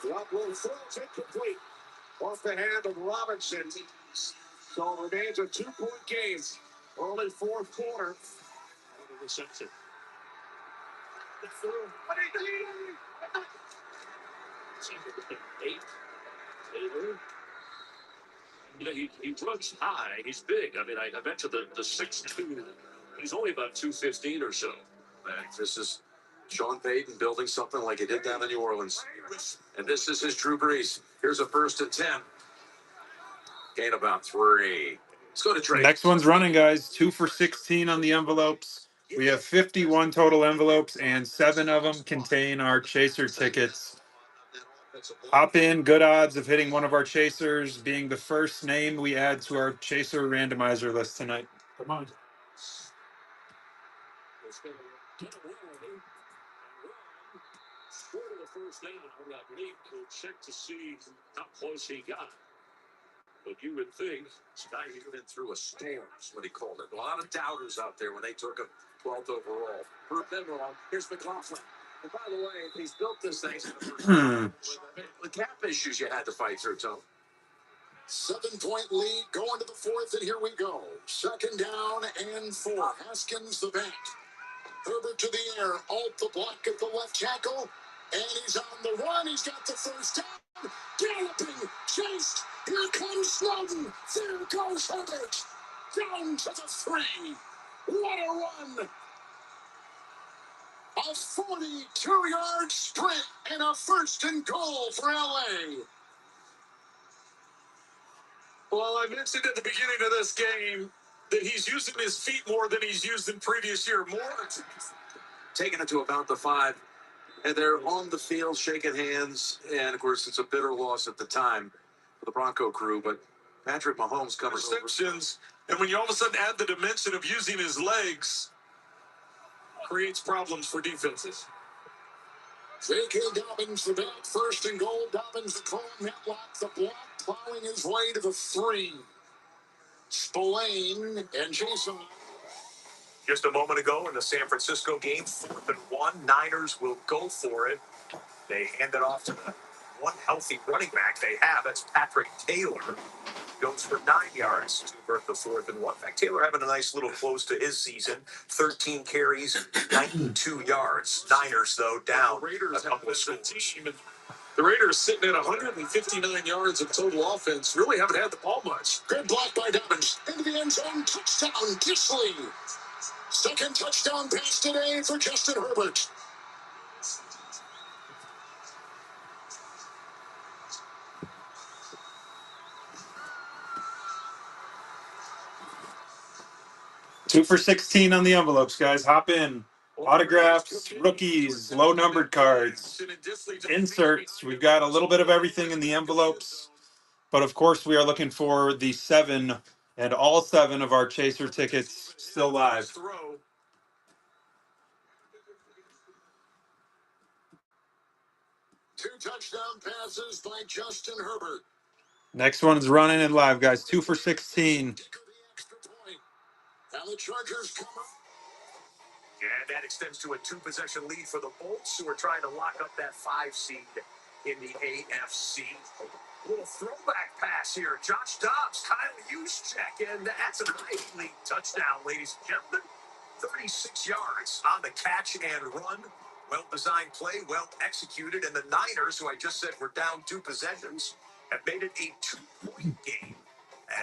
The upload throw is incomplete. Off the hand of Robinson. So it remains a 2-point game. Early fourth quarter. Reception.
You know, he runs high. He's big. I mean, I mentioned the 6'2". He's only about 215 or so.
This is Sean Payton building something like he did down in New Orleans. And this is his Drew Brees. Here's a 1st and 10. Gain about 3. Let's go to Drake.
Next one's running, guys. 2 for 16 on the envelopes. We have 51 total envelopes, and 7 of them contain our chaser tickets. Hop in, good odds of hitting one of our chasers, being the first name we add to our chaser randomizer list tonight. Come on.
Short of the first down on that leap, we'll check to see how close he got. But you would think
this guy has been through a storm, is what he called it. A lot of doubters out there when they took him 12th overall. Prove them wrong. Here's McLaughlin. And by the way, he's built this thing with cap issues you had to fight through, Tom.
7-point lead going to the fourth, and here we go. 2nd down and 4. Haskins the back. Herbert to the air. Alt the block at the left tackle. And he's on the run. He's got the first down. Galloping. Chased. Here comes Snowden. There goes Herbert. Down to the 3. What a run. A 42-yard sprint and a 1st and goal for L.A.
Well, I mentioned at the beginning of this game that he's using his feet more than he's used in previous year. More
taking it to about the 5, and they're on the field shaking hands. And of course, it's a bitter loss at the time for the Bronco crew, but Patrick Mahomes covers
receptions, and when you all of a sudden add the dimension of using his legs, creates problems for defenses.
J.K. Dobbins the back, 1st and goal. Dobbins the call, Matlock the block, plowing his way to the 3. Spillane and Jason.
Just a moment ago in the San Francisco game, 4th and 1. Niners will go for it. They hand it off to the one healthy running back they have. That's Patrick Taylor. Goes for 9 yards to convert the 4th and 1. In fact, Taylor having a nice little close to his season. 13 carries, 92 yards. Niners, though, down a couple of scores.
The Raiders sitting at 159 yards of total offense. Really haven't had the ball much.
Good block by Dobbins. Into the end zone. Touchdown, Disley. 2nd touchdown pass today for Justin Herbert.
Two for 16 on the envelopes, guys. Hop in. Autographs, rookies, low-numbered cards, inserts. We've got a little bit of everything in the envelopes. But, of course, we are looking for the 7, and all 7 of our chaser tickets still live.
2 touchdown passes by Justin Herbert.
Next one's running and live, guys. 2 for 16.
Now the Chargers come up.
And that extends to a two-possession lead for the Bolts, who are trying to lock up that 5 seed in the AFC. Little throwback pass here. Josh Dobbs, Kyle Juszczyk, and that's an Ivy League touchdown, ladies and gentlemen. 36 yards on the catch and run. Well-designed play, well executed, and the Niners, who I just said were down 2 possessions, have made it a 2-point game,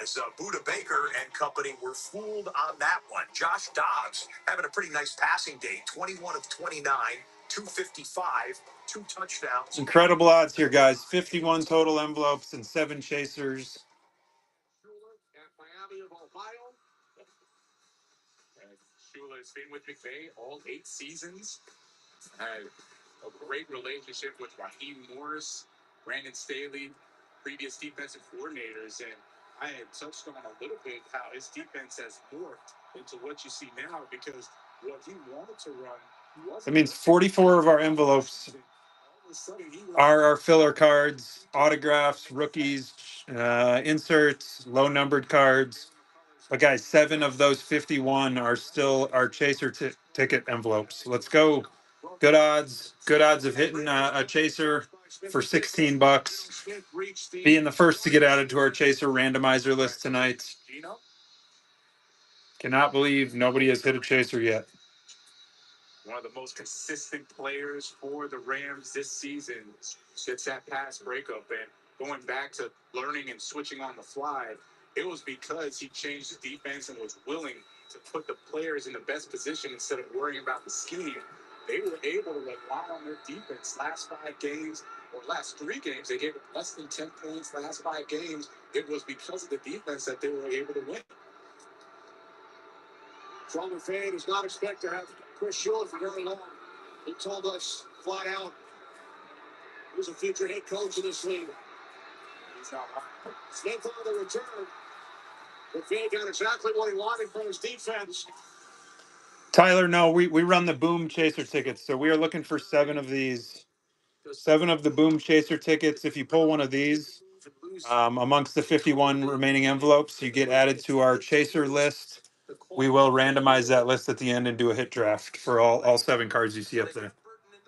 as Buda Baker and company were fooled on that one. Josh Dobbs having a pretty nice passing day, 21 of 29, 255, 2 touchdowns.
Incredible odds here, guys. 51 total envelopes and 7 chasers.
At Miami of Ohio. Shula has been with McVay all 8 seasons. Had a great relationship with Raheem Morris, Brandon Staley, previous defensive coordinators, and I had touched on a little bit how his defense has morphed into what you see now, because what he wanted to run, he wasn't.
That means 44 of our envelopes are our filler cards, autographs, rookies, inserts, low-numbered cards. But guys, 7 of those 51 are still our chaser ticket envelopes. Let's go. Good odds. Good odds of hitting a chaser for 16 bucks. Being the first to get added to our chaser randomizer list tonight. Cannot believe nobody has hit a chaser yet.
One of the most consistent players for the Rams this season gets that pass breakup. And going back to learning and switching on the fly, it was because he changed the defense and was willing to put the players in the best position instead of worrying about the scheme. They were able to rely on their defense last 5 games, or last 3 games. They gave it less than 10 points last 5 games. It was because of the defense that they were able to win.
Sean McVay does not expect to have Chris Shula for very long. He told us flat out he's a future head coach of this league. Smith on the return. McVay got exactly what he wanted from his defense.
Tyler, no, we run the Boom Chaser tickets. So we are looking for 7 of these. 7 of the Boom Chaser tickets. If you pull one of these amongst the 51 remaining envelopes, you get added to our chaser list. We will randomize that list at the end and do a hit draft for all 7 cards you see up there.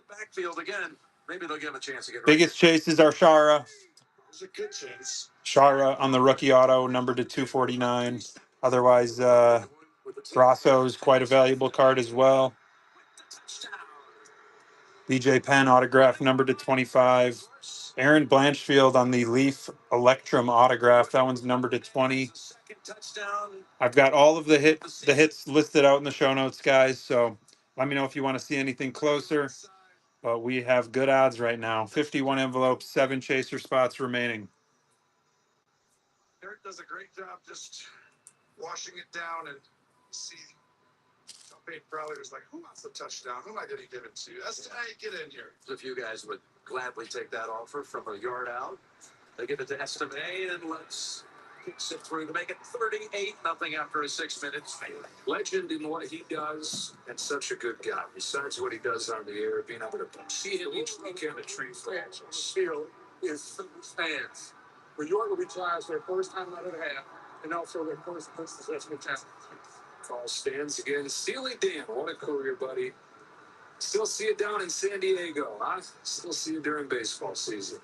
Backfield again. Maybe they'll give him a chance to get
Biggest chases are Shara.
It's a good chance.
Shara on the rookie auto, numbered to 249. Otherwise, Brasso's quite a valuable card as well. BJ Penn autograph, numbered to 25. Aaron Blanchfield on the Leaf Electrum autograph. That one's numbered to 20. I've got all of the hits listed out in the show notes, guys. So let me know if you want to see anything closer. But we have good odds right now. 51 envelopes, 7 chaser spots remaining.
Eric does a great job just washing it down and see. Somebody probably was like, who wants the touchdown? Who am I going to give it to? That's hey, get in here.
If you guys would gladly take that offer from a yard out, they give it to Estime, and let's kicks it through to make it 38-0 after a 6 minutes. Legend in what he does, and such a good guy. Besides what he does on the air, being able to see him each weekend at Tree Falls.
Feel is fans. When York retires for the first time out of the half, and also their first possession of time.
Call stands again. Steely Dan, what a career, buddy. Still see it down in San Diego. I still see it during baseball season.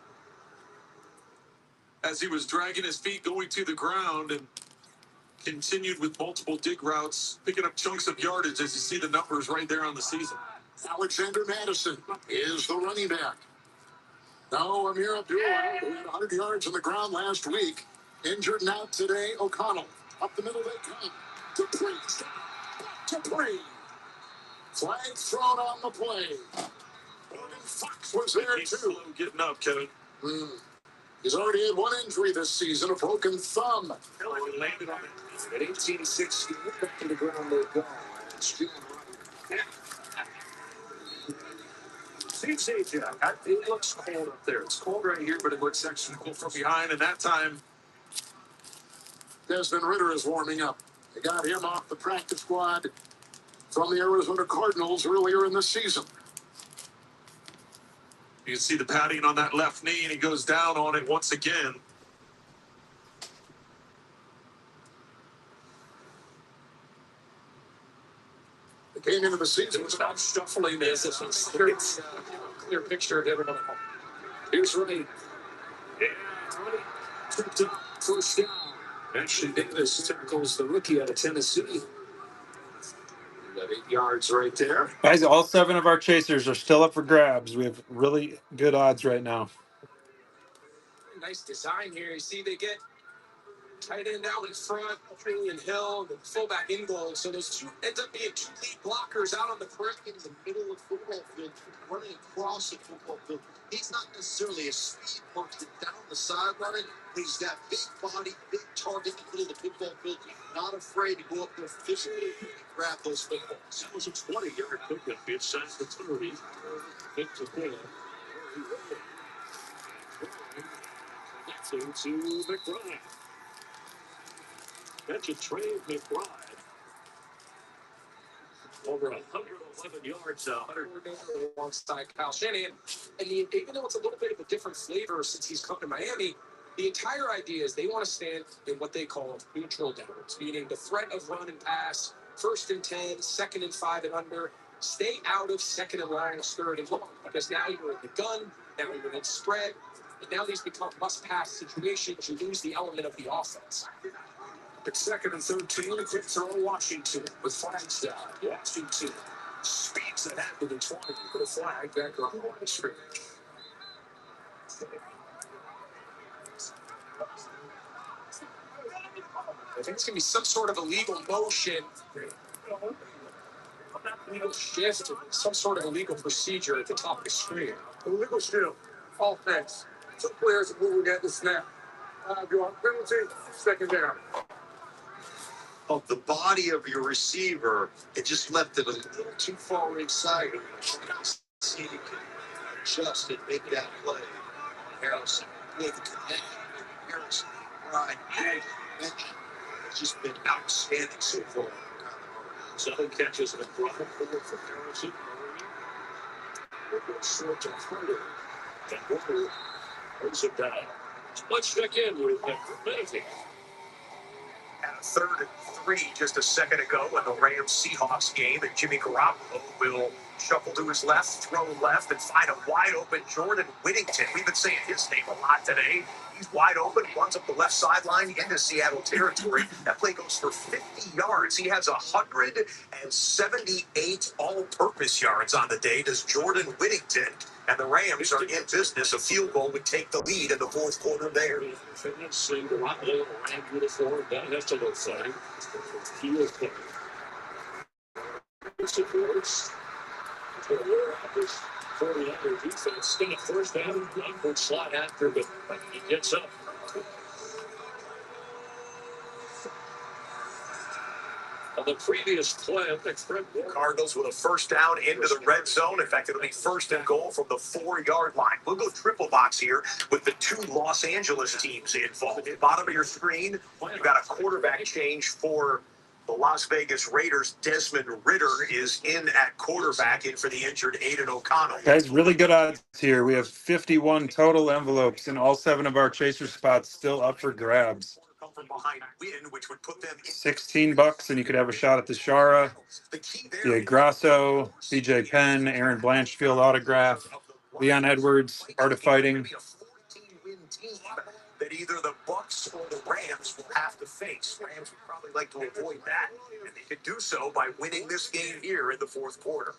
As he was dragging his feet going to the ground and continued with multiple dig routes, picking up chunks of yardage as you see the numbers right there on the season.
Alexander Madison is the running back. Now Amir Abdullah, who had 100 yards on the ground last week, injured and out today. O'Connell, up the middle they come. Dupree. Flag thrown on the play. Morgan Fox was there
He's
too.
slow getting up, Kevin.
He's already had 1 injury this season, a broken thumb.
He landed on it at 1860. Back to the ground they go. It looks cold up there. It's cold right here, but it looks actually cold from behind. And that time,
Desmond Ritter is warming up. They got him off the practice squad from the Arizona Cardinals earlier in the season.
you can see the padding on that left knee, and he goes down on it once again.
Came into the season was about shuffling this. It's a clear picture of everyone. Here's Ray. Yeah, Ray tripped up first down. Ashley Davis tackles the rookie out of Tennessee. Got 8 yards right there.
Guys, all 7 of our chasers are still up for grabs. We have really good odds right now.
Nice design here. You see, they get tight end out in front, Julian Hill, and the fullback in goal. So those two end up being 2 lead blockers out on the perimeter in the middle of the football field, running across the football field. He's not necessarily a speed person down the sideline. He's that big body, big target in the middle of the football field, not afraid to go up there physically and grab those footballs.
That was a 20-yard pickup inside the 30. Hit the ball. Connecting to McBride. That's a Trey McBride. Over 111 yards now.
Alongside Kyle Shanahan. And even though it's a little bit of a different flavor since he's come to Miami, the entire idea is they want to stand in what they call neutral downs, meaning the threat of run and pass, 1st and 10, 2nd and 5 and under. Stay out of 2nd and long, 3rd and long, because now you're in the gun, now you're in spread, and now these become must-pass situations. You lose the element of the offense.
It's 2nd and 13. It's all Washington with flags down. Washington speeds it after the 20. Put a flag back on the line of scrimmage.
I think it's going to be some sort of illegal motion, illegal shift, or some sort of illegal procedure at the top of the screen.
Illegal shield. Offense. 2 players are moving at the snap. Your penalty, 2nd down.
Of the body of your receiver, it just left it a little too far inside. See if you can adjust and make that play. Harrison with the connection. Harrison, right, it's just been outstanding so far.
7 catches and a drop for Harrison. Short to Carter. And Walker brings it down. Let's check in with Benedict.
At a 3rd and 3 just a second ago in the Rams-Seahawks game, and Jimmy Garoppolo will shuffle to his left, throw left, and find a wide-open Jordan Whittington. We've been saying his name a lot today. He's wide open, runs up the left sideline into Seattle territory. That play goes for 50 yards. He has 178 all-purpose yards on the day. Does Jordan Whittington, and the Rams are in business. A field goal would take the lead in the 4th quarter there.
Seeing Garoppolo Ram uniform, that has to look funny. He is playing. Supports. 40-yard defense. Got a 1st down. Upward slot after, but he gets up. On the previous play,
Cardinals with a 1st down into the red zone. In fact, it'll be 1st and goal from the 4-yard line. We'll go triple box here with the 2 Los Angeles teams involved. At the bottom of your screen, you've got a quarterback change for the Las Vegas Raiders. Desmond Ridder is in at quarterback, in for the injured Aiden O'Connell.
Guys, really good odds here. We have 51 total envelopes, and all 7 of our chaser spots still up for grabs.
Come from behind win, which would put them in
$16, and you could have a shot at the Shara, the Grasso, BJ Penn, Aaron Blanchfield autograph, Leon Edwards, Art of Fighting.
That either the Bucks or the Rams will have to face. Rams would probably like to avoid that, and they could do so by winning this game here in the 4th quarter.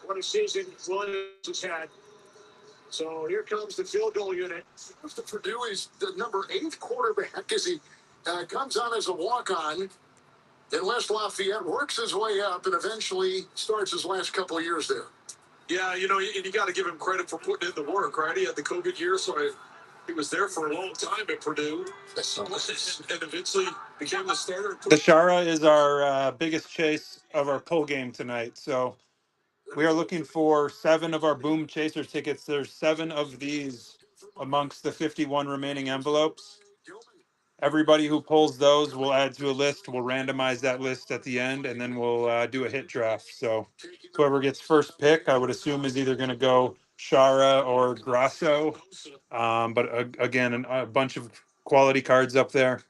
What a season Williams has had. So here comes the field goal unit.
For Purdue, he's the number 8 quarterback as he comes on as a walk-on in West Lafayette, works his way up, and eventually starts his last couple of years there.
Yeah, you know, and you got to give him credit for putting in the work, right? He had the COVID year, so he was there for a long time at Purdue. And eventually became the starter.
The Shara is our biggest chase of our pull game tonight. So we are looking for 7 of our Boom Chaser tickets. There's 7 of these amongst the 51 remaining envelopes. Everybody who pulls those will add to a list. We'll randomize that list at the end, and then we'll do a hit draft. So whoever gets first pick, I would assume, is either going to go Shara or Grasso. But again, a bunch of quality cards up there.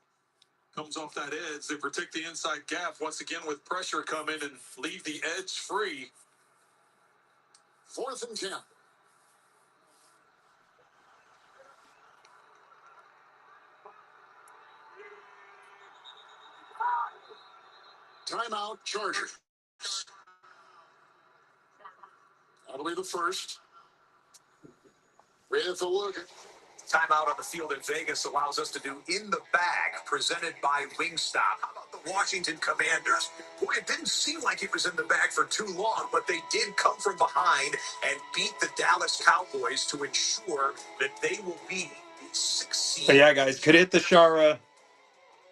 Comes off that edge. They protect the inside gap once again with pressure coming and leave the edge free.
4th and 10. Timeout, Chargers. That'll be the first. With a look.
Timeout on the field in Vegas allows us to do In the Bag, presented by Wingstop. How about the Washington Commanders? Boy, it didn't seem like it was in the bag for too long, but they did come from behind and beat the Dallas Cowboys to ensure that they will be the 6th seed.
But yeah, guys, could hit the Shara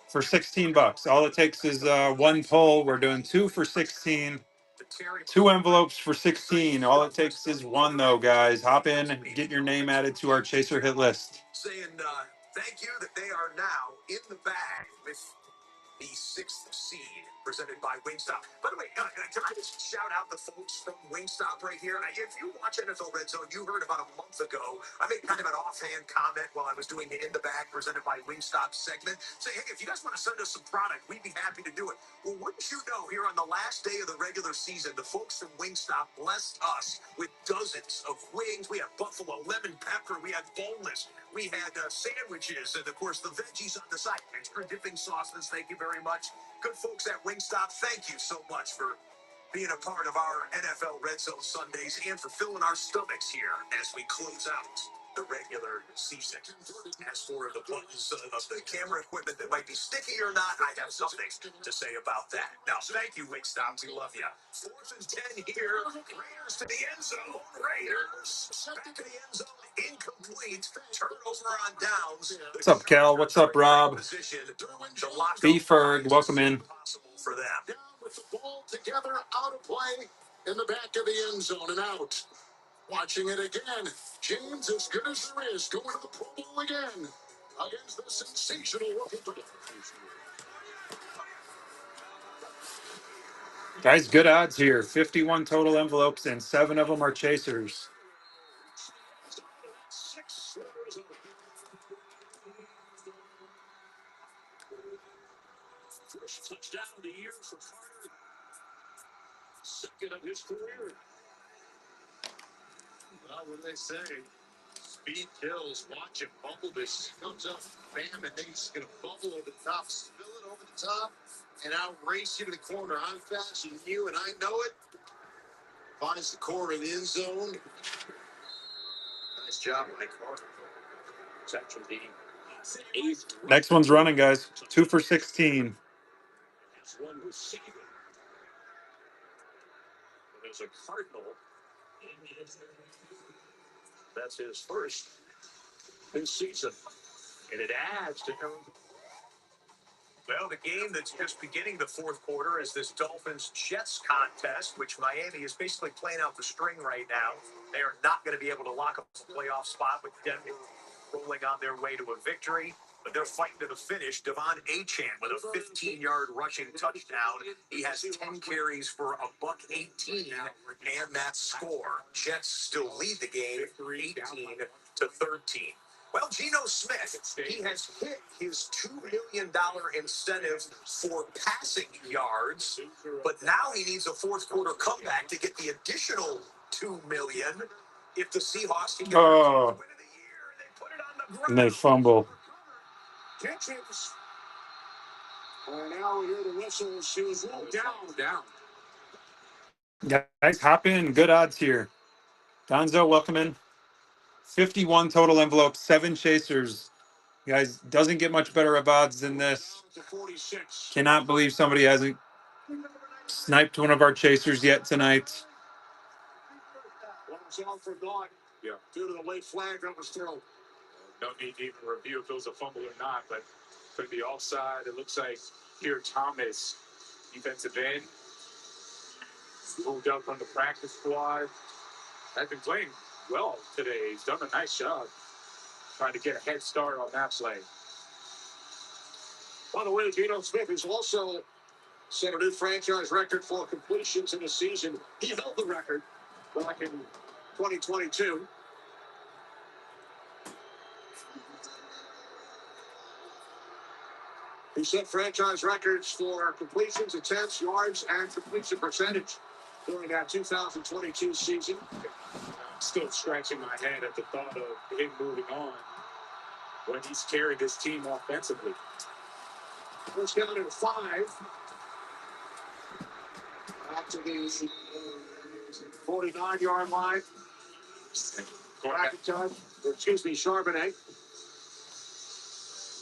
for $16. All it takes is one pull. We're doing 2 for 16. 2 envelopes for 16. All it takes is one, though, guys. Hop in and get your name added to our Chaser hit list.
Saying thank you that they are now in the bag with the 6th seed, presented by Wingstop. By the way, can I just shout out the folks from Wingstop right here? If you watch NFL Red Zone, you heard about a month ago, I made kind of an offhand comment while I was doing the In the Bag presented by Wingstop segment. Say, hey, if you guys want to send us some product, we'd be happy to do it. Well, wouldn't you know, here on the last day of the regular season, the folks from Wingstop blessed us with dozens of wings. We had buffalo, lemon pepper, we had boneless, we had sandwiches, and of course the veggies on the side, extra dipping sauces. Thank you very much. Good folks at Wingstop, thank you so much for being a part of our NFL Red Zone Sundays and for filling our stomachs here as we close out the regular season. As for the buttons of the camera equipment that might be sticky or not, I have something to say about that. Now, thank you, Wingstop. We love you. 4th and 10 here. Raiders to the end zone. Raiders back to the end zone. Incomplete. Turnover on downs.
What's up, Cal? What's up, Rob? B. Ferg, welcome in.
For them.
Down with the ball together, out of play, in the back of the end zone and out. Watching it again. James, as good as there is, going to the Pro Bowl again against the sensational rookie.
Guys, good odds here. 51 total envelopes, and 7 of them are chasers.
First touchdown of the year for Carter. Second of his career. Well, what do they say? Speed kills. Watch him bubble this. Comes up, bam, and then he's going to bubble over the top, spill it over the top, and out race you to the corner. I'm faster than you, and I know it. Finds the corner in the end zone. Nice job, Mike Carter. It's actually the 8th.
Next one's running, guys. 2 for 16.
That's one receiving. There's a Cardinal. That's his first this season. And it adds to him.
Well, the game that's just beginning the 4th quarter is this Dolphins-Jets contest, which Miami is basically playing out the string right now. They are not going to be able to lock up a playoff spot with Denver rolling on their way to a victory. But they're fighting to the finish. Devon Achane with a 15-yard rushing touchdown. He has 10 carries for $118 and that score. Jets still lead the game 18-13. Well, Geno Smith, he has hit his $2 million incentive for passing yards, but now he needs a 4th quarter comeback to get the additional $2 million. If the Seahawks can get the win of the year, they put it on the ground.
And they fumble.
Catches. And now we hear the whistle. She was down.
Guys, hop in. Good odds here. Donzo, welcome in. 51 total envelopes, 7 chasers. Guys, doesn't get much better of odds than this. Cannot believe somebody hasn't sniped one of our chasers yet tonight.
Yeah, due to the late flag that was thrown.
No need to even review if it was a fumble or not, but could be offside. It looks like here Thomas, defensive end, moved up from the practice squad. Has been playing well today. He's done a nice job trying to get a head start on that play.
By the way, Geno Smith has also set a new franchise record for completions in a season. He held the record back in 2022.
He set franchise records for completions, attempts, yards, and completion percentage during that 2022 season.
I'm still scratching my head at the thought of him moving on when he's carried this team offensively.
First down and 5. Back to the 49-yard line. Charbonnet.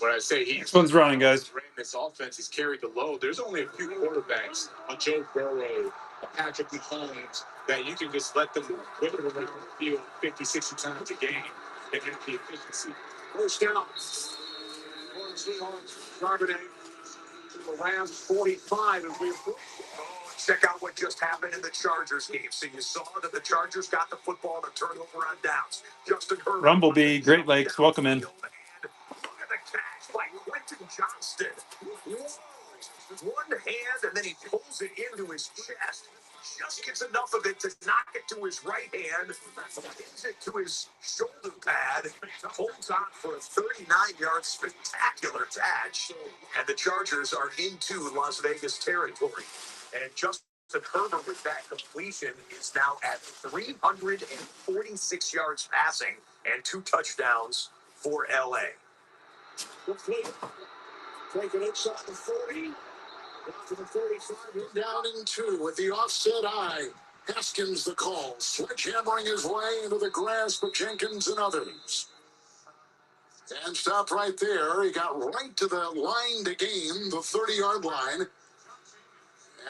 When I say
This one's running, guys.
ran this offense, he's carried the load. There's only a few quarterbacks, a Joe Burrow, a Patrick Mahomes, that you can just let them whip it around the field 50, 60 times a game and have the efficiency.
First down. Charbonnet to the Rams 45 as we approach.
Check out what just happened in the Chargers game. So you saw that the Chargers got the football to turn over on downs. Justin Herbert.
Rumblebee, Great Lakes, welcome in.
Look at the catch by Quentin Johnston. One hand, and then he pulls it into his chest. Just gets enough of it to knock it to his right hand, pins it to his shoulder pad, holds on for a 39-yard spectacular catch, and the Chargers are into Las Vegas territory. And Justin Herbert with that completion is now at 346 yards passing and 2 touchdowns for LA.
Take it inside the 40. To the 45, down in 2 with the offset eye. Haskins the call, sledgehammering his way into the grasp of Jenkins and others. And stopped right there. He got right to the line to gain, the 30-yard line.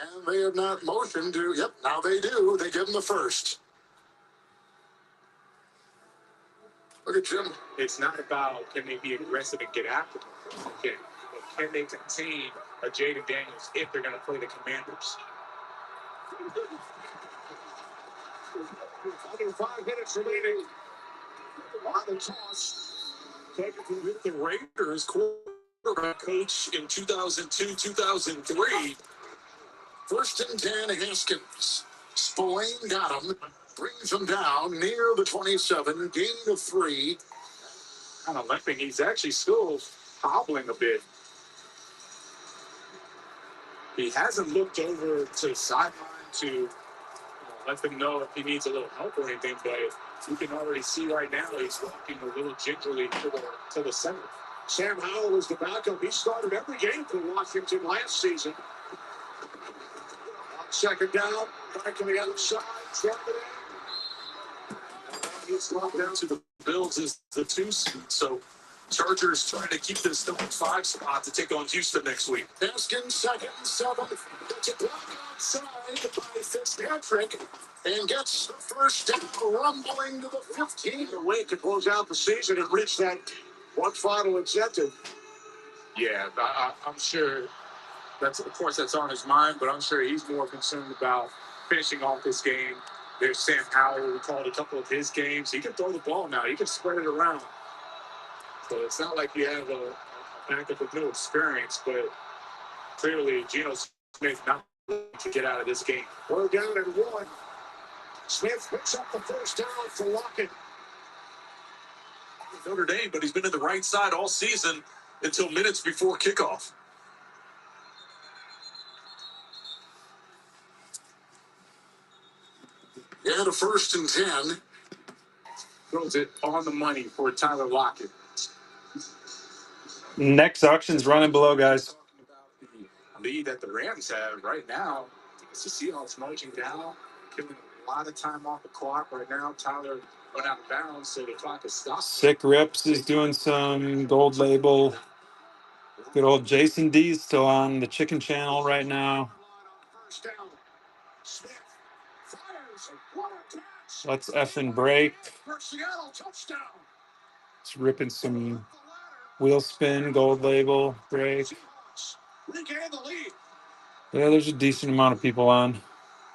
And they have not motioned to, yep, now they do. They give him the first. Look at Jim.
It's not about can they be aggressive and get after them. Okay. But can they contain a Jaden Daniels if they're going to play the Commanders?
Under 5 minutes remaining on the toss. Taken with the Raiders quarterback coach in 2002, 2003. First and 10, Haskins. Spillane got him. Brings him down near the 27. Gain of 3.
Kind of limping. He's actually still hobbling a bit. He hasn't looked over to the sideline to let them know if he needs a little help or anything, but you can already see right now he's walking a little gingerly to the center.
Sam Howell is the backup. He started every game for Washington last season. Second down, back to the other side.
He's dropped down to the Bills as the 2 seed. So Chargers trying to keep this 5 spot to take on Houston next week.
Haskins, second, 7. Gets a block outside by Fitzpatrick and gets the first down, rumbling to the 15. The way to close out the season and reach that one final incentive.
Yeah, I'm sure that's on his mind, but I'm sure he's more concerned about finishing off this game. There's Sam Howell, who called a couple of his games. He can throw the ball now. He can spread it around. So it's not like you have a backup with no experience, but clearly Geno Smith not to get out of this game.
We're down at 1. Smith picks up the first down for Lockett.
Notre Dame, but he's been in the right side all season until minutes before kickoff.
And a first and 10.
Throws it on the money for Tyler Lockett.
Next auction's running below, guys.
The lead that the Rams have right now, it's the Seahawks marching down, killing a lot of time off the clock right now. Tyler went out of bounds, so the clock is stopped.
Sick Rips is doing some gold label. Good old Jason D's still on the Chicken Channel right now. Let's effing break. It's ripping some wheel spin, gold label, break. Yeah, there's a decent amount of people on.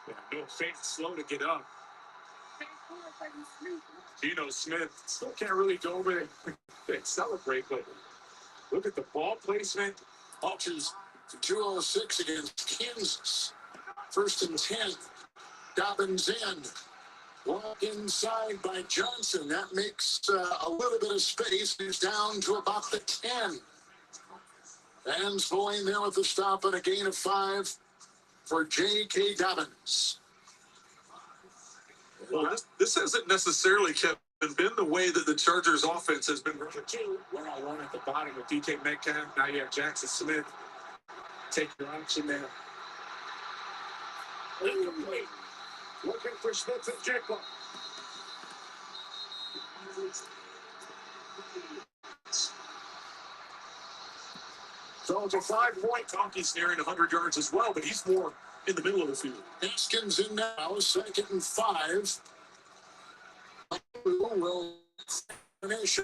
Yeah, no fake, slow to get up. Geno Smith still can't really go over there and celebrate, but look at the ball placement.
Auctions 206 against Kansas. First and 10. Dobbins in. Walk inside by Johnson. That makes a little bit of space. He's down to about the 10.
And Spillane there with the stop and a gain of 5 for J.K. Dobbins.
Well, this hasn't necessarily, Kevin, been the way that the Chargers offense has been running.
We're all one at the bottom with DK Metcalf. Now you have Jackson Smith. Take your option there.
Incomplete. Looking for Smith and Jigba. So it's a 5-point. Tonkey's nearing 100 yards as well, but he's more in the middle of the field.
Haskins in now, 2nd and 5. Will finish.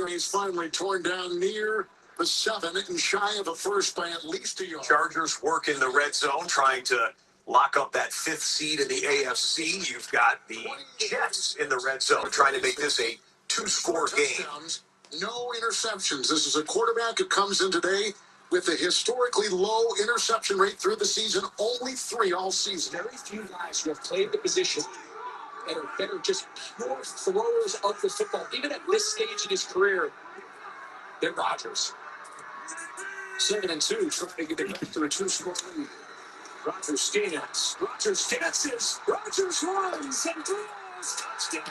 He's finally torn down near the 7 and shy of a first by at least a yard.
Chargers work in the red zone, trying to lock up that 5th seed in the AFC. You've got the Jets in the red zone, trying to make this a 2-score game.
No interceptions. This is a quarterback who comes in today with a historically low interception rate through the season, only 3 all season.
Very few guys who have played the position that are just pure throwers of the football, even at this stage in his career, than Rodgers. 7 and 2, trying to get it to a 2-score lead. Rodgers stands. Rodgers dances. Rodgers runs and throws. Touchdown.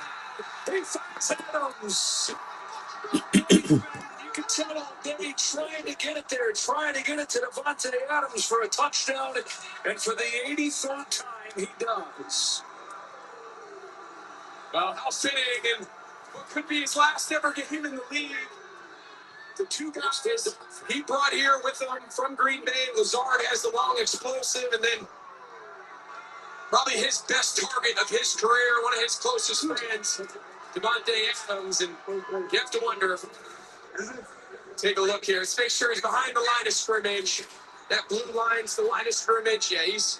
He finds Adams. You can tell all day trying to get it there, trying to get it to Devontae Adams for a touchdown. And for the 83rd time, he does. Well, how fitting, and what could be his last ever game in the league. The 2 guys he brought here with him from Green Bay. Lazard has the long explosive, and then probably his best target of his career, one of his closest friends, Devontae Adams. And you have to wonder, take a look here. Let's make sure he's behind the line of scrimmage. That blue line's the line of scrimmage. Yeah, he's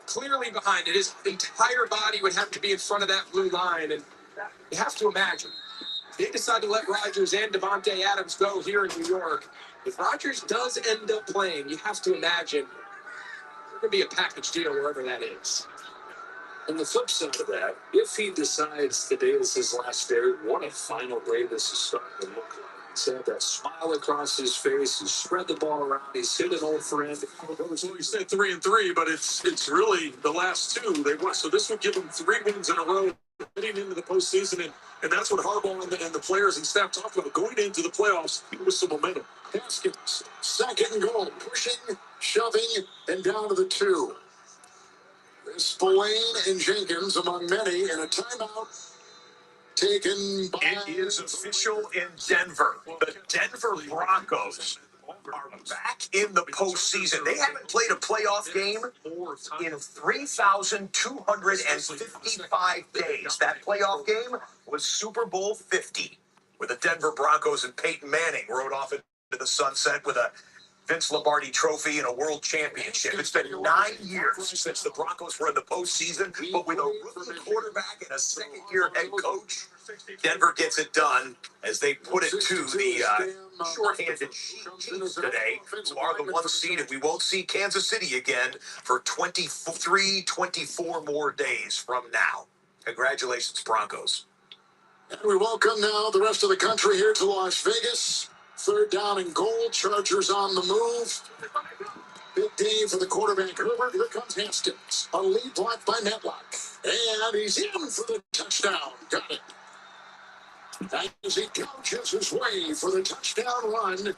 clearly behind it. His entire body would have to be in front of that blue line. And you have to imagine, they decide to let Rodgers and Devontae Adams go here in New York. If Rodgers does end up playing, you have to imagine there could be a package deal wherever that is.
On the flip side of that, if he decides today is his last day, what a final day this is starting to look like. He's had that smile across his face. He's spread the ball around. He's hit an old friend. So you said 3 and 3, but it's really the last 2 they won. So this would give him 3 wins in a row heading into the postseason, and that's what Harbaugh and the players and staff talk about, going into the playoffs with some momentum.
Haskins, 2nd and goal, pushing, shoving, and down to the 2. Spillane and Jenkins among many, and a timeout taken by...
It is official in Denver. The Denver Broncos are back in the postseason. They haven't played a playoff game in 3,255 days. That playoff game was Super Bowl 50, where the Denver Broncos and Peyton Manning rode off into the sunset with a Vince Lombardi trophy and a world championship. It's been 9 years since the Broncos were in the postseason, but with a rookie quarterback and a 2nd-year head coach, Denver gets it done as they put it to the shorthanded Chiefs today, who are the 1 seed, and we won't see Kansas City again for 24 more days from now. Congratulations, Broncos.
And we welcome now the rest of the country here to Las Vegas. 3rd down and goal. Chargers on the move. Big day for the quarterback, Herbert. Here comes Haskins. A lead block by Metlock. And he's in for the touchdown. Got it. As he couches his way for the touchdown run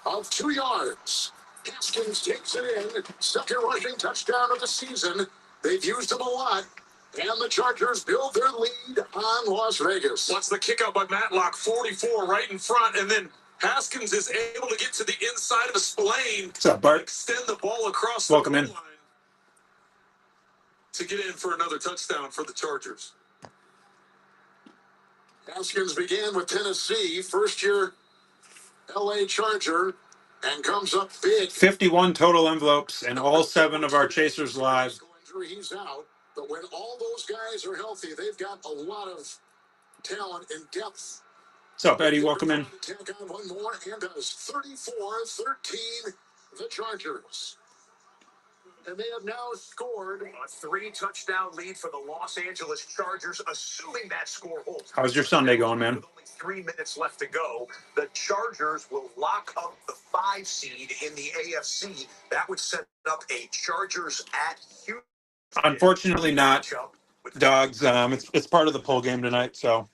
of 2 yards. Haskins takes it in. 2nd rushing touchdown of the season. They've used him a lot. And the Chargers build their lead on Las Vegas.
Watch the kick out by Matlock, 44 right in front, and then Haskins is able to get to the inside of a Spillane.
What's up, Bart?
Extend the ball across
Welcome
the
in.
line to get in for another touchdown for the Chargers.
Haskins began with Tennessee, 1st-year L.A. Charger, and comes up big.
51 total envelopes, and all 7 of our chasers live.
He's out, but when all those guys are healthy, they've got a lot of talent and depth.
What's up, Eddie? Welcome in.
Take on one more and does 34-13 the Chargers.
And they have now scored
A 3-touchdown lead for the Los Angeles Chargers, assuming that score holds.
How's your Sunday going, man?
With only 3 minutes left to go, the Chargers will lock up the 5 seed in the AFC. That would set up a Chargers at Houston.
Unfortunately, not dogs. It's part of the poll game tonight. So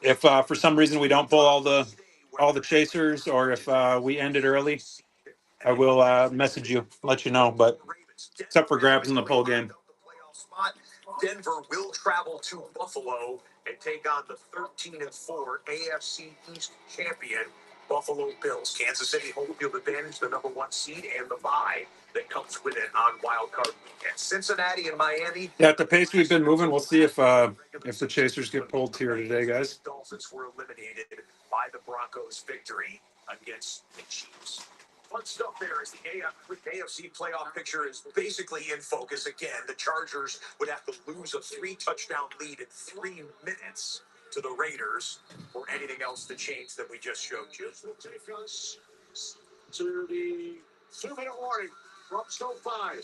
if for some reason we don't pull all the chasers, or if we end it early, I will message you, let you know. But it's up for grabs in the poll game.
Denver will travel to Buffalo and take on the 13-4 AFC East champion Buffalo Bills. Kansas City home field advantage, the number 1 seed, and the bye that comes with it on Wild Card Weekend. Cincinnati and Miami.
Yeah, at the pace we've been moving, we'll see if the chasers get pulled here today, guys.
Dolphins were eliminated by the Broncos' victory against the Chiefs. Fun stuff there as the AFC playoff picture is basically in focus again. The Chargers would have to lose a 3-touchdown lead in 3 minutes to the Raiders for anything else to change that we just showed you.
will take us to the 2-minute warning from SoFi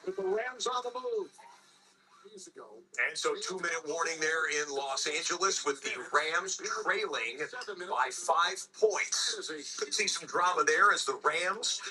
with the Rams on the move.
And so 2-minute warning there in Los Angeles with the Rams trailing by 5 points. Could see some drama there as the Rams,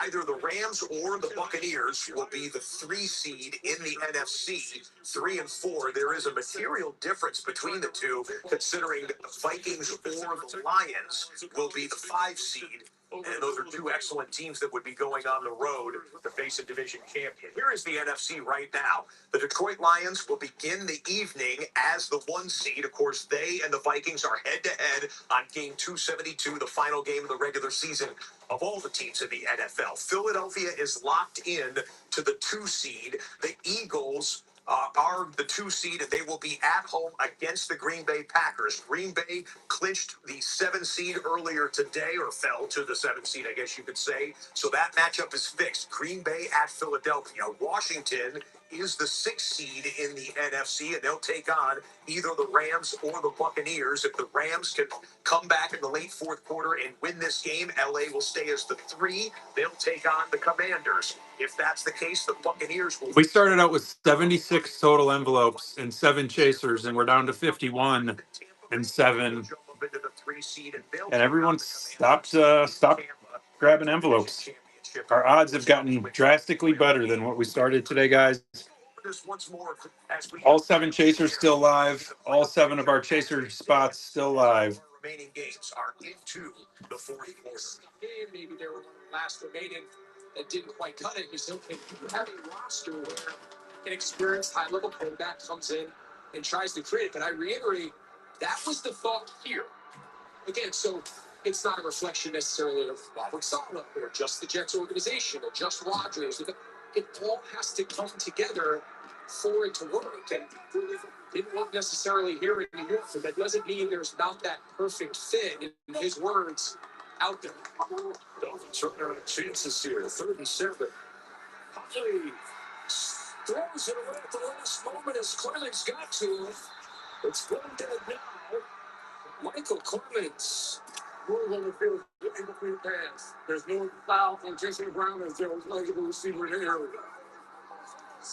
either the Rams or the Buccaneers will be the 3 seed in the NFC. 3 and 4. There is a material difference between the two, considering that the Vikings or the Lions will be the 5 seed. And those are 2 excellent teams that would be going on the road to face a division champion. Here is the NFC right now. The Detroit Lions will begin the evening as the 1 seed. Of course, they and the Vikings are head-to-head on Game 272, the final game of the regular season of all the teams in the NFL. Philadelphia is locked in to the 2 seed. The Eagles are the 2 seed, and they will be at home against the Green Bay Packers. Green Bay clinched the 7 seed earlier today, or fell to the 7 seed, I guess you could say. So that matchup is fixed. Green Bay at Philadelphia. Washington is the 6th seed in the NFC, and they'll take on either the Rams or the Buccaneers. If the Rams can come back in the late 4th quarter and win this game, LA will stay as the 3. They'll take on the Commanders. If that's the case, the Buccaneers will.
We started out with 76 total envelopes and 7 chasers, and we're down to 51 and 7. And everyone stopped grabbing envelopes. Our odds have gotten drastically better than what we started today, guys. All 7 chasers still live. All 7 of our chaser spots still live.
Remaining games are into the 4th quarter.
Maybe they were last remaining that didn't quite cut it. You have a roster where an experienced high-level quarterback comes in and tries to create it. But I reiterate, that was the thought here. Again, so it's not a reflection necessarily of Robert Saleh or just the Jets organization or just Rodgers. It all has to come together for it to work. And didn't work necessarily here in New York, but that doesn't mean there's not that perfect fit, in his words, out there.
Dolphins are on chances here. 3rd and 7.
Huntley throws it away at the last moment as Clemens got to it. It's going dead now. Michael Clemens.
Move on the field in between pass. There's no foul from Jason Brown as there was like the receiver in the area.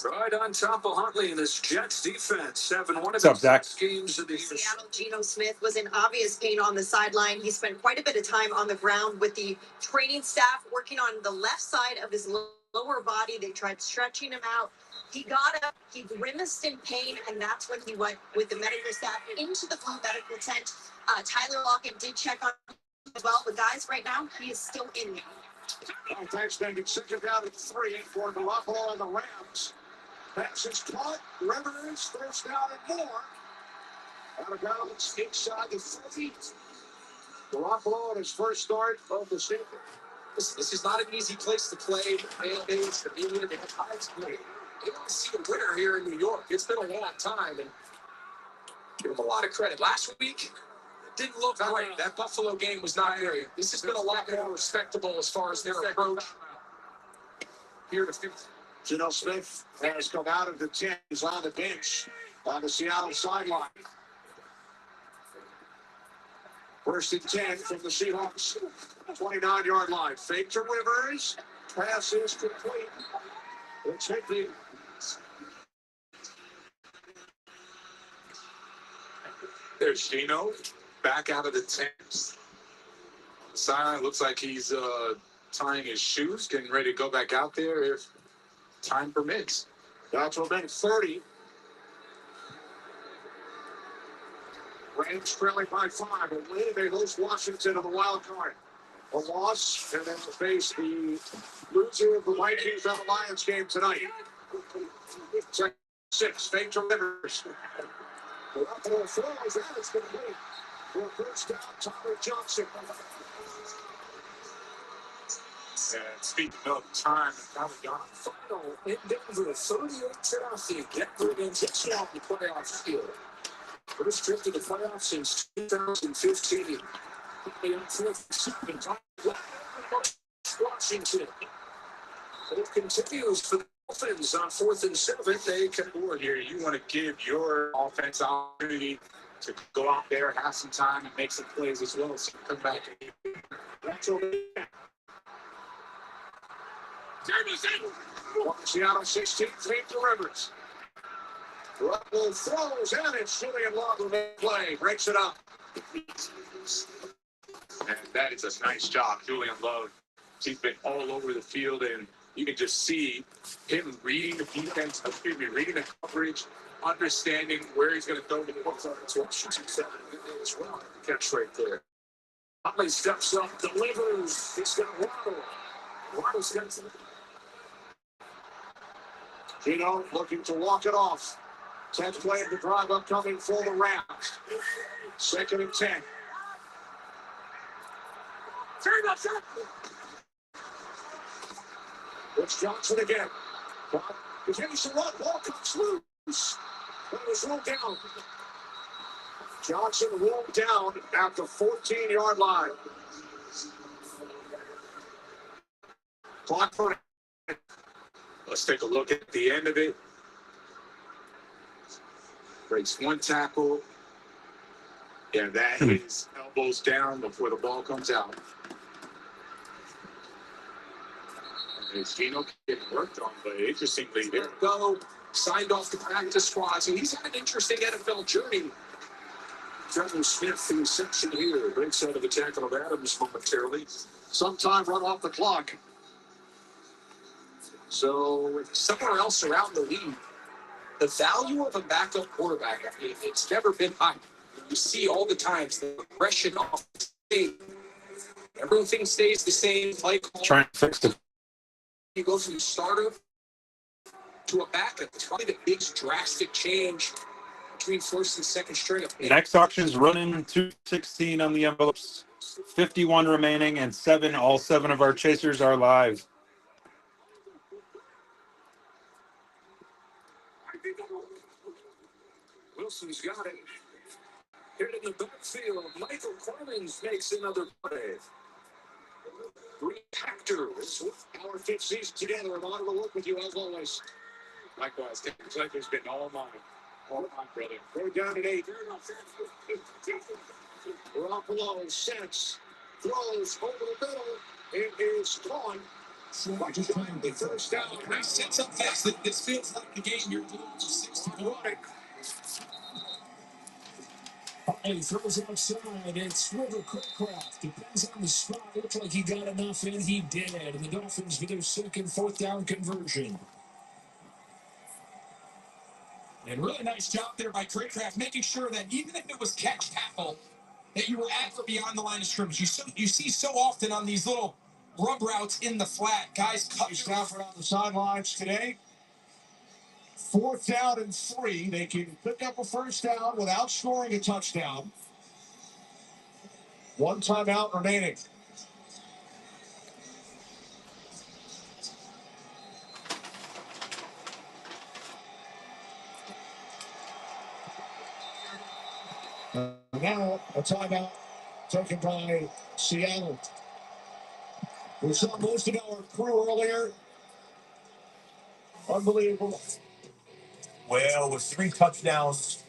Right on top of Huntley and this Jets defense. 7-1
What's up, Zach?
Games of the year.
Seattle, Geno Smith was in obvious pain on the sideline. He spent quite a bit of time on the ground with the training staff working on the left side of his lower body. They tried stretching him out. He got up, he grimaced in pain, and that's when he went with the medical staff into the blue medical tent. Tyler Lockett did check on him as well, but guys, right now, he is still in there.
Thanks, David. 2nd down at 3 for Garoppolo and the Rams. Pass is caught. Rivers throws down and more. Out of bounds inside the 40. Garoppolo on his first start of the season. This is not an easy place to play. The fan base, the media, they have high play. They want to see a winner here in New York. It's been a long time, and give them a lot of credit. Last week, it didn't look great. That Buffalo game was not there. This has been a lot more respectable as far as their approach here to finish.
Geno Smith has come out of the 10. He's on the bench on the Seattle sideline. 1st and 10 from the Seahawks 29-yard line. Fake to Rivers.
Pass is complete. It's hit the. There's Gino back out of the tent. Sideline looks like he's tying his shoes, getting ready to go back out there if time permits. That's will make 30. Rams trailing by 5. A win, they host Washington in the wild card. A loss, and then to face the loser of the Vikings and the Lions game tonight. Second 6, fake to Rivers. Garoppolo throws, and it's complete. For a first down, Tyler Johnson. And speaking of time, final in Denver, 38-0. Denver against Israel in the playoffs field. First trip to the playoffs since 2015. Washington. It continues for the Dolphins on 4th and 7. They can board here. You want to give your offense opportunity to go out there, have some time, and make some plays as well. So come back. That's over. Seattle 16, fake to Rivers. Garoppolo throws, and it's Julian Love who made play. Breaks it up. And that is a nice job, Julian Love. He's been all over the field, and you can just see him reading the defense, reading the coverage, understanding where he's going to throw the ball. It's Washington 7 as well. Catch right there. Huntley steps up, delivers. He's going to waddle. Waddle's going to. Gino looking to walk it off. 10th play of the drive upcoming for the Rams. 2nd and 10. It's Johnson again. Continues to run. Ball comes loose. It was rolled down. Johnson rolled down at the 14-yard line. Clock for. Let's take a look at the end of it. Breaks one tackle. And that is elbows down before the ball comes out. And Gino getting worked on, but interestingly, there you go. Signed off the practice squad. So he's had an interesting NFL journey. Trevor Smith, the section here, breaks out of the tackle of Adams momentarily. Sometime run off the clock. So somewhere else around the league, the value of a backup quarterback, it's never been high. You see all the times the progression off the stage. Everything stays the same. Like
Trying to fix it.
You go from starter to a backup. It's probably the biggest drastic change between first and second string.
Next auction's running 216 on the envelopes. 51 remaining and 7. All 7 of our chasers are live.
Wilson's got it. Hit in the backfield. Michael Clemens makes another play. Green Hector's our 5th season together. I'm honored to work with you as always. Likewise, Texas been all mine. All mine, brother. We're down at 8. Garoppolo sets, throws over the middle. It is gone. Just trying to first down. Nice sets up this. This feels like the game you're doing for 61. And throws it outside. It's River Craycraft. Depends on the spot. Looks like he got enough in. He did. And the Dolphins with their 2nd 4th down conversion. And really nice job there by Craycraft, making sure that even if it was catch tackle, that you were at or beyond the line of scrimmage. You see so often on these little rub routes in the flat, guys cut Stafford on the sidelines today. 4th down and 3. They can pick up a first down without scoring a touchdown. 1 timeout remaining. Now a timeout taken by Seattle. We saw most of our crew earlier. Unbelievable. Well, with 3 touchdowns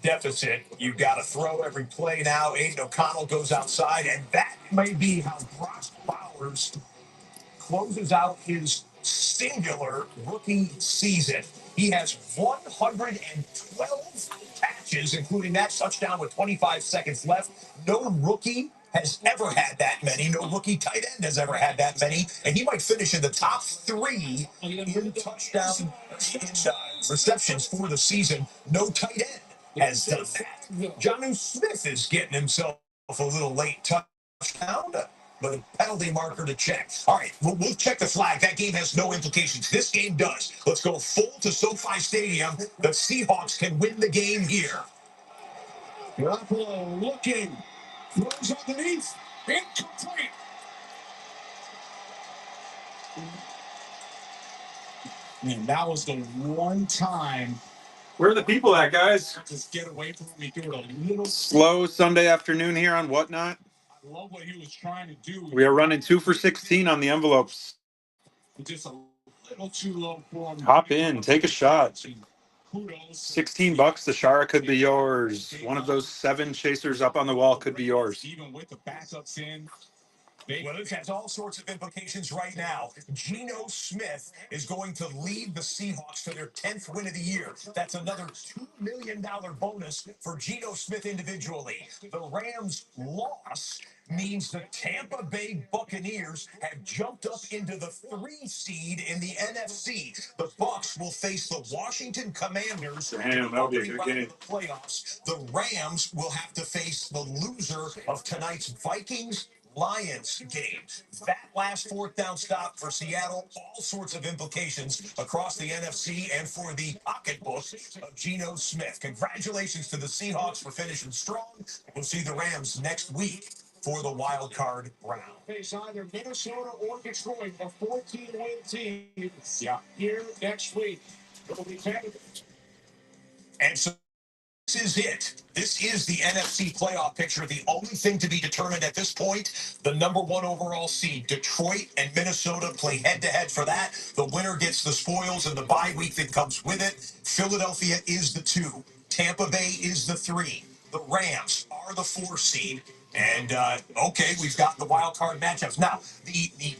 deficit, you've got to throw every play now. Aiden O'Connell goes outside, and that may be how Brock Bowers
closes out his singular rookie season. He has 112 catches, including that touchdown with 25 seconds left. No rookie has ever had that many. No rookie tight end has ever had that many. And he might finish in the top three in touchdown receptions for the season. No tight end has done that. Jonnu Smith is getting himself a little late touchdown, but a penalty marker to check. All right, we'll check the flag. That game has no implications. This game does. Let's go full to SoFi Stadium. The Seahawks can win the game here.
Garoppolo looking. Throws underneath. Incomplete. And that was the one time.
Where are the people at, guys?
Just get away from him. He threw it a little
Slow Sunday afternoon here on Whatnot.
I love what he was trying to do.
We are running 2 for 16 on the envelopes.
Just a little too low for him.
Hop in, take a shot.
Kudos.
$16. The Shara could be yours. One of those 7 chasers up on the wall could be yours.
Even with the backups in.
Well, this has all sorts of implications right now. Geno Smith is going to lead the Seahawks to their 10th win of the year. That's another $2 million bonus for Geno Smith individually. The Rams' loss means the Tampa Bay Buccaneers have jumped up into the 3 seed in the NFC. The Bucs will face the Washington Commanders in the opening round of the playoffs. The Rams will have to face the loser of tonight's Vikings Lions game. That last fourth down stop for Seattle, all sorts of implications across the NFC and for the pocketbook of Geno Smith. Congratulations to the Seahawks for finishing strong. We'll see the Rams next week for the wild card round.
Face either Minnesota or Detroit, a 14-win team. Yeah, here next week. It'll be
and so this is it. This is the NFC playoff picture. The only thing to be determined at this point, the number 1 overall seed. Detroit and Minnesota play head-to-head for that. The winner gets the spoils and the bye week that comes with it. Philadelphia is the 2. Tampa Bay is the 3. The Rams are the 4 seed. And, okay, we've got the wild card matchups. Now, the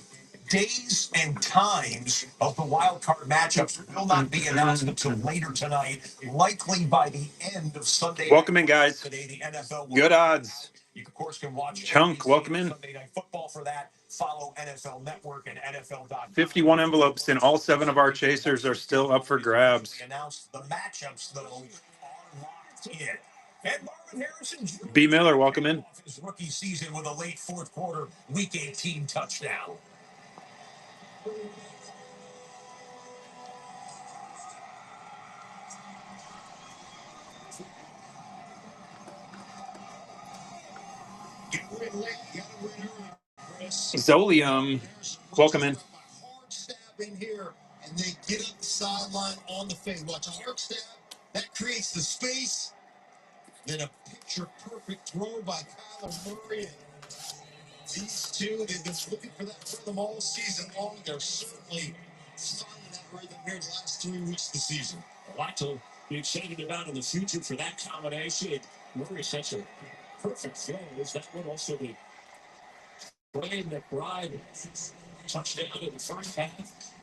days and times of the wild card matchups will not be announced until later tonight, likely by the end of Sunday.
Welcome in, guys.
Today, the NFL
Good odds.
You, of course, can watch
Chunk, welcome in.
Sunday Night Football for that. Follow NFL Network and NFL.com.
51 envelopes, and all 7 of our chasers are still up for grabs.
Announced the matchups, though, are locked in. And Marvin Harrison Jr.
B. Miller, welcome in.
His rookie season with a late fourth quarter, Week 18 touchdown.
Zolium, welcome in.
Hard stab in here, and they get up the sideline on the fade. Watch a hard stab. That creates the space. Then a picture-perfect throw by Kyler Murray. These two, they've been looking for that rhythm all season long. They're certainly finding that rhythm here the last 3 weeks of the season.
a lot to be excited about in the future for that combination. Murray such a perfect throw. Is that one also the Brady McBride touchdown in the first half?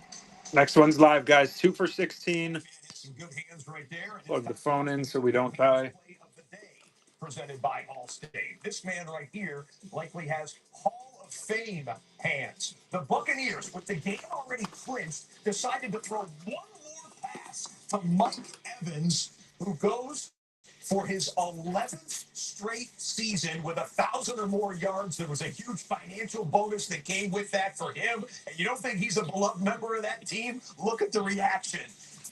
Next one's live, guys. 2 for 16.
Some good hands right there.
Plug the phone in so we don't die.
Play of the day, presented by Allstate. This man right here likely has Hall of Fame hands. The Buccaneers, with the game already clinched, decided to throw one more pass to Mike Evans, who goes for his 11th straight season with 1,000 or more yards. There was a huge financial bonus that came with that for him. And you don't think he's a beloved member of that team? Look at the reaction.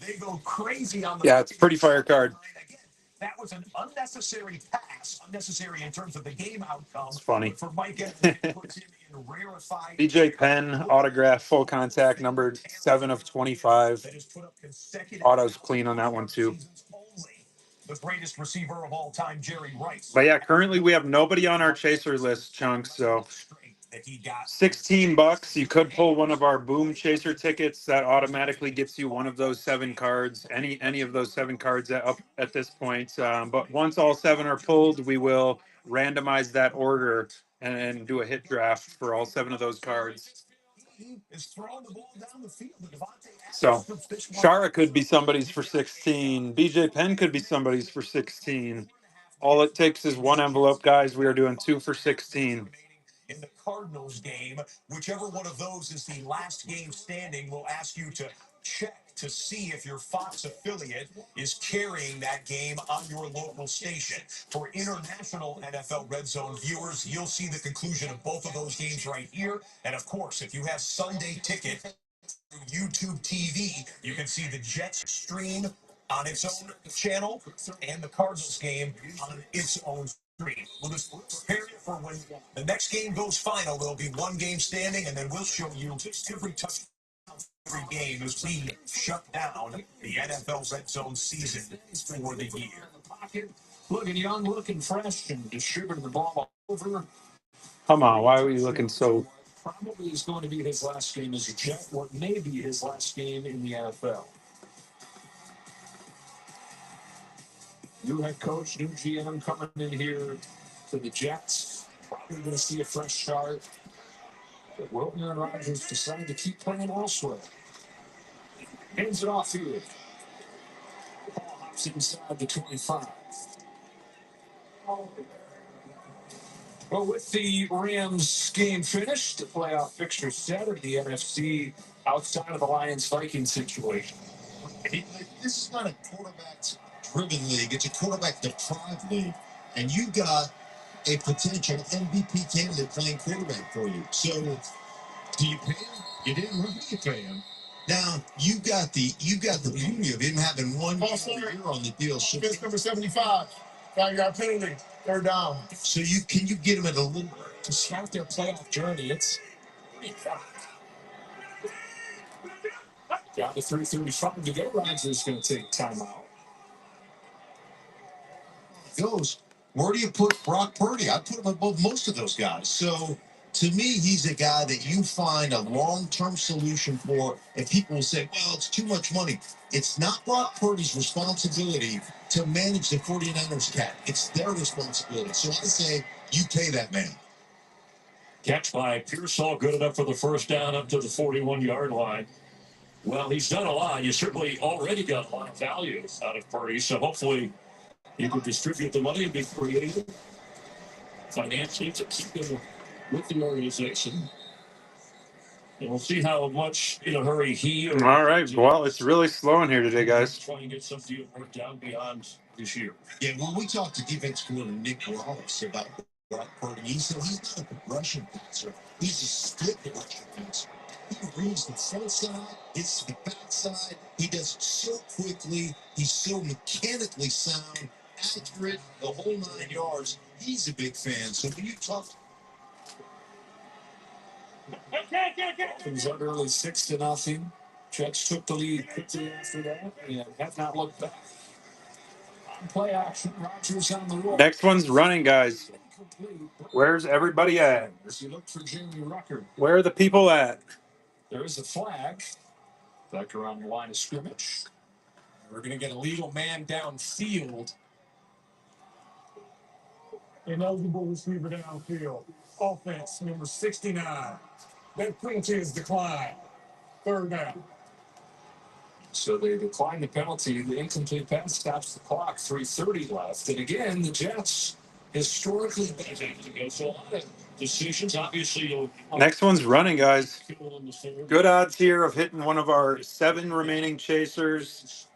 They go crazy on the...
Yeah, it's a pretty fire card.
Again, that was an unnecessary pass, unnecessary in terms of the game outcome.
It's funny.
For Mike Evans, it puts him in rarefied...
BJ Penn, autograph, full contact, numbered 7 of 25. Auto's clean on that one, too.
The greatest receiver of all time, Jerry Rice.
But yeah, currently we have nobody on our chaser list, Chunks. So $16. You could pull one of our Boom chaser tickets. That automatically gets you one of those 7 cards. Any of those 7 cards up at this point. But once all 7 are pulled, we will randomize that order and do a hit draft for all 7 of those cards. So Shara could be somebody's for 16. BJ Penn could be somebody's for 16. All it takes is one envelope, guys. We are doing 2 for 16.
In the Cardinals game, whichever one of those is the last game standing, will ask you to check to see if your Fox affiliate is carrying that game on your local station. For international NFL Red Zone viewers, you'll see the conclusion of both of those games right here. And of course, if you have Sunday Ticket through YouTube TV, you can see the Jets stream on its own channel and the Cardinals game on its own stream. We'll just prepare you for when the next game goes final. There'll be one game standing, and then we'll show you every touchdown, every game as we shut down the NFL Red Zone season for the year. Looking young, looking fresh, and distributing the ball over.
Come on, why are we looking so?
Probably is going to be his last game as a Jet, or maybe his last game in the NFL. New head coach, new GM coming in here to the Jets. Probably going to see a fresh start. But Wilton and Rodgers decided to keep playing elsewhere. Hands it off here. Ball hops inside the 25. Well, with the Rams game finished, the playoff fixture set of the NFC outside of the Lions-Vikings situation.
This is not a quarterback-driven league. It's a quarterback-deprived league. And you got a potential MVP candidate playing quarterback for you. So, do you pay him? You didn't really pay him. Now, you got the beauty of him having one year on the deal. So it's number 75. Now you got a penalty. Third down. So you get him at a little
To start their playoff journey, it's pretty tough. Down to 3:35 to go. Rodgers is going to take timeout.
goes. Where do you put Brock Purdy? I put him above most of those guys. So to me, he's a guy that you find a long-term solution for. And people will say, well, it's too much money. It's not Brock Purdy's responsibility to manage the 49ers cap. It's their responsibility. So I say you pay that man.
Catch by Pearsall, good enough for the first down up to the 41-yard line. Well, he's done a lot. You certainly already got a lot of value out of Purdy, so hopefully you can distribute the money and be creative financially to keep him with the organization. And we'll see how much in a hurry he or
All right. Well, it's really slow in here today, guys.
try and get some deal worked out beyond this year.
Yeah, when we talked to defense coordinator Nick Wallace about Brock Purdy, he said he's not a progression passer. He's a split progression passer. He reads the front side, gets to the back side. He does it so quickly. He's so mechanically sound, accurate, the whole 9 yards. He's a big fan. So when you talk
It was up early 6-0. Jets took the lead quickly after that and have not looked back. On play action, Rodgers on the roll.
Next one's running, guys. Where's everybody at?
As you look for Jamie Rucker,
Where are the people at?
there is a flag. Back around the line of scrimmage. We're going to get a legal man downfield.
Ineligible receiver downfield. Offense, number 69. That penalty is declined. Third down.
So they decline the penalty. The incomplete pass stops the clock. 3:30 left. And again, the Jets historically been able to go. So a lot of decisions. Obviously,
Next one's running, guys. Good odds here of hitting one of our 7 remaining chasers.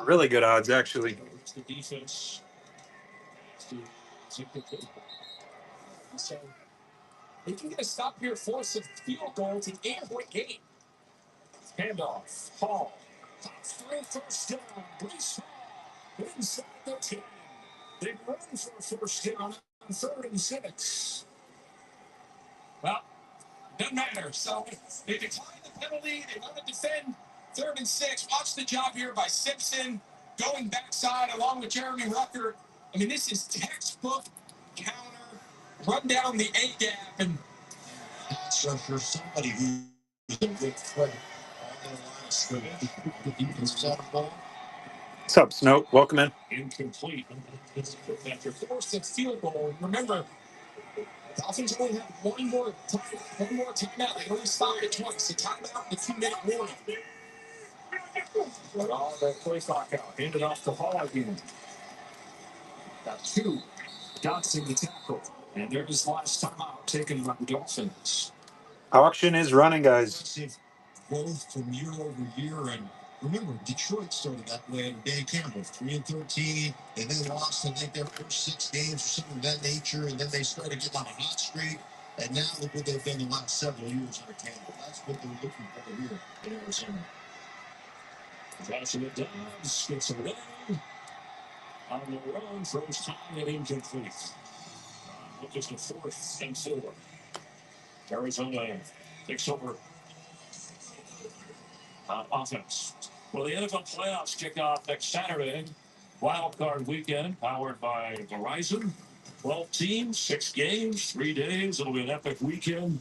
Really good odds, actually.
The defense. So they can get a stop here, force a field goal to end-point game. Handoff. Hall. Pops through first down. Brees Hall inside the 10. They run for a first down on 3rd and 6. Well, doesn't matter. So they decline the penalty. They want to defend 3rd and 6. Watch the job here by Simpson going backside along with Jeremy Rucker. I mean, this is textbook counter, run down the A gap, and
so for somebody who's a good player on the line of scrimmage, the defense side of the ball.
What's up, Snow? Welcome in.
incomplete. After forced a field goal, remember,
Dolphins only have one more timeout. They only stop at 20. So timeout and a 2-minute warning. But all the play clock out. Handed off the ball again. Got 2. Dodson the tackle. And there's his last timeout taken by the Dolphins.
Auction is running, guys.
Growth from year over year. And remember, Detroit started that way under Dan Campbell, 3-13, and they lost, I think, their first 6 games or something of that nature, and then they started getting on a hot streak. And now look what they've done the last several years under Campbell. That's what they're looking for here in Arizona. Johnson at Dobbs gets away on the run, throws time and incomplete. Just a 4th and 4. Arizona takes over offense. Well, the NFL playoffs kick off next Saturday. Wild card weekend powered by Verizon. 12 teams, 6 games, 3 days. It'll be an epic weekend.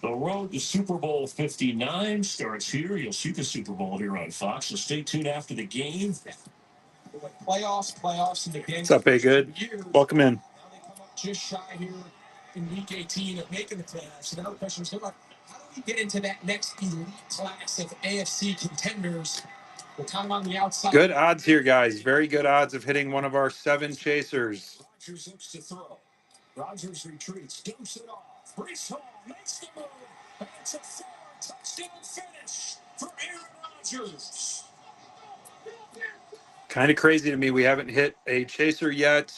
The road to Super Bowl 59 starts here. You'll see the Super Bowl here on Fox, so stay tuned after the game. Playoffs, and the game.
What's up, A Good? Welcome in.
Now they come up just shy here in week 18 of making the playoffs. And another question is, how do we get into that next elite class of AFC contenders? We're kind of on the outside.
Good odds here, guys. Very good odds of hitting one of our 7 chasers.
Rodgers looks to throw. Rodgers retreats, dumps it off. Brees Hall makes the move. And it's a 4-touchdown finish for Aaron Rodgers.
Kind of crazy to me. We haven't hit a chaser yet.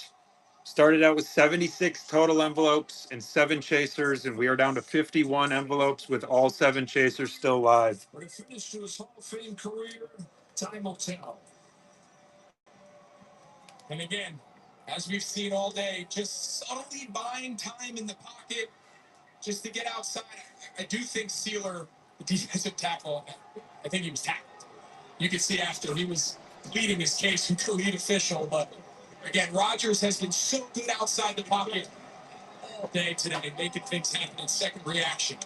Started out with 76 total envelopes and 7 chasers, and we are down to 51 envelopes with all 7 chasers still live.
But it finished his Hall of Fame career. Time will tell. And again, as we've seen all day, just subtly buying time in the pocket just to get outside. I do think Sealer, the defensive tackle, I think he was tackled. You could see after he was pleading his case with the lead official. But again, Rodgers has been so good outside the pocket all day today, making things happen in second reaction.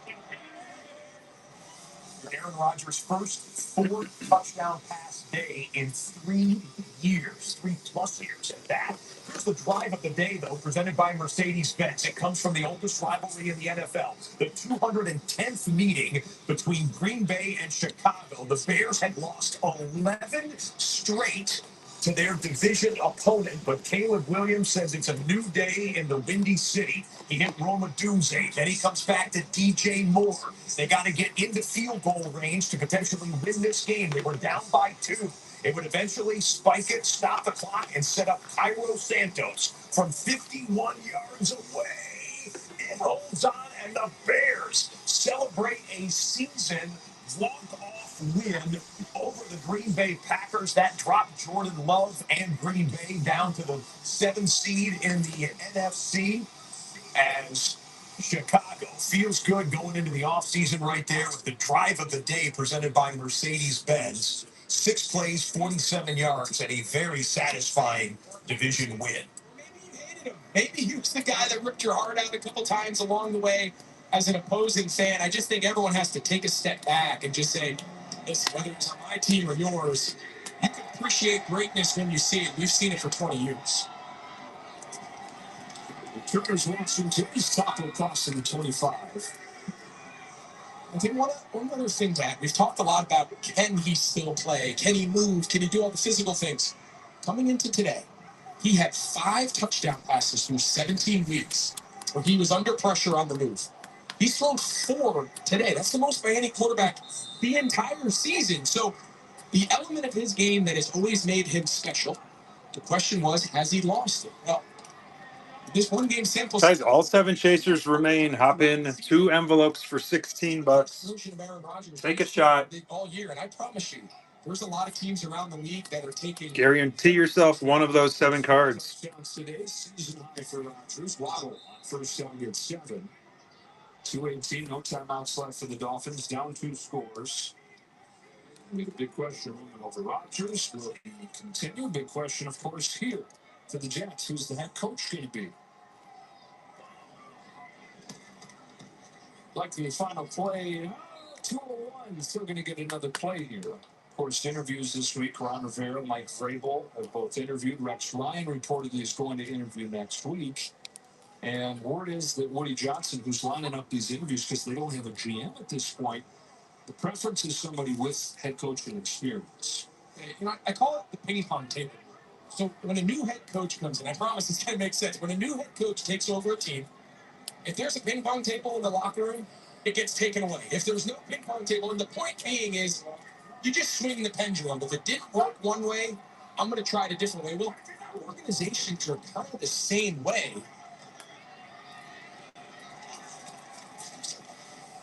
Aaron Rodgers' first 4-touchdown pass day in 3 years, 3+ years at that. Here's the drive of the day, though, presented by Mercedes-Benz. It comes from the oldest rivalry in the NFL, the 210th meeting between Green Bay and Chicago. The Bears had lost 11 straight to their division opponent, but Caleb Williams says it's a new day in the Windy City. He hit Roma Doomsday, then he comes back to DJ Moore. They got to get into field goal range to potentially win this game. They were down by 2. It would eventually spike it, stop the clock, and set up Cairo Santos from 51 yards away. It holds on, and the Bears celebrate a season walk-off win over the Green Bay Packers. That dropped Jordan Love and Green Bay down to the 7th seed in the NFC. As Chicago feels good going into the offseason right there with the drive of the day presented by Mercedes-Benz. 6 plays, 47 yards, and a very satisfying division win. Maybe you hated him. Maybe he was the guy that ripped your heart out a couple times along the way as an opposing fan. I just think everyone has to take a step back and just say, listen, whether it's on my team or yours, you can appreciate greatness when you see it. We've seen it for 20 years. Turner's Washington is tackle across in the 25. I think one other thing, Matt, we've talked a lot about, can he still play? Can he move? Can he do all the physical things? Coming into today, he had 5 touchdown passes through 17 weeks where he was under pressure on the move. He's thrown 4 today. That's the most by any quarterback the entire season. So the element of his game that has always made him special, the question was, has he lost it? Well, this one game sample.
Guys, all 7 chasers remain. Hop in 2 envelopes for $16. Take a shot.
All year, and I promise you, there's a lot of teams around the league that are taking.
Guarantee yourself one of those 7 cards.
Waddle first down at 7. 2:18, no timeouts left for the Dolphins. Down 2 scores. The big question over Rodgers. Will he continue? Big question, of course, here for the Jets. Who's the head coach going to be? Like the final play, 201. Still going to get another play here. Of course, interviews this week. Ron Rivera, Mike Vrabel have both interviewed. Rex Ryan reportedly is going to interview next week.
And word is that Woody Johnson, who's lining up these interviews because they don't have a GM at this point, the preference is somebody with head coaching experience. I call it the ping pong table. So when a new head coach comes in, I promise this kind of makes sense. When a new head coach takes over a team, if there's a ping pong table in the locker room, it gets taken away. If there's no ping pong table, and the point being is you just swing the pendulum. If it didn't work one way, I'm going to try it a different way. Well, organizations are kind of the same way.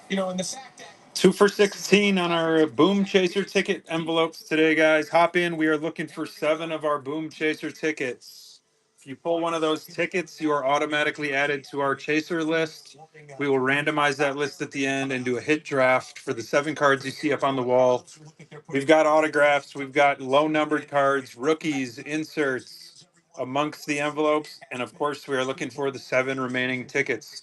And the fact that
2 for 16 on our Boom Chaser ticket envelopes today, guys. Hop in. We are looking for 7 of our Boom Chaser tickets. If you pull one of those tickets, you are automatically added to our Chaser list. We will randomize that list at the end and do a hit draft for the 7 cards you see up on the wall. We've got autographs. We've got low-numbered cards, rookies, inserts amongst the envelopes. And, of course, we are looking for the 7 remaining tickets.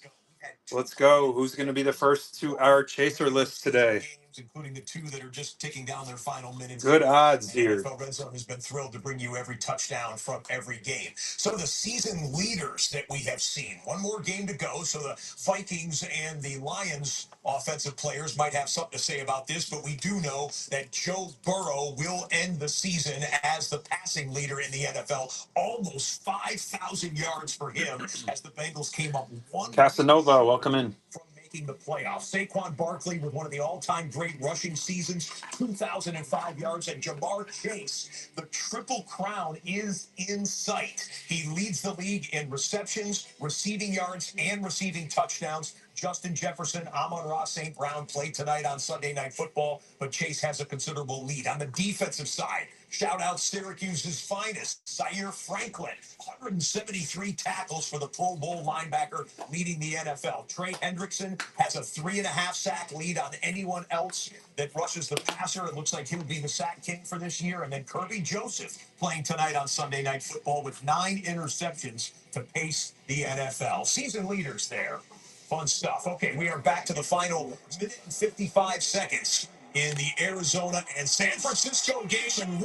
Let's go. Who's going to be the first to our Chaser list today?
Including the 2 that are just ticking down their final minutes.
Good odds here.
NFL Red Zone has been thrilled to bring you every touchdown from every game. Some of the season leaders that we have seen. One more game to go, so the Vikings and the Lions offensive players might have something to say about this, but we do know that Joe Burrow will end the season as the passing leader in the NFL. Almost 5,000 yards for him as the Bengals came up one.
Casanova, welcome in.
From making the playoffs. Saquon Barkley with one of the all-time great rushing seasons, 2,005 yards, and Jamar Chase. The Triple Crown is in sight. He leads the league in receptions, receiving yards, and receiving touchdowns. Justin Jefferson, Amon-Ra St. Brown play tonight on Sunday Night Football, but Chase has a considerable lead. On the defensive side, shout out Syracuse's finest, Zaire Franklin, 173 tackles for the Pro Bowl linebacker leading the NFL. Trey Hendrickson has a 3.5 sack lead on anyone else that rushes the passer. It looks like he'll be the sack king for this year. And then Kirby Joseph playing tonight on Sunday Night Football with 9 interceptions to pace the NFL. Season leaders there. Fun stuff. Okay, we are back to the final minute and 55 seconds in the Arizona and San Francisco game, and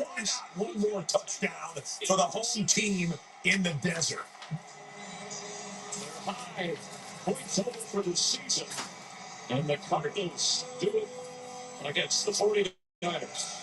one more touchdown for the home team in the desert. High points over for the season, and the Cardinals do it against the 49ers.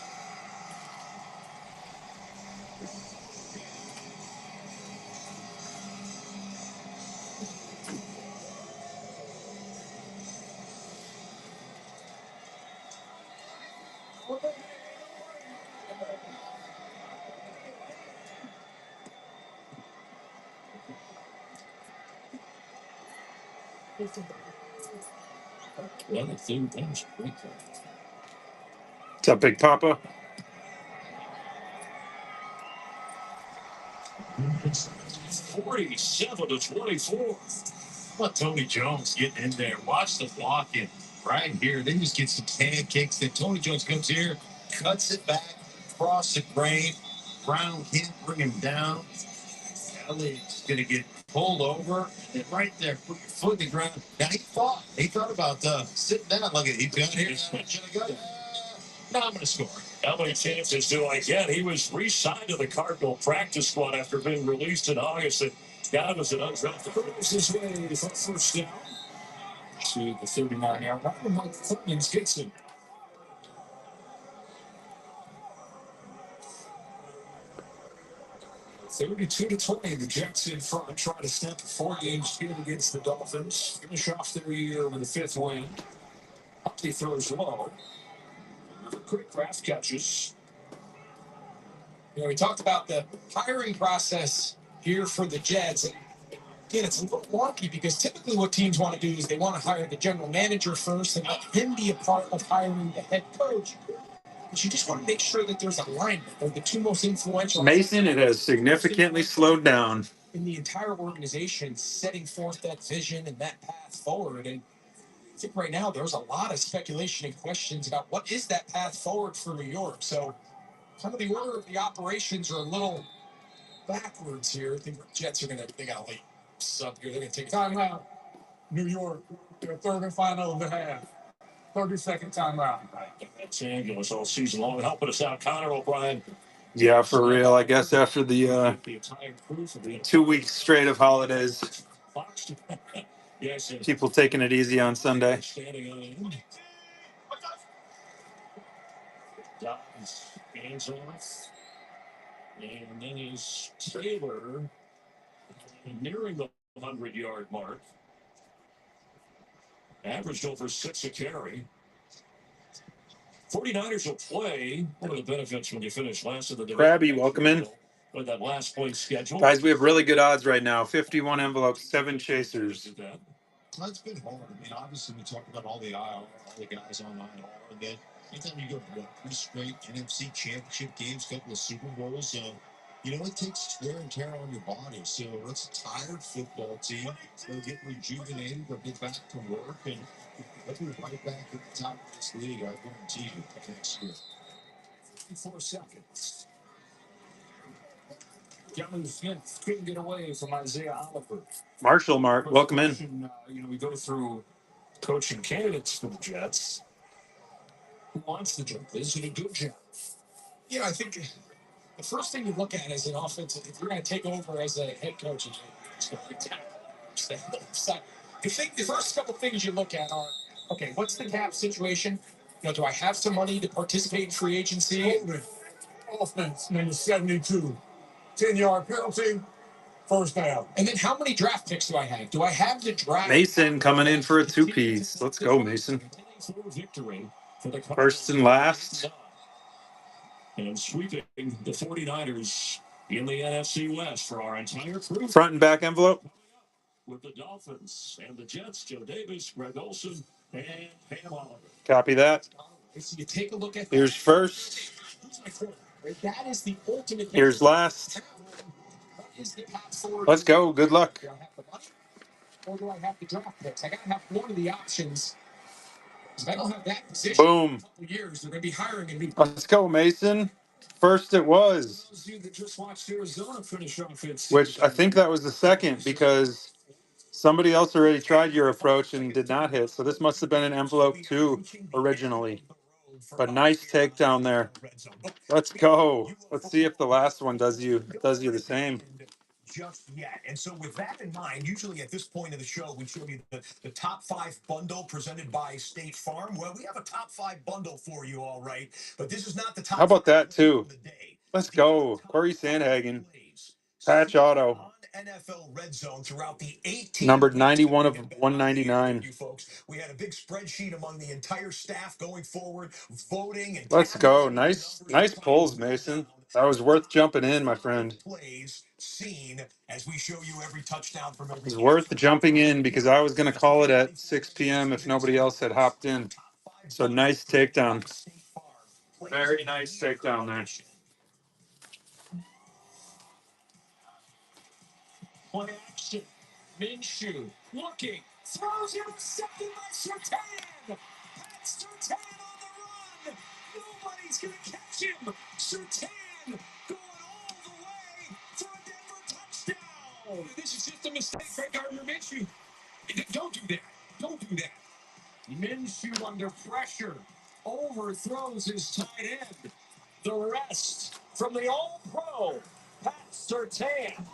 What's up, Big Papa?
47-24. What Tony Jones getting in there? Watch the blocking right here. Then just get some pancakes. Then Tony Jones comes here, cuts it back, cross the grain. Brown can't bring him down. Elliott's going to get pulled over. And right there, put your foot in the ground. Now he thought about sitting down. Look at he got here. No, I'm going to score. How many chances do I get? He was re-signed to the Cardinal practice squad after being released in August. And God was an undrafted. His way for first down to the 39-yard line. Mike Footman's gets him. 32-20. The Jets in front try to snap a 4-game skid against the Dolphins. Finish off their year with a 5th win. Huntley throws low. Quick craft catches. We talked about the hiring process here for the Jets. And again, it's a little wonky because typically what teams want to do is they want to hire the general manager first and let him be a part of hiring the head coach. But you just want to make sure that there's alignment of the 2 most influential.
Mason, it has significantly slowed down.
In the entire organization, setting forth that vision and that path forward. And I think right now there's a lot of speculation and questions about what is that path forward for New York. So some of the order of the operations are a little backwards here. I think the Jets are they got a late sub here. They're going to take timeout. New York, their 3rd and final of the half. 30-second timeout. That's ambulance all season long helping us out. Connor O'Brien.
Yeah, for real. I guess after the 2 weeks straight of holidays.
Yes,
People taking it easy on Sunday.
standing on end. Dobbs hands off. And then is Taylor nearing the 100-yard mark. Averaged over 6 a carry. 49ers will play. One of the benefits when you finish last in the division.
Krabby, welcome in.
With that last place schedule.
Guys, we have really good odds right now. 51 envelopes, 7 chasers.
Well, it's been hard. I mean, obviously, we talked about all the IR, all the guys on IR. And then anytime you go to what, 3 straight NFC championship games, couple of Super Bowls, it takes wear and tear on your body. So it's a tired football team. They'll get rejuvenated. They'll get back to work. And they'll be right back at the top of this league, I guarantee you, next year.
4 seconds. John Smith couldn't get away from Isaiah Oliver.
Marshall, Mark, welcome in.
We go through coaching candidates for the Jets. Who wants the job? Is it a good job?
Yeah, I think the first thing you look at as an offense, if you're going to take over as a head coach, the first couple things you look at are, okay, what's the cap situation? Do I have some money to participate in free agency? Offense, number 72. 10-yard penalty, first down. And then how many draft picks do I have? Do I have the draft?
Mason coming in for a 2-piece. Let's go, Mason. First and last.
And sweeping the 49ers in the NFC West for our entire crew.
Front and back envelope.
With the Dolphins and the Jets, Joe Davis, Greg Olson, and Pam Oliver.
Copy that.
So you take a look at
Here's first.
that is the ultimate.
Here's last.
What is the path forward?
Let's go. Good luck.
Do I have the money, or do I have the draft picks? I got to have one of the options. If I don't have that position,
Boom.
in a couple years, they're going to be hiring a new.
Let's go, Mason. First it was.
Those of you that just watched Arizona finish off its.
Which I think that was the second because somebody else already tried your approach and did not hit. So this must have been an envelope 2 originally. But nice takedown there. Let's go. Let's see if the last one does you the same.
Just yet. And so with that in mind, usually at this point of the show, we show you the top 5 bundle presented by State Farm. Well, we have a top 5 bundle for you, all right. But this is not the top.
How about that, too?
The day.
Let's go. Corey Sandhagen. Patch auto.
NFL Red Zone throughout the 18
Numbered 91 of 199.
You folks, we had a big spreadsheet among the entire staff going forward, voting and
let's go. Nice pulls, Mason. That was worth jumping in, my friend.
Plays seen as we show you every touchdown from every.
It was worth jumping in because I was going to call it at 6 p.m. if nobody else had hopped in. So nice takedown. Very nice takedown there.
Play action. Minshew looking. Throws intercepted by Surtain. That's Surtain on the run. Nobody's going to catch him. Surtain going all the way for a Denver touchdown.
This is just a mistake by Gardner Minshew. Don't do that. Don't do that.
Minshew under pressure. Overthrows his tight end. The rest from the All-Pro, Pat Surtain.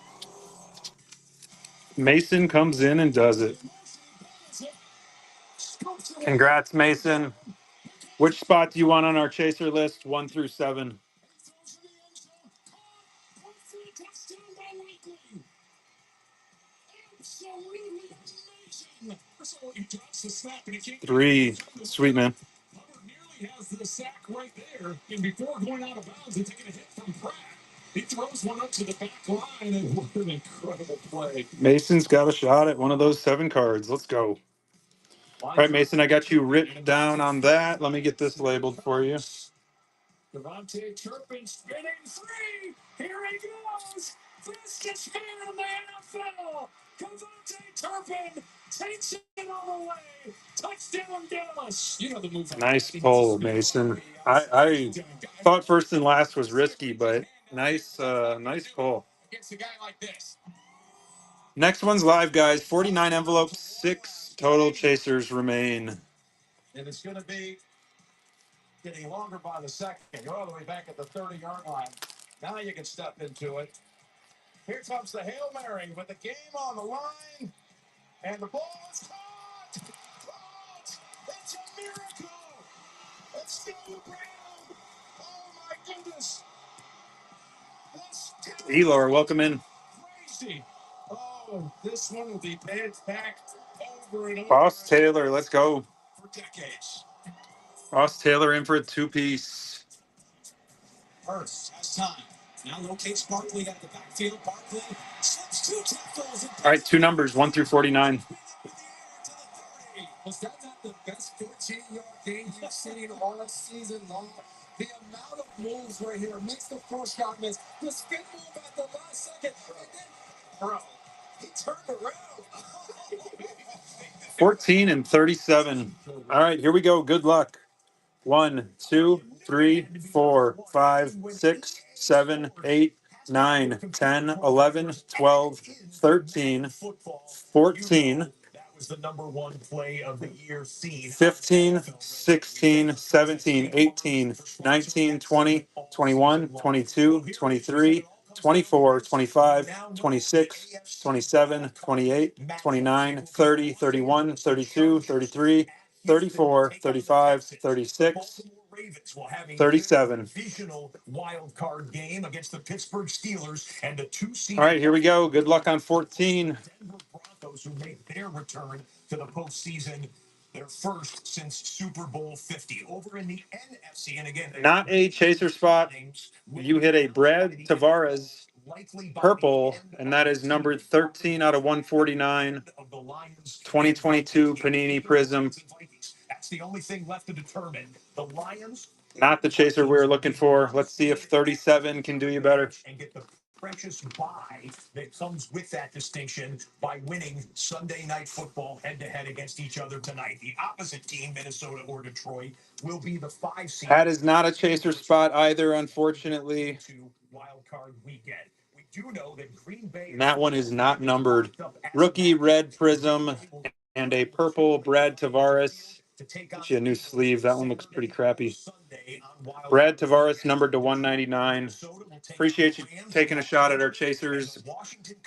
Mason comes in and does it. Congrats, Mason. Which spot do you want on our chaser list? 1 through 7. 3. Sweet, man.
Nearly has the sack right there, and before going out of bounds and taking a hit from Pratt, he throws one up to the back line, and what an incredible play.
Mason's got a shot at one of those 7 cards. Let's go. All right, Mason, I got you written down on that. Let me get this labeled for you.
Devontae Turpin spinning 3. Here he goes. Fastest man in the NFL. Devontae Turpin takes it all the way. Touchdown Dallas. You know the move.
Nice pull, Mason. I thought first and last was risky, but nice pull.
Against a guy like this.
Next one's live, guys. 49 envelopes, 6 total chasers remain.
And it's going to be getting longer by the second. You're all the way back at the 30-yard line. Now you can step into it. Here comes the Hail Mary with the game on the line.
And the ball is caught. Caught. It's a miracle. It's still the ground. Oh my goodness.
Elor, welcome in.
Crazy. Oh, this one will be paid back over and over.
Boss Taylor, let's go.
For decades.
Boss Taylor in for a two-piece.
Hurts has time. Now locates Barkley at the backfield. Barkley slips two tackles.
All right, two numbers, 1 through 49.
Was that not the best 14-yard game you've seen all season long? The amount of moves right here makes the first shot miss. The spin move at the last second. And then, bro, he turned around.
14 and 37. All right, here we go. Good luck. 1, 2, 3, 4, 5, 6, 7, 8, 9, 10, 11, 12, 13, 14,
That was the number one play of the year seen.
15, 16, 17, 18, 19, 20, 21, 22, 23, 24, 25, 26, 27, 28, 29, 30, 31, 32, 33, 34, 35, 36,
Ravens will have a
37.
divisional wild card game against the Pittsburgh Steelers and the two-seed.
All right, here we go. Good luck on 14.
Denver Broncos, who make their return to the postseason, their first since Super Bowl 50. Over in the NFC, and again,
Not a chaser spot. You hit a Brad Tavares purple, and that is numbered 13 out of 149. 2022 Panini Prism.
That's the only thing left to determine. The Lions.
Not the chaser we were looking for. Let's see if 37 can do you better.
And get the precious bye that comes with that distinction by winning Sunday Night Football head-to-head against each other tonight. The opposite team, Minnesota or Detroit, will be the 5 seed.
That is not a chaser spot either, unfortunately.
To wild card weekend. We do know that Green Bay.
And that one is not numbered. Rookie red prism and a purple Brad Tavares. Get you a new sleeve. That one looks pretty crappy. Brad Tavares numbered to 199. Appreciate you taking a shot at our chasers.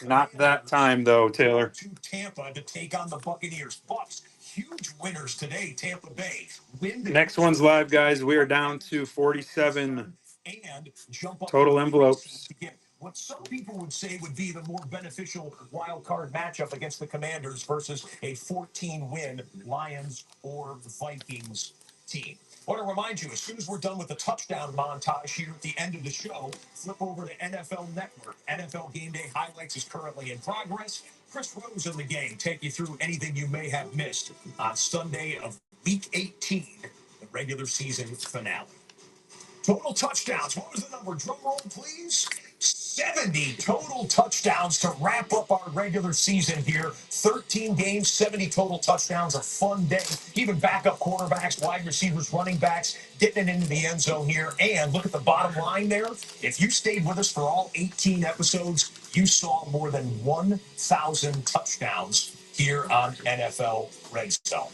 Not that time though, Taylor.
To Tampa to take on the Buccaneers. Bucks, huge winners today. Tampa Bay.
Next one's live, guys. We are down to 47
and jump up
total envelopes.
to get what some people would say would be the more beneficial wild card matchup against the Commanders versus a 14-win Lions or Vikings team. I want to remind you, as soon as we're done with the touchdown montage here at the end of the show, flip over to NFL Network. NFL Game Day Highlights is currently in progress. Chris Rose in the game take you through anything you may have missed on Sunday of Week 18, the regular season finale. Total touchdowns. What was the number? Drum roll, please. 70 total touchdowns to wrap up our regular season here. 13 games, 70 total touchdowns. A fun day. Even backup quarterbacks, wide receivers, running backs getting it into the end zone here. And look at the bottom line there. If you stayed with us for all 18 episodes, you saw more than 1,000 touchdowns here on NFL Red Zone.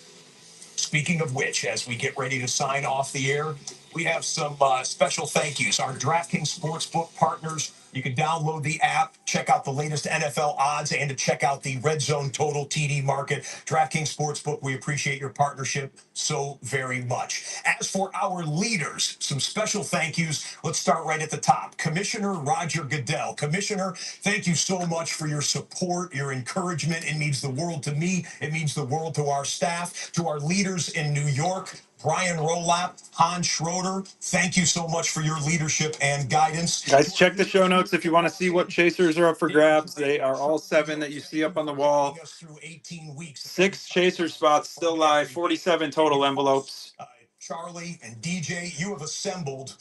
Speaking of which, as we get ready to sign off the air, we have some special thank yous. Our DraftKings Sportsbook partners, you can download the app, check out the latest NFL odds, and to check out the Red Zone Total TD market. DraftKings Sportsbook, we appreciate your partnership so very much. As for our leaders, some special thank yous. Let's start right at the top. Commissioner Roger Goodell. Commissioner, thank you so much for your support, your encouragement. It means the world to me. It means the world to our staff, to our leaders in New York. Brian Rolap, Hans Schroeder, thank you so much for your leadership and guidance.
Guys, check the show notes if you want to see what chasers are up for grabs. They are all 7 that you see up on the wall. 6 chaser spots still live, 47 total envelopes.
Charlie and DJ, you have assembled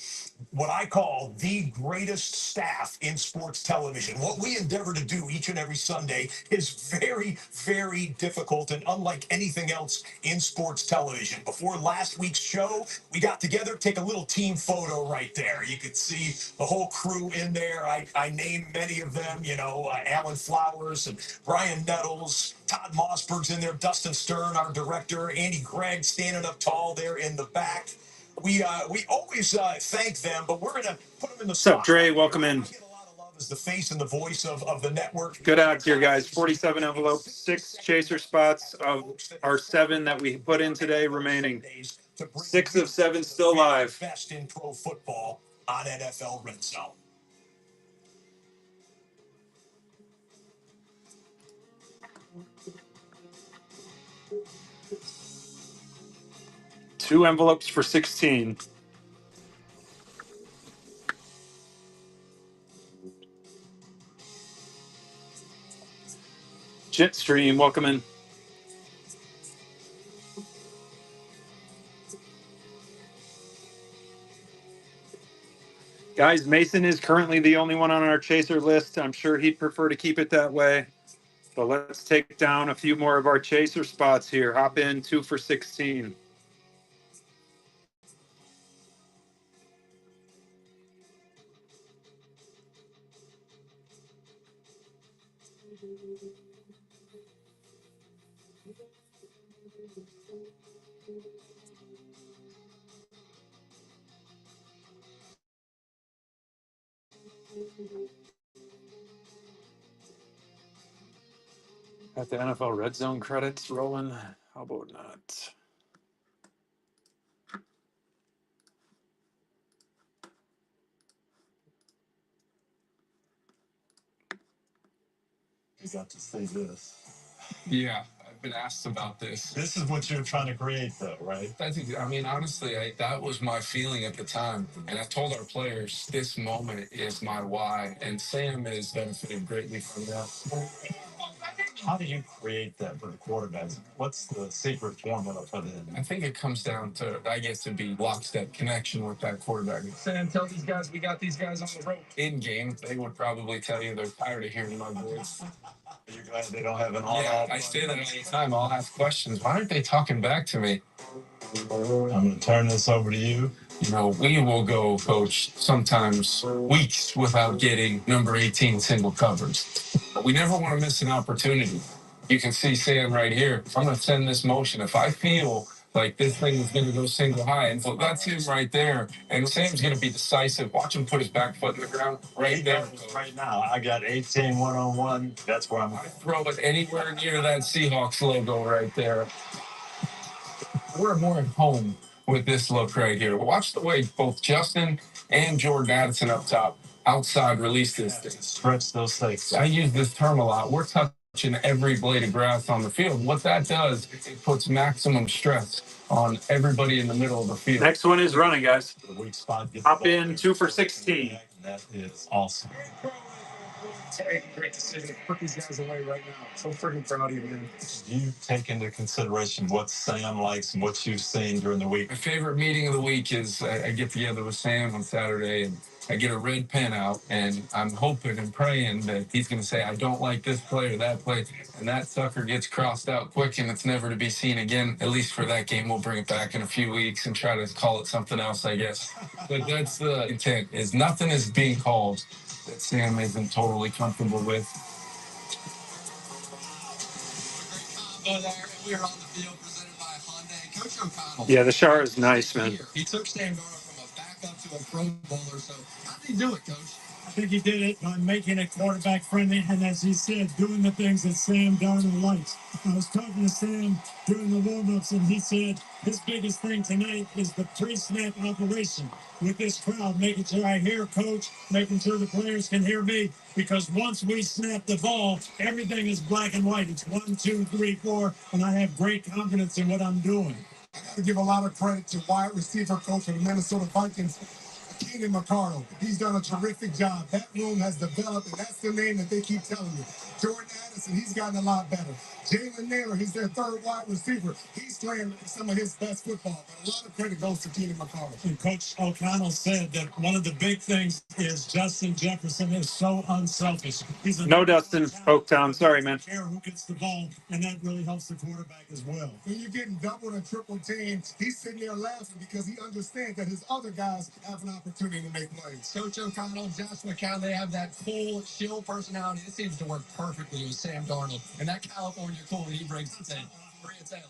what I call the greatest staff in sports television. What we endeavor to do each and every Sunday is very, very difficult and unlike anything else in sports television. Before last week's show, we got together, take a little team photo right there. You could see the whole crew in there. I named many of them, Alan Flowers and Brian Nettles, Todd Mossberg's in there, Dustin Stern, our director, Andy Gregg standing up tall there in the back. We always thank them, but we're going to put them in the
What's up, Dre? Welcome in.
is the face and the voice of the network.
Good odds here, guys. 47 envelopes, 6 chaser spots of our 7 that we put in today remaining. 6 of 7 still live.
Best in pro football on NFL Red Zone.
Two envelopes for 16. Jetstream, welcome in. Guys, Mason is currently the only one on our chaser list. I'm sure he'd prefer to keep it that way. But let's take down a few more of our chaser spots here. Hop in 2 for 16. Got the NFL Red Zone credits rolling. How about not?
You got to say this.
Yeah, I've been asked about this.
This is what you're trying to create, though, right?
I mean, honestly, that was my feeling at the time. And I told our players, this moment is my why. And Sam has benefited greatly from that.
How do you create that for the quarterbacks? What's the secret formula for them?
I think it comes down to, I guess, to be lockstep connection with that quarterback. Sam, tell these guys we got these guys on the rope. In game, they would probably tell you they're tired of hearing my voice.
You're glad they don't have an
Yeah, I say that all the time. I'll ask questions. Why aren't they talking back to me?
I'm going to turn this over to you.
You know, we will go, Coach, sometimes weeks without getting number 18 single covers. But we never want to miss an opportunity. You can see Sam right here. I'm going to send this motion. If I feel like this thing is going to go single high, and so that's him right there. And Sam's going to be decisive. Watch him put his back foot in the ground right there.
Right now, I got 18 one-on-one. That's where I'm
I throw it anywhere near that Seahawks logo right there. We're more at home with this look right here. Watch the way both Justin and Jordan Addison up top outside release this thing.
Stretch those stakes.
I use this term a lot. We're touching every blade of grass on the field. What that does, it puts maximum stress on everybody in the middle of the field.
Next one is running, guys.
The weak spot.
Hop in 2 for 16.
That is awesome.
Great decision. Put these guys away right now. So freaking proud of you, man.
You take into consideration what Sam likes and what you've seen during the week.
My favorite meeting of the week is I get together with Sam on Saturday and I get a red pen out and I'm hoping and praying that he's going to say, I don't like this play or that play. And that sucker gets crossed out quick and it's never to be seen again. At least for that game, we'll bring it back in a few weeks and try to call it something else, I guess. But that's the intent, is nothing is being called that Sam isn't totally comfortable with.
We are on the field presented by Hyundai. Coach O'Connell.
Yeah, the shower is nice, man.
He took Sam Darnold from a backup to a Pro Bowler. So how did he do it, Coach? I think he did it by making it quarterback friendly, and as he said, doing the things that Sam Darnold likes. I was talking to Sam during the warm-ups, and he said his biggest thing tonight is the pre-snap operation with this crowd, making sure I hear Coach, making sure the players can hear me, because once we snap the ball, everything is black and white. It's 1, 2, 3, 4, and I have great confidence in what I'm doing. I got to give a lot of credit to wide receiver coach of the Minnesota Vikings, Keenan McCardle. He's done a terrific job. That room has developed, and that's the name that they keep telling you. Jordan Addison, he's gotten a lot better. Jalen Naylor, he's their third wide receiver. He's playing some of his best football. But a lot of credit goes to Keenan McCardle. And Coach O'Connell said that one of the big things is Justin Jefferson is so unselfish. He's
No, Dustin, Oaktown. Sorry, man.
Care who gets the ball, and that really helps the quarterback as well. When you're getting double and triple teamed, he's sitting there laughing because he understands that his other guys have an opportunity to make plays. Coach O'Connell, Josh McCown, they have that cool, chill personality. It seems to work perfectly with Sam Darnold. And that California cool that he brings to the table. Maria Taylor.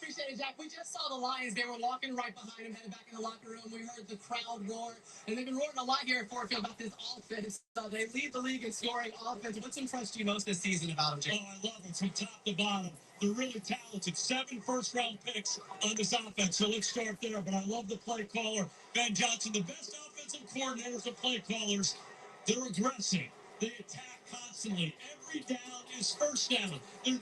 appreciate it, Jack. We just saw the Lions. They were walking right behind him, headed back in the locker room. We heard the crowd roar, and they've been roaring a lot here at Ford Field about this offense. They lead the league in scoring offense. What's impressed you most this season about them, Jack?
Oh, I love them from top to bottom. They're really talented. 7 first-round picks on this offense, so let's start there. But I love the play caller, Ben Johnson. The best offensive coordinators and play callers, they're aggressive. They attack constantly. Every down is first down. The idea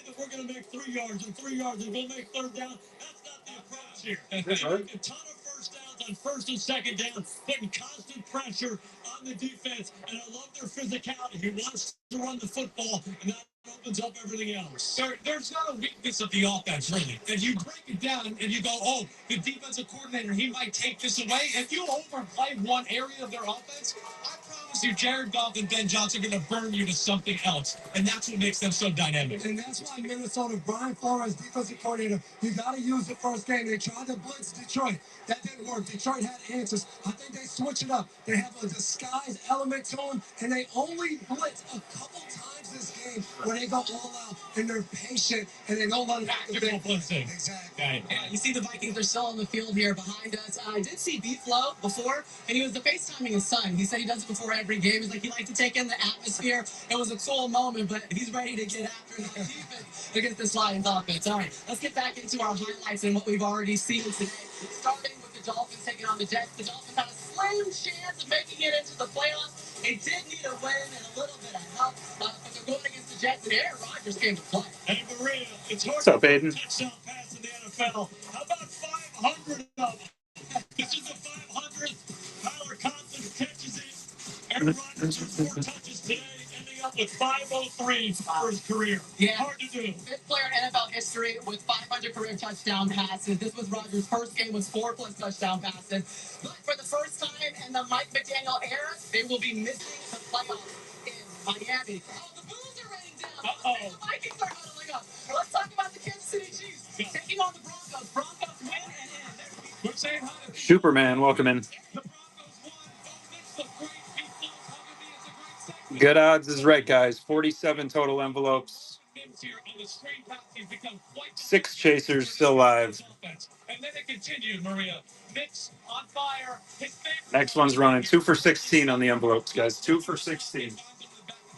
that we're going to make 3 yards and 3 yards and we'll make third down, that's not the approach here. They make a ton of first downs on first and second down, putting constant pressure on the defense. And I love their physicality. He wants to run the football, and that opens up everything else. There's not a weakness of the offense, really. And you break it down and you go, oh, the defensive coordinator, he might take this away. If you overplay one area of their offense, I promise you, Jared Goff and Ben Johnson are going to burn you to something else. And that's what makes them so dynamic.
And that's why Minnesota, Brian Flores, defensive coordinator, you got to use the first game. They tried to blitz Detroit. That didn't work. Detroit had answers. I think they switch it up. They have a disguise element to them, and they only blitz a couple times this game where they go all out and they're patient and they don't let it
Tactical blitzing.
Exactly. Okay. Yeah, you see the Vikings are still on the field here behind us. I did see B-Flow before, and he was FaceTiming his son. He said he does it before every game. He's like, he likes to take in the atmosphere. It was a cool moment, but he's ready to get after the defense against this Lions offense. All right, let's get back into our highlights and what we've already seen today. Starting with the Dolphins taking on the Jets. The Dolphins had a slim chance of making it into the playoffs. They did need a win and a little bit of help, but they're going against the Jets, and Aaron Rodgers came to play.
Hey, Maria, it's hard
What's up,
to throw a
Aiden?
touchdown pass in the NFL. How about 500 of them? This is the 500th. Tyler Conklin catches it. Aaron Rodgers has 4 touches today, ending up with 503 for his career.
Yeah.
Hard to do.
Fifth player in NFL history with 500 career touchdown passes. This was Rodgers' first game with 4+ touchdown passes. But for the first time in the Mike McDaniel era, they will be missing the playoffs in Miami. Oh, the Bulls are raining down.
Uh-oh.
The Vikings are huddling up. Let's talk about the Kansas City Chiefs taking on the Broncos. Broncos win and in.
We're saying hi to
Superman, welcome in.
the Broncos won. Bo Nix looked great. Pete Flows hugging me. It's a great segment.
Good odds is right, guys. 47 total envelopes.
Mims here on the screen pass. He's become quite
6 chasers still live.
and then it continued, Maria. Mix on fire. His favorite
Next one's running 2 for 16 on the envelopes, guys. 2 for 16.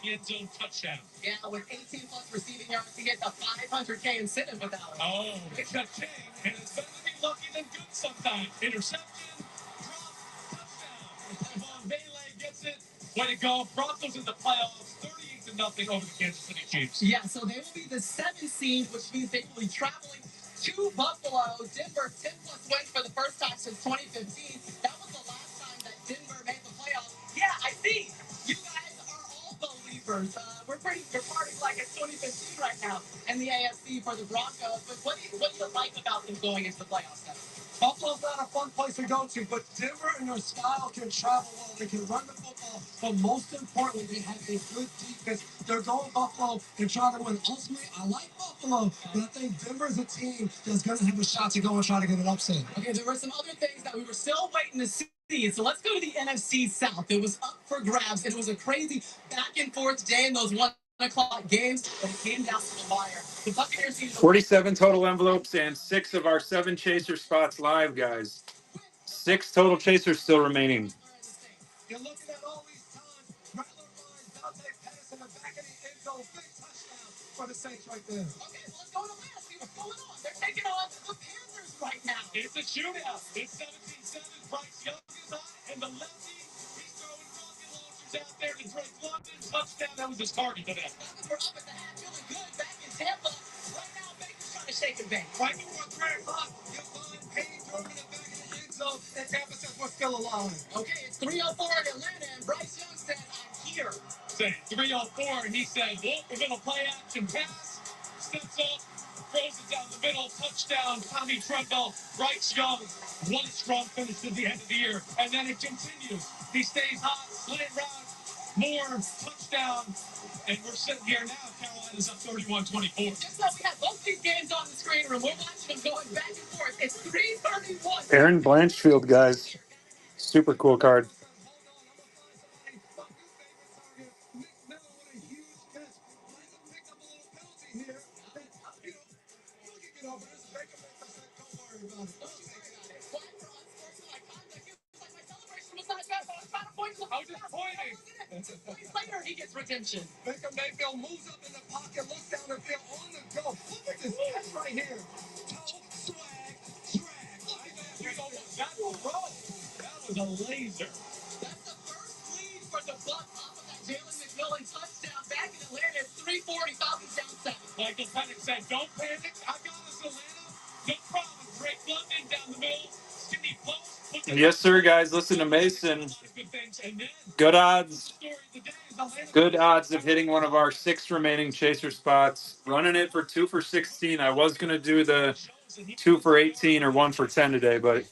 end zone touchdown.
Yeah, with 18+ receiving yards, he hit the $500K incentive with that one.
Oh, it's a king, and it's better to be lucky than good sometimes. Interception, drop, touchdown. Von Bailey gets it. Way to go. Broncos in the playoffs, 38-0 over the Kansas City Chiefs.
Yeah, so they will be the 7th seed, which means they will be traveling to Buffalo. Denver, 10+ wins for the first time since 2015. That was the last time that Denver made the playoffs. Yeah, I see. You guys are all believers. We're partying like it's 2015 right now in the AFC for the Broncos. But what do you like about them going into the playoffs now? Buffalo's not a fun place to go to, but Denver and their style can travel well. They can run the football, but most importantly, they have a good defense. They're going Buffalo and trying to win. Ultimately, I like Buffalo, but I think Denver's a team that's going to have a shot to go and try to get an upset. Okay, there were some other things that we were still waiting to see. So let's go to the NFC South. It was up for grabs. It was a crazy back and forth day in those 1 o'clock games, but it came down to the wire. The Buccaneers need to
47 total envelopes and 6 of our 7 chaser spots live, guys. 6 total chasers still remaining.
You're looking at all these times. Rattler finds Dante Pettis in the back of the end zone. Big touchdown for the Saints right there. Okay, so let's go to last. See what's going on. They're taking on the Panthers right now.
It's a shootout. It's 17-7. Bryce Young is on, and the lefty, he's throwing rocket launchers out there to Drake London. Touchdown. That was his target today.
We're up at the half, feeling good back in Tampa. Right now, Baker's trying to shake and bake.
Right before 3 o'clock,
You find Payne throwing it back in the end zone, and Tampa says we're still alive. Okay, it's 3:04 in Atlanta, and Bryce Young said, I'm here.
say 304, and he said, well, we're going to play action pass. Steps up, throws it down the middle, touchdown, Tommy Tremble, Bryce Young. One strong finish to the end of the year, and then it continues. He stays hot, slant route, more, touchdown, and we're sitting here now. Carolina's up 31-24.
Just so we have both these games on the screen, and we're watching them going back and forth. It's 3:31.
Aaron Blanchfield, guys. Super cool card.
Later, he gets redemption. Baker Mayfield moves up in the pocket, looks down the field on the go. Look at this catch right here. Toe, swag, drag. That was a laser. That's the first lead for the Bucs off of that Jalen McMillan touchdown back in Atlanta at 3:40. Falcons down 7. Like the Penix said, don't panic. I got us Atlanta. No problem. Drake London down the middle. Skinny post.
Yes, sir, guys. Listen to Mason. Good odds. Good odds of hitting one of our 6 remaining chaser spots. Running it for 2 for 16. I was going to do the 2 for 18 or 1 for 10 today, but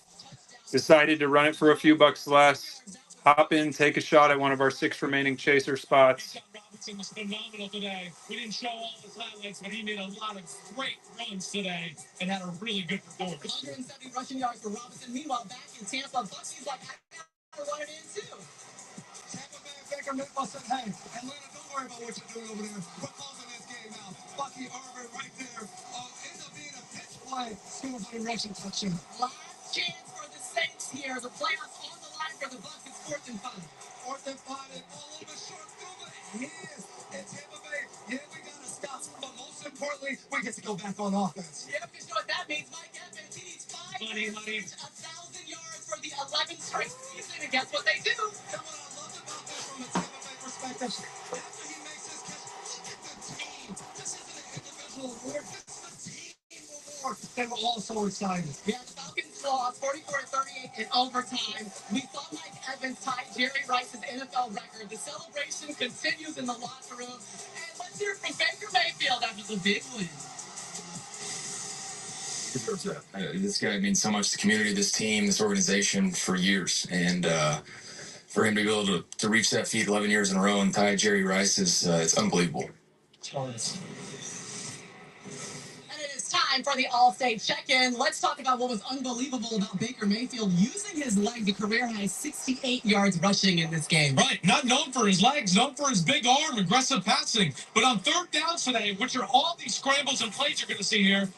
decided to run it for a few bucks less. Hop in, take a shot at one of our 6 remaining chaser spots.
Robinson was phenomenal today. We didn't show all his highlights, but he made a lot of great runs today and had a really good performance. 170 rushing yards for Robinson. Meanwhile, back in Tampa, Bucky's like, I gotta run it in too. Tampa Bay Baker Mayfield said, hey, Atlanta, don't worry about what you're doing over there. We're closing this game out. Bucky Irvin right there. Ends up being a pitch play. Scores on a rushing touchdown. Last chance for the Saints here. The playoffs on the line for the Bucs. It's 4th and 5. 4th and 5 and all over short field. He is. And Tampa Bay, yeah, we gotta stop. But most importantly, we get to go back on offense. Yeah, because you know what that means, Mike Evans. He needs 5 yards, 1,000 yards for the 11th straight season. And guess what they do? And what I love about this from a Tampa Bay perspective, after he makes his catch, look at the team. This isn't an individual award. This is a team award. They were all so excited. Yeah, the Falcons lost 44-38 in overtime. We saw Mike Evans tie Jerry Rice's NFL record. The celebration continues in the locker room. And let's hear from Baker Mayfield after the big win. This guy means so much to the community, this team, this organization for years. And for him to be able to reach that feat 11 years in a row and tie Jerry Rice is it's unbelievable. And it is time for the All-State check-in. Let's talk about what was unbelievable about Baker Mayfield using his leg, the career-high 68 yards rushing in this game. Right, not known for his legs, known for his big arm, aggressive passing. But on 3rd downs today, which are all these scrambles and plays you're going to see here,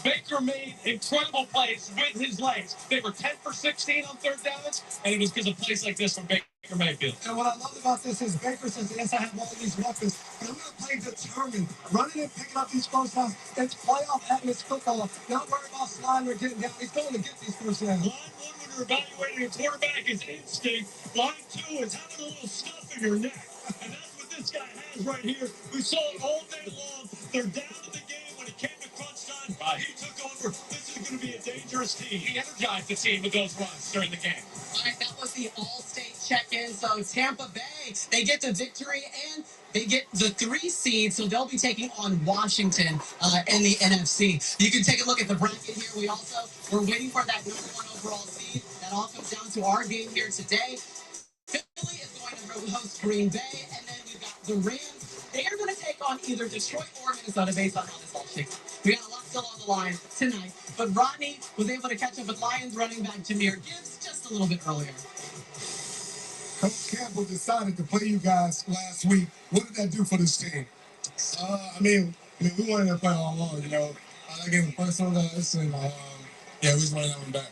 Baker made incredible plays with his legs. They were 10 for 16 on 3rd downs, and it was because of plays like this from Baker Mayfield. And what I love about this is Baker says, yes, I have all these weapons, but I'm going to play determined. Running and picking up these first downs. It's playoff atmosphere football. Not worried about sliding or getting down. He's going to get these first downs. Line 1, when you're evaluating a quarterback, is instinct. Line 2 is having a little stuff in your neck. And that's what this guy has right here. We saw it all day long. They're down to the game when it came to crunch time. He took over. This is going to be a dangerous team. He energized the team with those runs during the game. All right, that was the All-State check-in. So Tampa Bay, they get the victory and they get the 3 seed, so they'll be taking on Washington in the NFC. You can take a look at the bracket here. We're waiting for that #1 overall seed. That all comes down to our game here today. Philly is going to host Green Bay, and then we've got the Rams. They are going to take on either Detroit or Minnesota based on how this all shakes out. We got a lot still on the line tonight, but Rodney was able to catch up with Lions running back Jahmyr Gibbs just a little bit earlier. Coach Campbell decided to play you guys last week. What did that do for this team? We wanted to play all along, you know. I gave him personal notice, and we just wanted to have him back.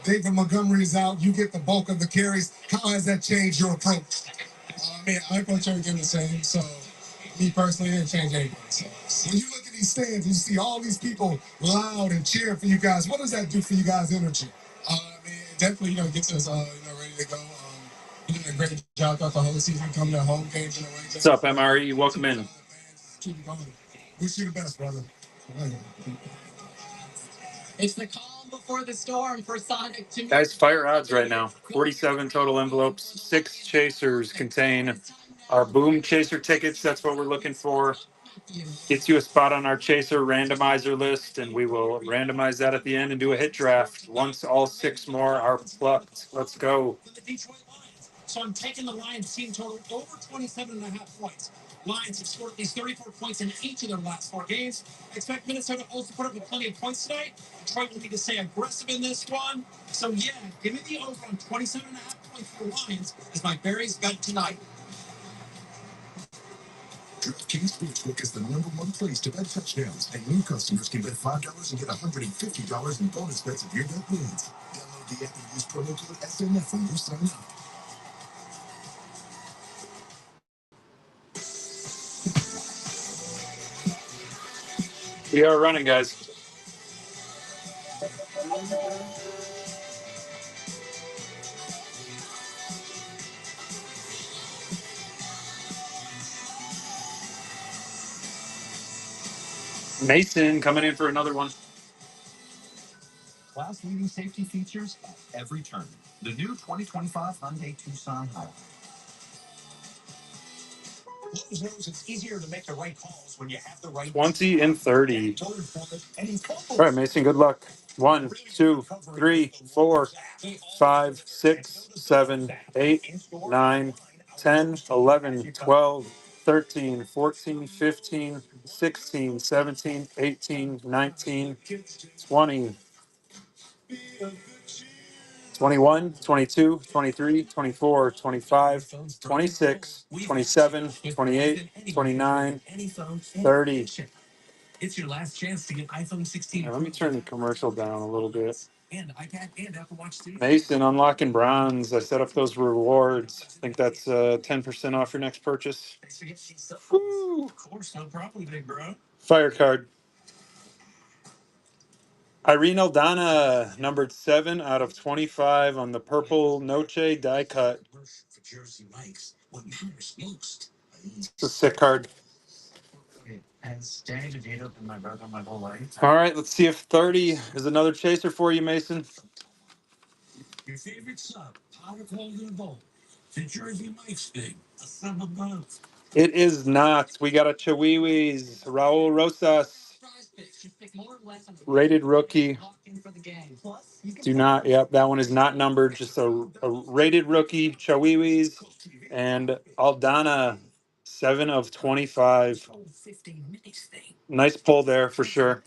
David Montgomery is out. You get the bulk of the carries. How has that changed your approach? I approach everything the same. So, me personally, it didn't change anything. So, when you look at these stands, you see all these people loud and cheering for you guys. What does that do for you guys' energy? It definitely, gets us, ready to go. You're doing a great job throughout the whole season, coming to home games and away games.
What's up, MRE? Welcome in.
Keep going. Wish you the best, brother. It's the calm before the storm for Sonic.
Guys, fire odds right now. 47 total envelopes. 6 chasers contain our Boom chaser tickets. That's what we're looking for. Gets you a spot on our chaser randomizer list, and we will randomize that at the end and do a hit draft once all 6 more are plucked. Let's go.
So I'm taking the Lions team total over 27.5 points. Lions have scored at least 34 points in each of their last 4 games. I expect Minnesota also put up with plenty of points tonight. Detroit will need to stay aggressive in this one. So yeah, give me the over on 27.5 points for the Lions as my Berries bet tonight. DraftKings Sportsbook is the #1 place to bet touchdowns, and new customers can bet $5 and get $150 in bonus bets if your bet wins. Download the app and use promo code SNF when you sign up.
We are running, guys. Mason coming in for another one.
Class-leading safety features at every turn. The new 2025 Hyundai Tucson High. Lowe's knows it's easier to make the right calls when you have the right
20 and 30. All right, Mason, good luck. 1, 2, 3, 4, 5, 6, 7, 8, 9, 10, 11, 12, 13, 14, 15, 16, 17, 18, 19, 20, 21, 22, 23, 24, 25, 26, 27, 28, 29, 30. It's your last chance to get iPhone 16. Let me turn the commercial down a little bit. And iPad and Apple Watch Studio. Mason, unlocking bronze. I set up those rewards. I think that's 10% off your next purchase. Woo. Of course, no problem, big bro. Fire card. Irene Aldana, numbered 7 out of 25 on the purple Noche die cut. It's a sick card. All right, let's see if 30 is another chaser for you, Mason. Your favorite sub, powder cold and bold. The Jersey Mike's thing, a sub of both. It is not. We got a Chihuihuis, Raul Rosas, rated rookie. Do not. Yep, that one is not numbered. Just a rated rookie, Chihuihuis, and Aldana, 7 of 25. Nice pull there for sure.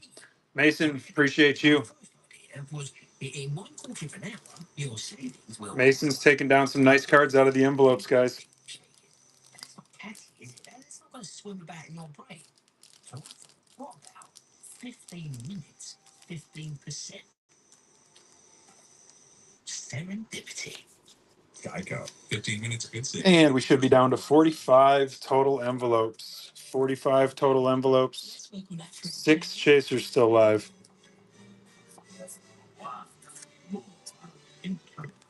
Mason, appreciate you. Mason's taking down some nice cards out of the envelopes, guys. 15%. Serendipity. Geico. 15 minutes, good save. And we should be down to 45 total envelopes. 45 total envelopes. 6 chasers still live.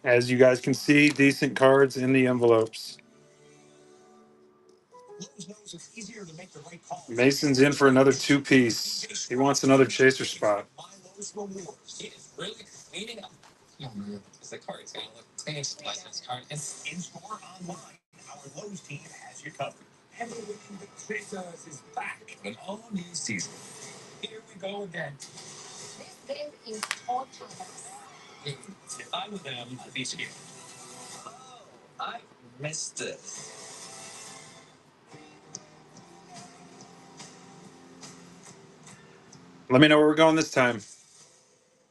As you guys can see, decent cards in the envelopes. Mason's in for another 2-piece. He wants another chaser spot. The card's gonna look tasty like this card. It's in store online. Our Lowe's team has you covered. Everyone that Chasers is back with an all new season. Here we go again. This game is all chaos. If I were them, I'd be scared. Oh, I missed this. Let me know where we're going this time.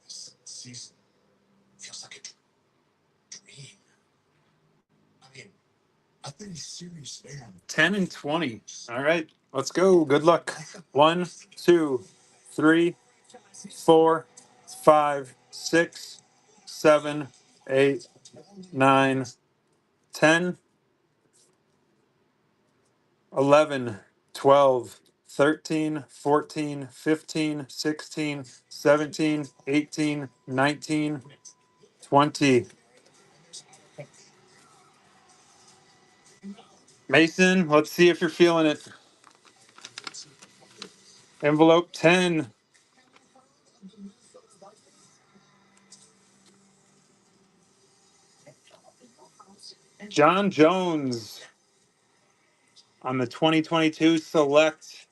This season feels like a dream. I mean, I've been serious, man. 10 and 20. All right, let's go. Good luck. 1, 2, 3, 4, 5, 6, 7, 8, 9, 10, 11, 12, 13, 14, 15, 16, 17, 18, 19, 20. Mason, let's see if you're feeling it. Envelope 10. John Jones on the 2022 Select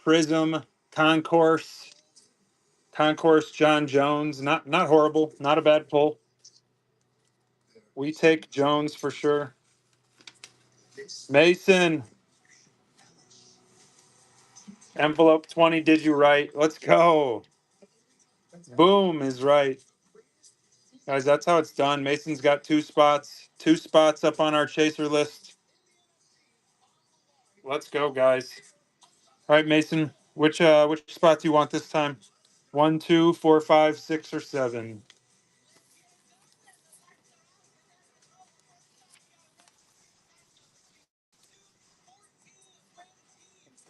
Prism Concourse. Concourse John Jones. Not horrible. Not a bad pull. We take Jones for sure. Mason. Envelope 20, did you right? Let's go. Boom is right. Guys, that's how it's done. Mason's got 2 spots. 2 spots up on our chaser list. Let's go, guys. All right, Mason. Which spot do you want this time? 1, 2, 4, 5, 6, or 7?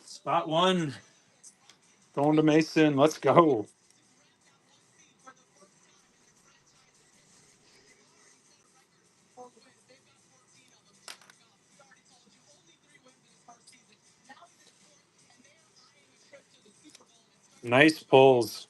Spot 1. Going to Mason. Let's go. Nice pulls.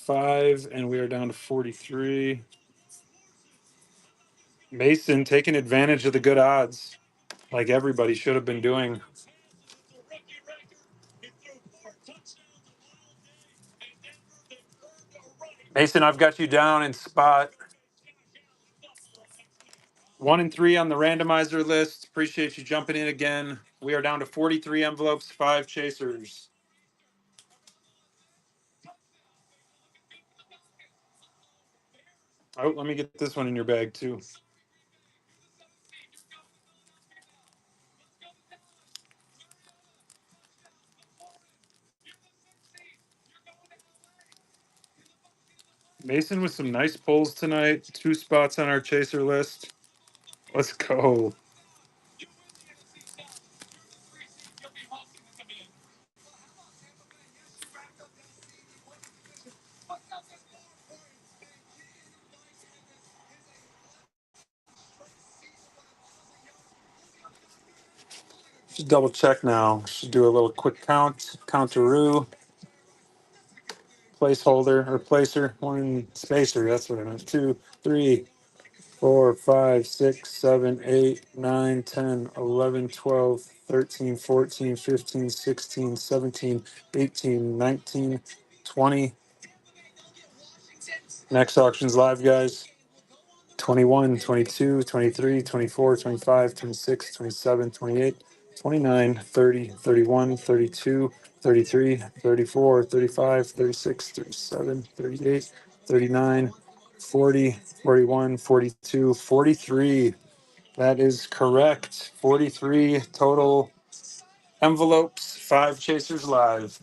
Five, and we are down to 43. Mason taking advantage of the good odds, like everybody should have been doing. Mason, I've got you down in spot 1 and 3 on the randomizer list. Appreciate you jumping in again. We are down to 43 envelopes, 5 chasers. Oh, let me get this one in your bag too. Mason with some nice pulls tonight. 2 spots on our chaser list. Let's go. Just double check now. Should do a little quick count. Counteroo. Placeholder or placer. 1 spacer. That's what I meant. 2, 3, 4, 5, 6, 7, 8, 9, 10, 11, 12, 13, 14, 15, 16, 17, 18, 19, 20. Next auction's live, guys. 21, 22, 23, 24, 25, 26, 27, 28, 29, 30, 31, 32, 33, 34, 35, 36, 37, 38, 39, 40, 41, 42, 43. That is correct. 43 total envelopes, 5 chasers live.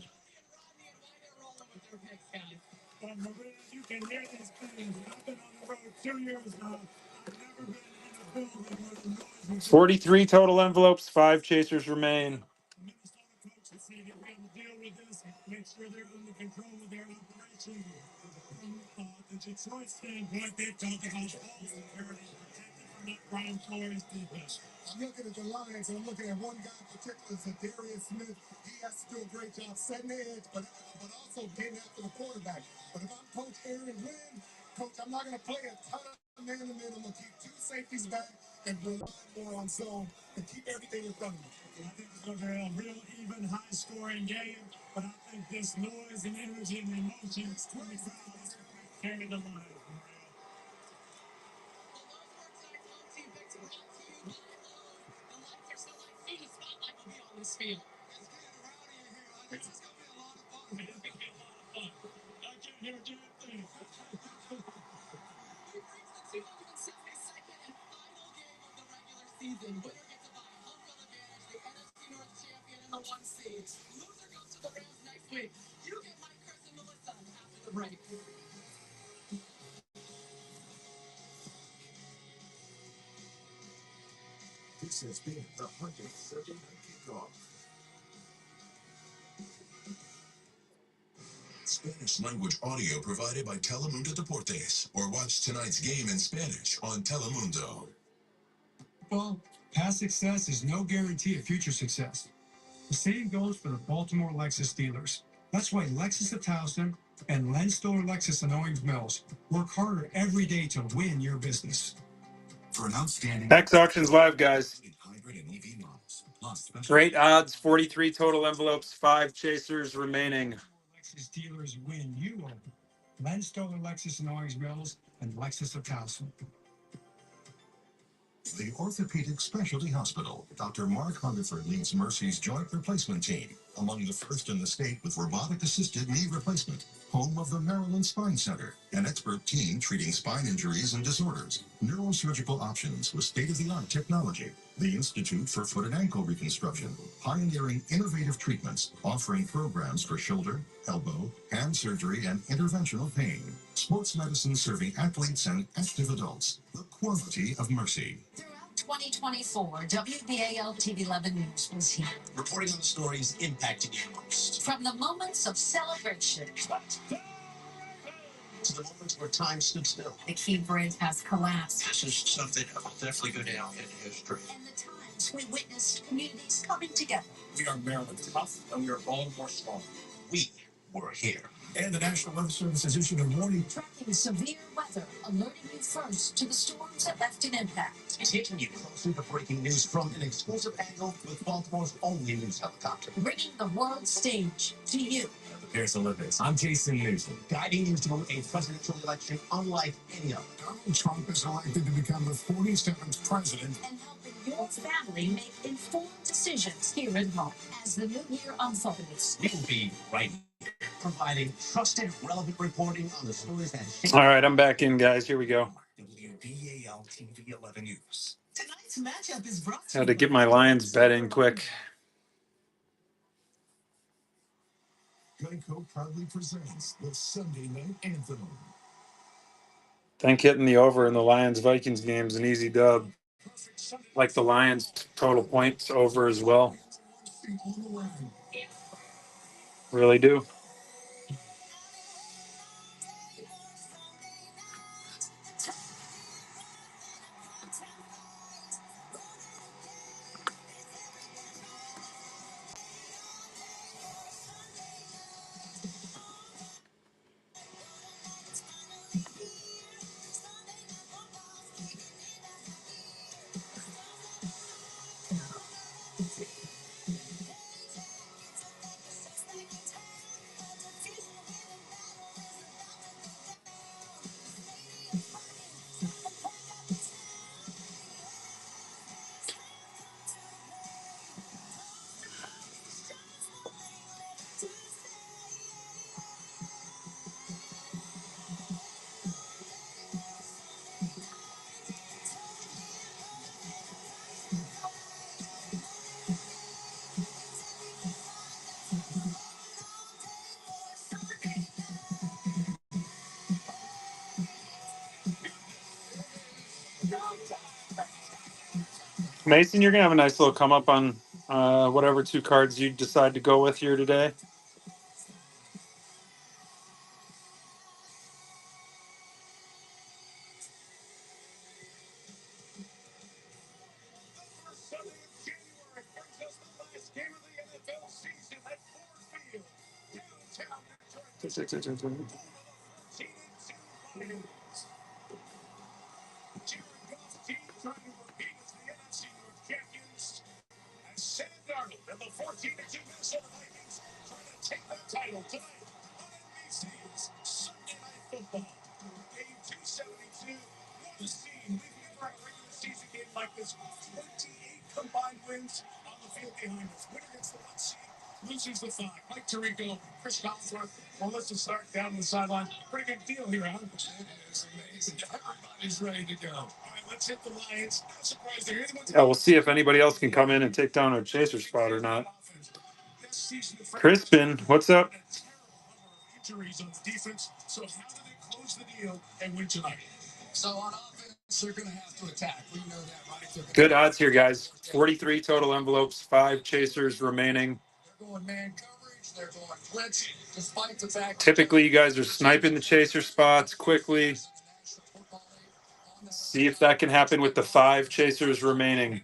You can hear these things. I've been on the road 2 years now. I've never been in a building where the noise was
43 total envelopes, 5 chasers remain.
Minnesota coaches say that we have to deal with this, make sure they're under control of their operation. From the Detroit standpoint, they talk about all security protected from that ground floor is defense. I'm looking at the Lions, and I'm looking at one guy in particular, Darius Smith. He has to do a great job setting the edge, but also getting after the quarterback. But if I'm Coach Aaron Glenn, Coach, I'm not going to play a ton of man-to-man. I'm going to keep 2 safeties back and rely more on zone and keep everything in front of me. I think it's going to be a real even, high-scoring game, but I think this noise and energy and emotions, 25 carry the line.
This has been the 170th kickoff. Spanish language audio provided by Telemundo Deportes, or watch tonight's game in Spanish on Telemundo.
Well, past success is no guarantee of future success. The same goes for the Baltimore Lexus dealers. That's why Lexus of Towson and Len Stoller Lexus in Owings Mills work harder every day to win your business.
For an outstanding
Next auction's live, guys.
hybrid and EV models, plus special
Great odds, 43 total envelopes, 5 chasers remaining.
Lexus dealers win you over. Len Stoller Lexus in Owings Mills and Lexus of Towson.
the Orthopedic Specialty Hospital. Dr. Mark Hungerford leads Mercy's joint replacement team. Among the first in the state with robotic-assisted knee replacement, home of the Maryland Spine Center, an expert team treating spine injuries and disorders, neurosurgical options with state-of-the-art technology, the Institute for Foot and Ankle Reconstruction, pioneering innovative treatments, offering programs for shoulder, elbow, hand surgery, and interventional pain, sports medicine serving athletes and active adults, the quality of mercy. 2024, WBAL TV 11 News was here. Reporting on the stories impacting you most. From the moments of celebration to the moments where time stood still. The Key Bridge has collapsed. This is something that will definitely go down in history. And the times we witnessed communities coming together. We are Maryland tough, and we are Baltimore strong. We were here. And the National Weather Service has issued a warning. Tracking severe weather, alerting you first to the storms that left an impact. Taking you closer to breaking news from an exclusive angle with Baltimore's only news helicopter. Bringing the world stage to you. At the Paris Olympics, I'm Jason Newsom. Guiding you through a presidential election unlike any other. Donald Trump is elected to become the 47th president. And helping your family make informed decisions here at home. As the new year unfolds, we will be right here, providing trusted, relevant reporting on the stories that shape.
All right, I'm back in, guys. Here we go.
WBAL TV 11 News. Tonight's matchup is brought to
Had
you
to get
by
my Lions bet in quick.
Geico proudly presents the Sunday Night Anthem.
Think hitting the over in the Lions-Vikings game is an easy dub. Like the Lions total points over as well. Really do. Mason, you're going to have a nice little come up on whatever two cards you decide to go with here today.
Sunday of January brings us the last game of the NFL season at Ford Field, downtown Detroit. 14-2 finals. Jared Goff's team trying to repeat as the NFC North champions, and Sam Darnold and the 14-2 Minnesota Vikings trying to take that title tonight on NBC's Sunday Night Football. Game 272. What a scene. We've never had a regular season game like this. 28 combined wins on the field behind us. Winner gets the 1 seed, loses the 5. Mike Tirico, Chris Collinsworth, Melissa Stark down the sideline. Pretty good deal here, huh? It is amazing. Everybody's ready to go. All right, let's hit the Lions. Not surprised they're anyone's.
Yeah, we'll see if anybody else can come in and take down a chaser spot or not. Crispin, what's up?
Injuries on the defense. So how do they close the deal and win tonight? So on offense, they're going to have to attack. We know that, right?
Good odds here, guys. 43 total envelopes, 5 chasers remaining.
They're going man coverage. They're going blitz. Despite the fact
Typically, you guys are sniping the chaser spots quickly. See if that can happen with the 5 chasers remaining.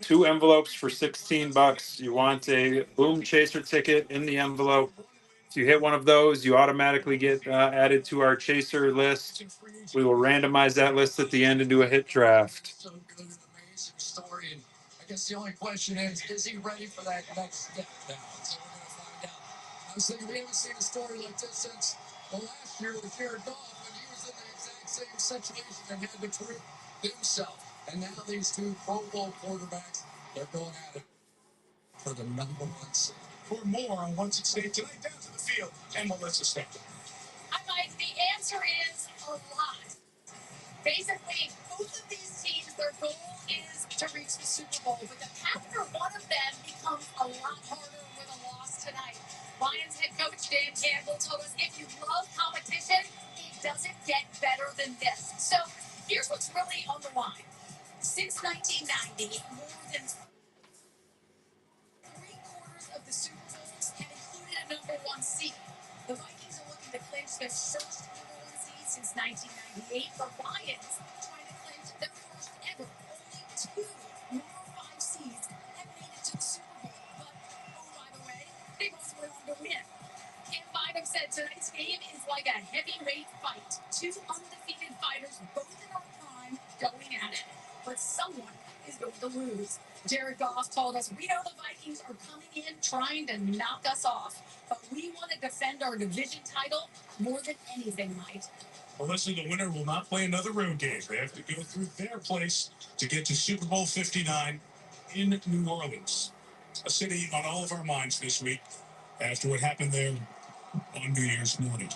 2 envelopes for $16. You want a Boom Chaser ticket in the envelope. If you hit one of those, you automatically get added to our chaser list. We will randomize that list at the end and do a hit draft.
so good, an amazing story. And I guess the only question is he ready for that next step now? So we're going to find out. I was thinking we haven't seen a story like this since the last year with Jared Goff, when he was in the exact same situation and had to prove himself. And now these two Pro Bowl quarterbacks, they're going at it for the number 1 seed. For more on what's at stake tonight, down to the field and Melissa Stamp.
I Mike, the answer is a lot. Basically, both of these teams, their goal is to reach the Super Bowl, but the path for one of them becomes a lot harder with a loss tonight. Lions head coach Dan Campbell told us if you love competition, it doesn't get better than this. So here's what's really on the line. Since 1990, more than three-quarters of the Super Bowls have included a number one seed. The Vikings are looking to clinch their first number one seed since 1998. The Lions trying to clinch their first ever. Only two number five seeds have made it to the Super Bowl. But, oh, by the way, they both went on to win. Cam Bynum said tonight's game is like a heavyweight fight. Two undefeated fighters, both in our prime, going at it. But someone is going to lose. Jared Goff told us, we know the Vikings are coming in trying to knock us off, but we want to defend our division title more than anything, Mike.
Melissa, the winner will not play another road game. They have to go through their place to get to Super Bowl 59 in New Orleans, a city on all of our minds this week after what happened there on New Year's morning.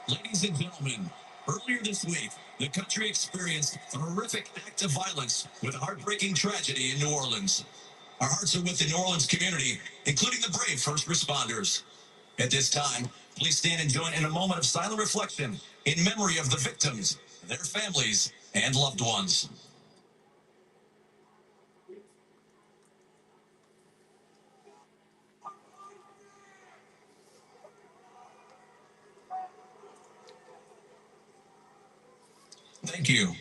Ladies and gentlemen, earlier this week, the country experienced a horrific act of violence with a heartbreaking tragedy in New Orleans. Our hearts are with the New Orleans community, including the brave first responders. At this time, please stand and join in a moment of silent reflection in memory of the victims, their families, and loved ones. Thank you.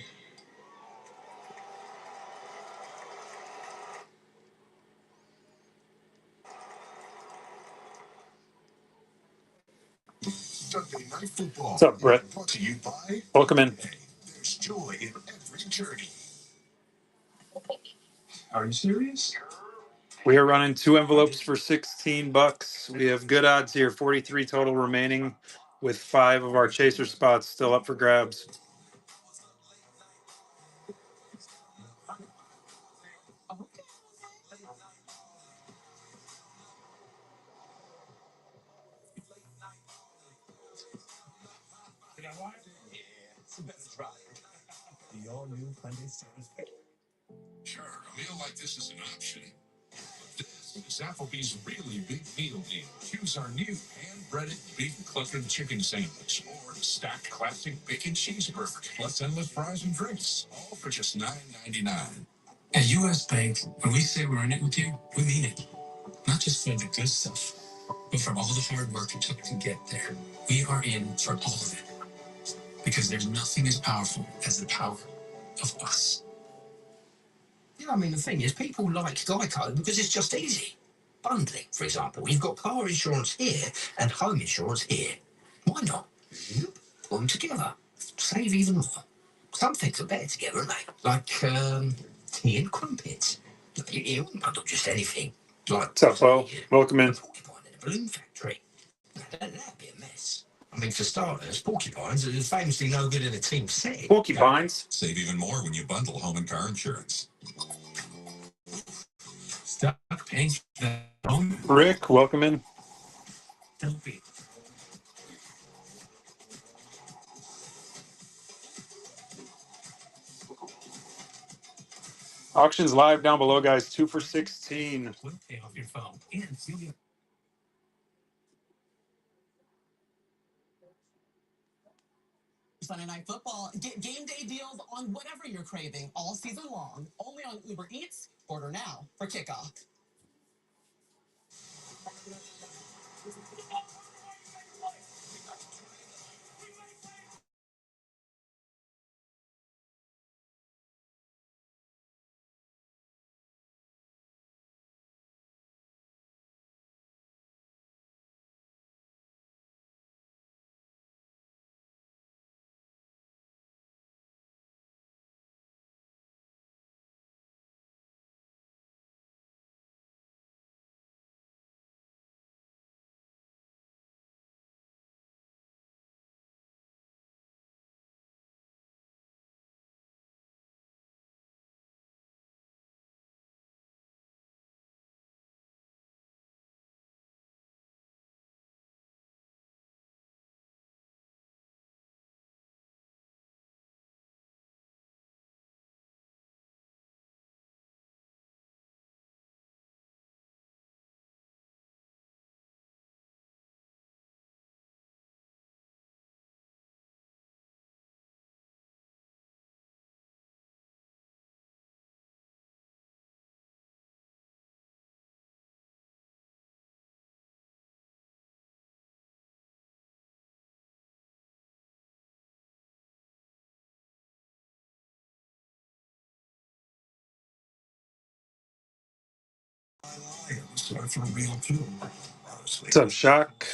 Sunday Night Football.
What's up, Brett?
Brought to you by
Welcome in.
There's joy in every journey. Are you serious?
We are running two envelopes for $16. We have good odds here, 43 total remaining, with 5 of our chaser spots still up for grabs.
You know what? Yeah, it's a better drive. The all-new Hyundai Santa Fe. Sure, a meal like this is an option. But this is Applebee's really big meal deal. Choose our new hand-breaded beef clucking chicken sandwich or stacked classic bacon cheeseburger, plus endless fries and drinks, all for just $9.99. At U.S. Bank, when we say we're in it with you, we mean it. Not just for the good stuff, but for all the hard work it took to get there. We are in for all of it. Because there's nothing as powerful as the power of us. Yeah, I mean, the thing is, people like Geico because it's just easy. Bundling, for example. You've got car insurance here and home insurance here. Why not? Put them together. Save even more. Some things are better together, aren't they? Like tea and crumpets. You wouldn't bundle just anything. Like,
What's up, Bo? Welcome
a
in.
porcupine in a balloon factory. That'd be a mess. I mean, for starters, porcupines are famously no good in a team setting.
Porcupines.
Save even more when you bundle home and car insurance.
Stop paying for that phone.
Rick, welcome in.
Don't be.
Auctions live down below, guys. 2 for 16.
Will pay off your phone. And you'll get
Sunday Night Football. Get game day deals on whatever you're craving all season long. Only on Uber Eats. Order now for kickoff.
Lions are for real too. Honestly.
What's up, Shock?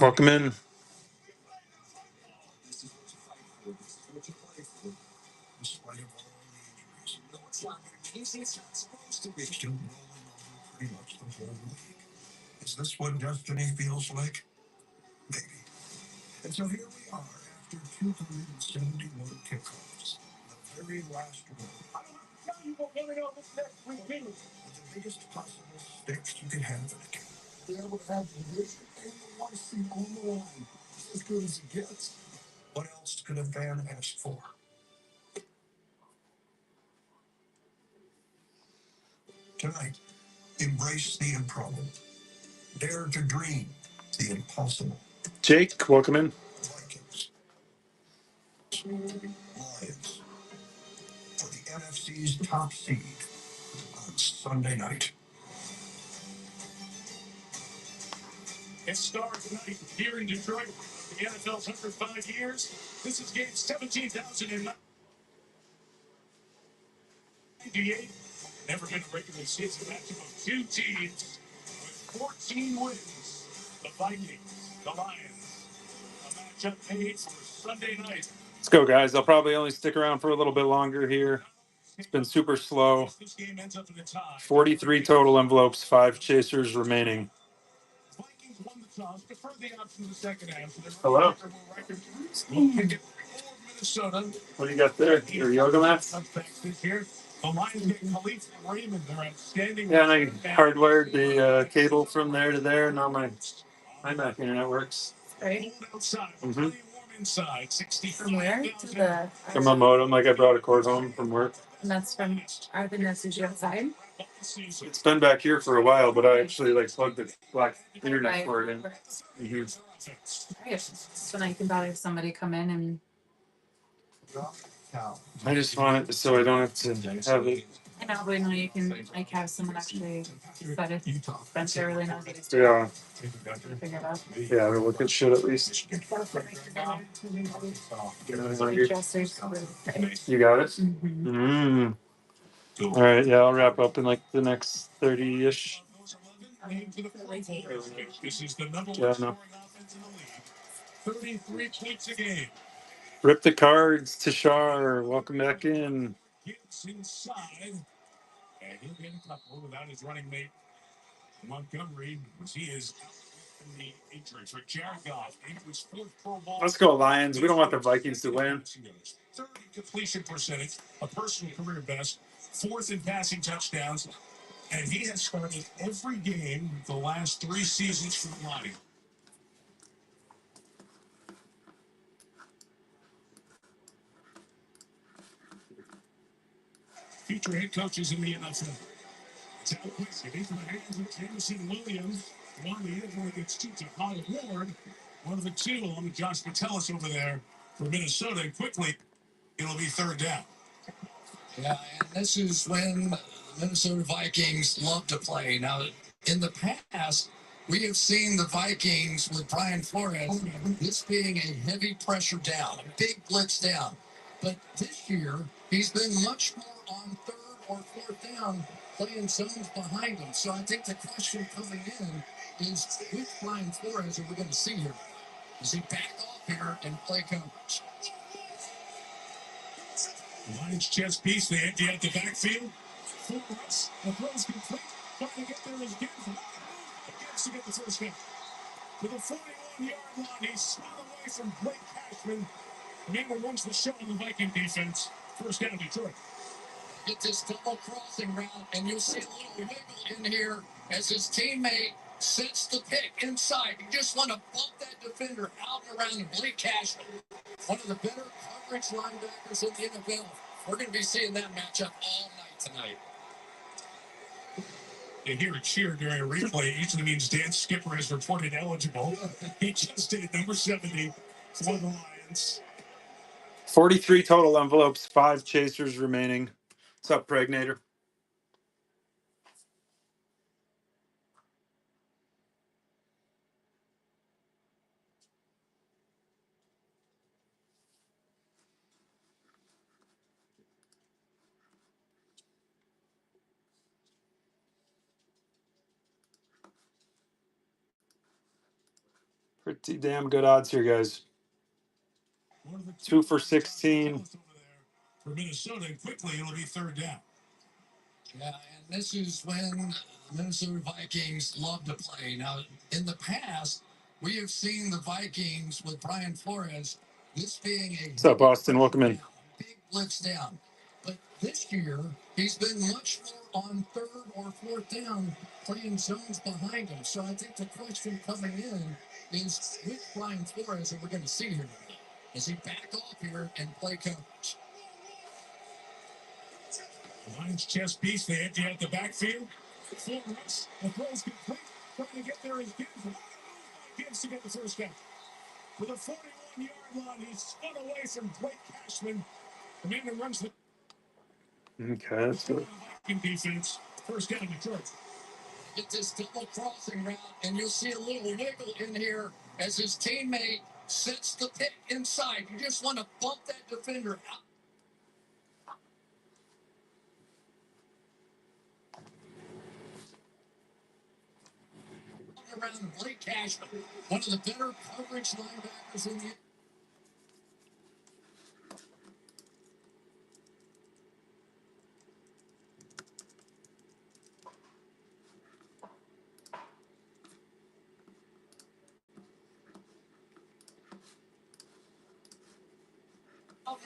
Welcome in.
Still rolling over pretty much the whole league. Is this what destiny feels like? Maybe. And so here we are after 271 kickoffs. The very last one. With the biggest possible stakes you can have in a game. Be able to have the vision and the life seat on the line. As good as it gets. What else could a fan ask for? Tonight, embrace the improbable. Dare to dream the impossible.
Jake, welcome in.
Vikings, Lions, for the NFC's top seed on Sunday night.
It starts tonight here in Detroit. The NFL's 105 years. This is game 17,098. Never been a regular season matchup of two teams with 14 wins. The Vikings, the Lions. A matchup made for Sunday night.
Let's go, guys. I'll probably only stick around for a little bit longer here. It's been super slow.
This game ends up in a tie.
43 total envelopes, 5 chasers remaining.
Vikings won the toss, deferred the option in the second half. So
Hello.
We'll kick it for Minnesota.
What do you got there? Your yoga mats?
This year. The Lions get Khalif Raymond, their outstanding.
Yeah, and I hardwired the cable from there to there. Now my iMac internet works.
Right. Outside, plenty warm inside. 60
From where to the?
From a modem, like I brought a cord home from work.
And that's from. Are the nurses outside?
It's been back here for a while, but I actually like plugged the black internet cord in.
Right. So now you can probably have somebody come in and.
I just want it so I don't have to have it.
I know, but no, you can like have someone actually set it. Spencer really knows what he's
Yeah,
figure it out.
yeah, we'll look at shit at least.
Dressers.
You got it?
Mm-hmm.
All right, yeah, I'll wrap up in like the next 30-ish.
This is the number one
Yeah, no.
scoring offense in the league. 33 points a game.
Rip the cards, Tashar. Welcome back in.
Gets inside. And he'll get a couple without his running mate, Montgomery, as he is out in the injury. For Jared Goff, into his fourth Pro Bowl.
Let's go, Lions. We don't want the Vikings to win.
30 completion percentage, a personal career best, fourth in passing touchdowns, and he has started every game the last 3 seasons for the Lions. Future head coaches in the NFL. It's out quick. Into the hands of Jameson Williams. One of the only gets two to Holly Ward. One of the two along with Josh Metellus over there for Minnesota. And quickly, it'll be third down. Yeah, and this is when the Minnesota Vikings love to play. Now, in the past, we have seen the Vikings with Brian Flores, this being a heavy pressure down, a big blitz down. But this year, he's been much more on third or fourth down, playing zones behind him. So I think the question coming in is, which Brian Flores are we going to see here? Does he back off here and play coverage? Lions chess piece, they empty out the backfield. Full rush, the throw's complete. Trying to get there is Gibbs. Gibbs to get the first down. To the 41-yard line, he's swung away from Blake Cashman. Remember, runs the show on the Viking defense. First down, Detroit. Get this double crossing route, and you'll see a little wiggle in here as his teammate sets the pick inside. You just want to bump that defender out and around the Blake Cashman. One of the better coverage linebackers in the NFL. We're going to be seeing that matchup all night tonight. You hear a cheer during a replay. Usually means Dan Skipper is reported eligible. He just did number 70 for the Lions.
43 total envelopes, 5 chasers remaining. What's up, Pregnator? Pretty damn good odds here, guys. 2 for 16.
For Minnesota, and quickly it'll be third down. Yeah, and this is when the Minnesota Vikings love to play. Now, in the past, we have seen the Vikings with Brian Flores, this being a
What's up, Austin? Welcome in.
big blitz down. But this year, he's been much more on third or fourth down, playing zones behind him. So I think the question coming in is which Brian Flores are we going to see here tonight? Does he back off here and play coverage? Lions chess piece, they empty out the backfield. Full rush, the throw's complete. Trying to get there is Gibbs. Gibbs to get the first down. With a 41-yard line, he's spun away from Blake Cashman. The man that runs the
Okay, that's good.
defense. First down, Detroit. Get this double crossing route, and you'll see a little wiggle in here as his teammate sets the pick inside. You just want to bump that defender out. Around Blake Cashman, one of the better coverage linebackers in the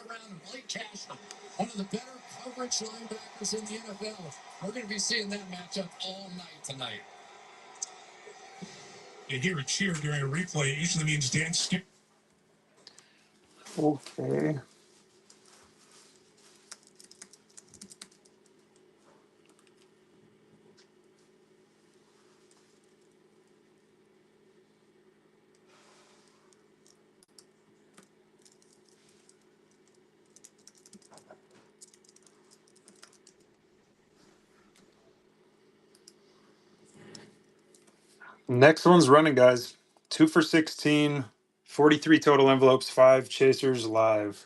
around Blake Cashman, one of the better coverage linebackers in the NFL. We're going to be seeing that matchup all night tonight. You hear a cheer during a replay. It usually means Dan Skip.
Okay. Next one's running, guys. 2 for 16, 43 total envelopes, 5 chasers live.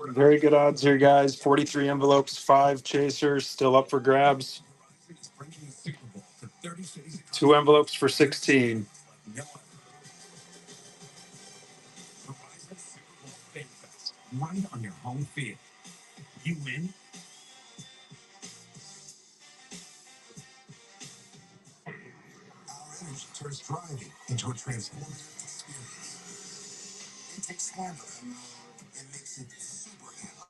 Very good odds here, guys. 43 envelopes, 5 chasers, still up for grabs. 2 envelopes for 16.
Right on your home field. You win. Our energy turns driving into a transformative experience. It takes handling and makes it super handling.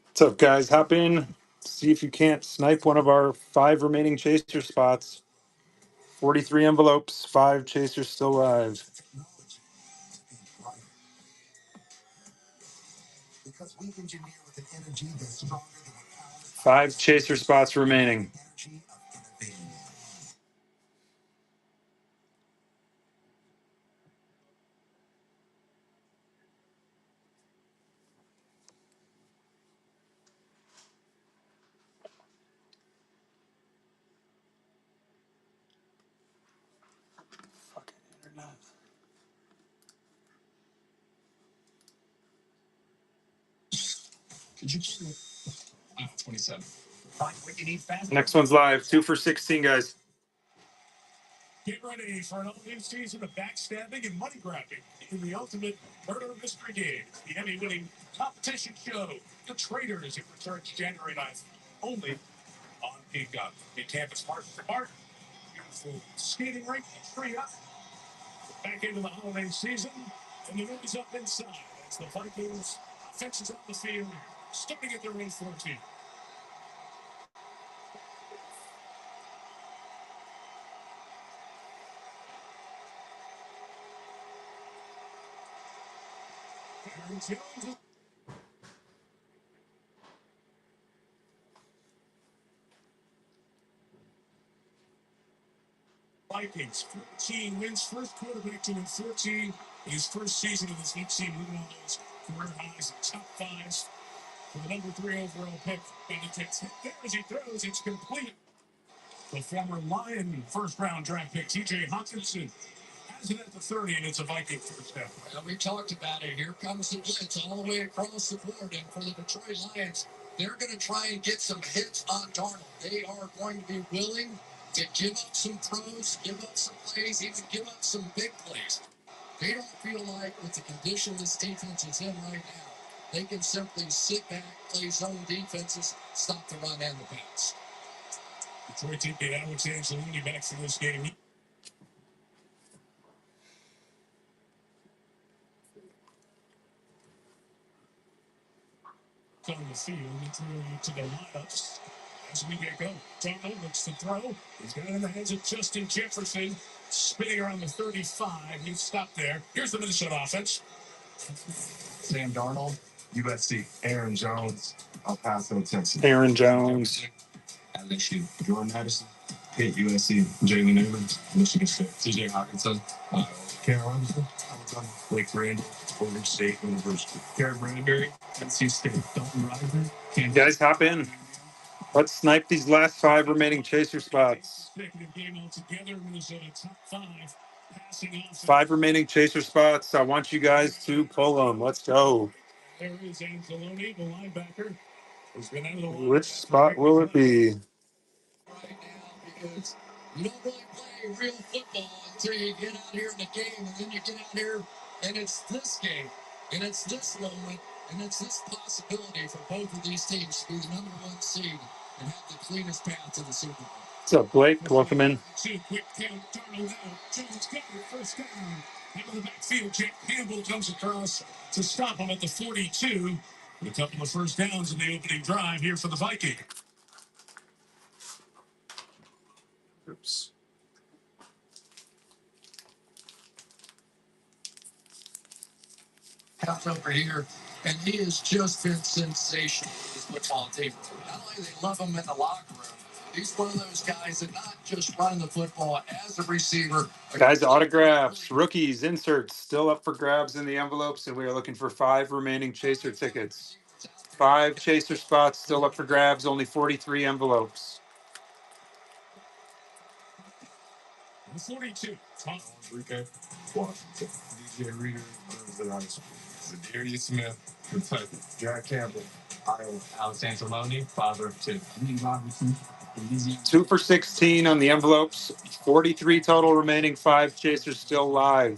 What's up, guys? Hop in. See if you can't snipe one of our 5 remaining chaser spots. 43 envelopes, 5 chasers still live.
Because we engineer with an energy that's stronger than what powers
5 chaser spots remaining.
energy of innovating.
Fucking internet.
Could you see it? 27. Find what you need fast.
Next one's live. 2 for 16, guys.
Get ready for an all-new season of backstabbing and money grabbing in the ultimate murder mystery game. The Emmy-winning competition show, The Traitors, it returns January 9th, only on Peacock. In Campus Park, beautiful skating rink, tree up, back into the holiday season, and the movie's up inside as the Vikings offenses on the field, starting at their own 14. Aaron Jones. Vikings, 14 wins, first quarterback to win 14 in his first season of this league team, moving on those career highs and top fives. for the number 3 overall pick. And it takes hit there as he throws. It's complete. The former Lion first-round draft pick, T.J. Hawkinson, has it at the 30, and it's a Viking first down.
Well, we talked about it. Here comes the blitz all the way across the board. And for the Detroit Lions, they're going to try and get some hits on Darnold. They are going to be willing to give up some throws, give up some plays, even give up some big plays. They don't feel like with the condition this defense is in right now, they can simply sit back, play zone defenses, stop the run and the pass.
Detroit taking Alex Anzalone back for this game. On the field, to the lineups as we get going. Darnold looks to throw. He's got it in the hands of Justin Jefferson, spinning around the 35. He's stopped there. Here's the Minnesota offense.
Sam Darnold, USC. Aaron Jones, El Paso, Texas.
Aaron Jones.
LSU. Jordan Addison, Pitt, USC. Jalen Abrams, Michigan State. T.J. Hawkinson, Iowa. Karen Robinson, Alabama. Blake Randall, Oregon State University. Garrett Bradbury, NC State. Dalton Risner, Kansas.
Guys, hop in. Let's snipe these last 5 remaining chaser spots.
Game altogether, Minnesota top 5. Passing off.
5 remaining chaser spots. I want you guys to pull them. Let's go.
There is Anzalone, the linebacker. Has been out of the
Which spot will it be?
Right now, because you don't really play real football until you get out here in the game, and then you get out here, and it's this game, and it's this moment, and it's this possibility for both of these teams to be the number 1 seed and have the cleanest path to the Super Bowl.
What's up, Blake? Welcome in.
Two quick count. Darnold out. Jones got it. First down. Out of the backfield, Jack Campbell comes across to stop him at the 42. A couple of first downs in the opening drive here for the Viking.
Oops.
Out over here, and he has just been sensational with this football team. Not only they love him in the locker room, he's one of those guys that not just running the football as a receiver.
Guys, autographs, rookies, inserts, still up for grabs in the envelopes, and we are looking for 5 remaining chaser tickets. 5 chaser spots still up for grabs, only 43 envelopes.
42.
Enrique Washington, DJ Reader, Zadarius Smith, Kentucky. Jack Campbell, Iowa. Alex Anzalone, father of 2. Robinson, Louisiana.
2 for 16 on the envelopes. 43 total remaining. 5 chasers still live.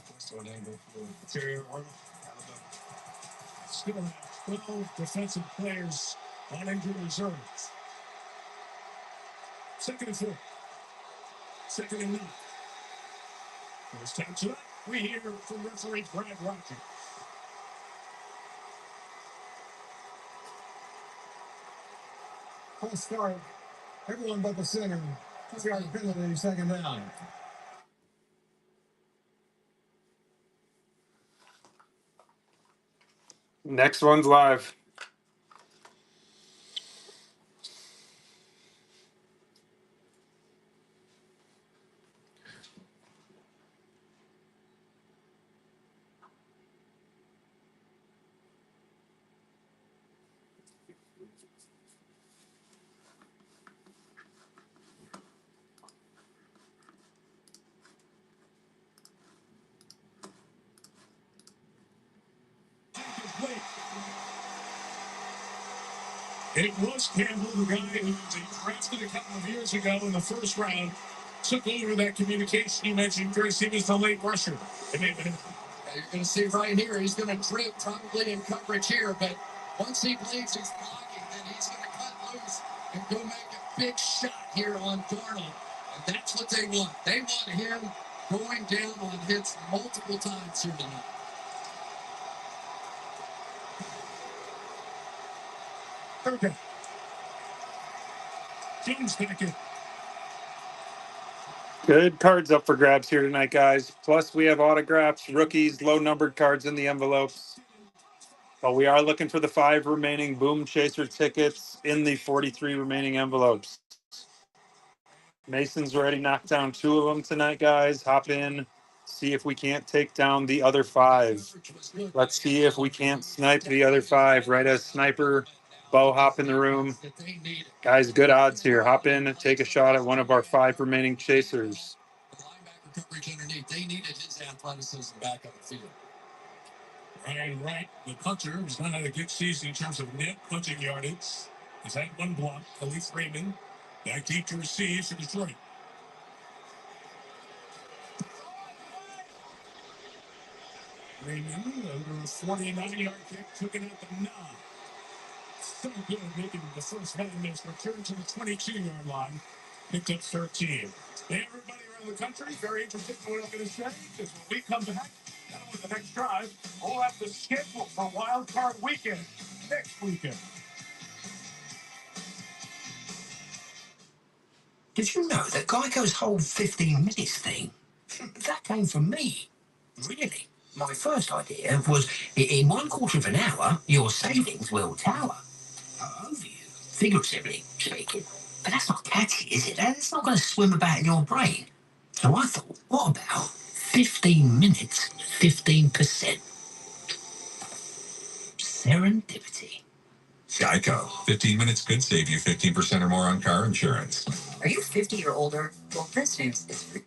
Still have 12 defensive players on injured reserve. Second and 4. Second and 9. First time to it. We hear from referee Brad Roger.
Full start. Everyone but the center. Got a penalty, second down.
Next one's live.
It was Campbell, the guy who was drafted a couple of years ago in the first round, took over that communication you mentioned, Chris. He was the late rusher. And
you're going to see right here, he's going to trip probably in coverage here, but once he believes he's blocking, then he's going to cut loose and go make a big shot here on Darnold. And that's what they want. They want him going down on hits multiple times here tonight.
Okay. James Pickett.
Good cards up for grabs here tonight, guys. Plus, we have autographs, rookies, low-numbered cards in the envelopes. But we are looking for the 5 remaining Boom Chaser tickets in the 43 remaining envelopes. Mason's already knocked down 2 of them tonight, guys. Hop in, see if we can't take down the other 5. Let's see if we can't snipe the other 5 right as Sniper Bo, hop in the room. Guys, good odds here. Hop in and take a shot at one of our 5 remaining chasers.
Linebacker coverage underneath. They needed his athleticism back on the field.
Ryan Wright, the punter, has not had a good season in terms of net punching yardage. He's had one block. Khalif Raymond back deep to receive for Detroit. Raymond over a 49-yard kick, took it at the 9. So good, making the first man miss return to the 22-yard line. Picked up 13. Hey, everybody around the country, very interested in what I'm going to say, because when we come back, with the next drive, we'll have the schedule for Wild Card Weekend next weekend.
Did you know that Geico's whole 15 minutes thing, that came from me? Really? My first idea was in 1/4 of an hour, your savings will tower over you, figuratively speaking. But that's not catchy, is it? That's not going to swim about in your brain. So I thought, what about 15 minutes, 15%? Serendipity. Geico. 15 minutes could save you 15% or more on car insurance. Are you 50 or older? Well, this news is for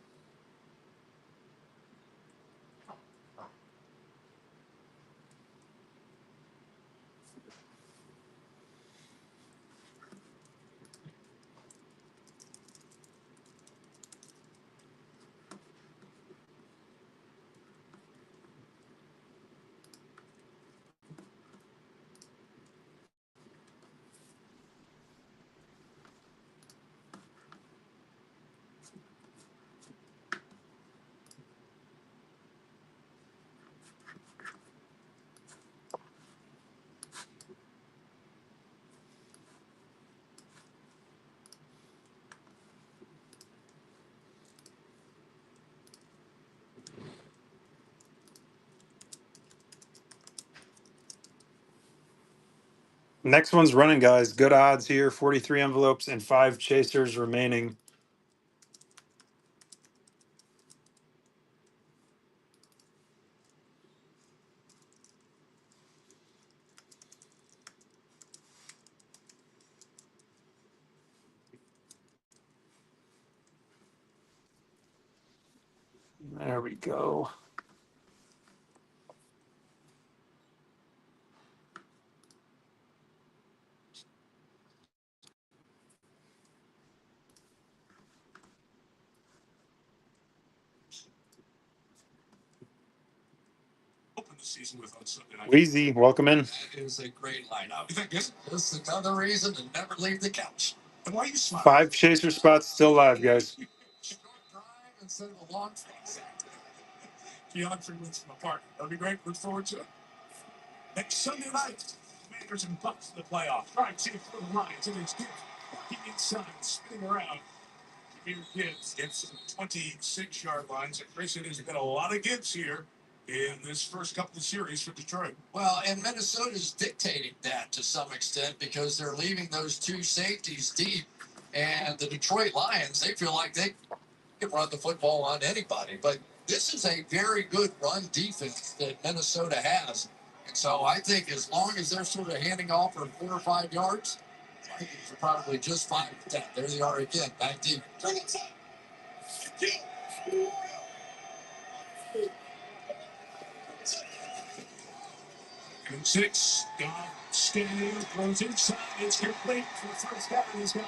Next one's running, guys. Good odds here. 43 envelopes and 5 chasers remaining. There we go.
Open the season with on Sunday night.
Wheezy, welcome in.
That is a great lineup. You think this is another reason to never leave the couch?
And why are you smiling?
5 chaser spots still live, guys.
Short drive instead of a long face.
Geometry wins from apart. That'll be great. Look forward to it. Next Sunday night, Commanders and Bucks in the playoffs. Try and see it for the Lions. It is good. Working inside, spinning around. Here, Gibbs gets 26-yard lines. And Chris, it has been a lot of Gibbs here in this first couple of series for Detroit.
Well, and Minnesota's dictating that to some extent because they're leaving those 2 safeties deep. And the Detroit Lions, they feel like they can run the football on anybody. But this is a very good run defense that Minnesota has. And so I think as long as they're sort of handing off for 4 or 5 yards, Vikings are probably just fine with that. There they are again, back deep.
And 6, God, stay, throws inside, it's complete for the first down. He's got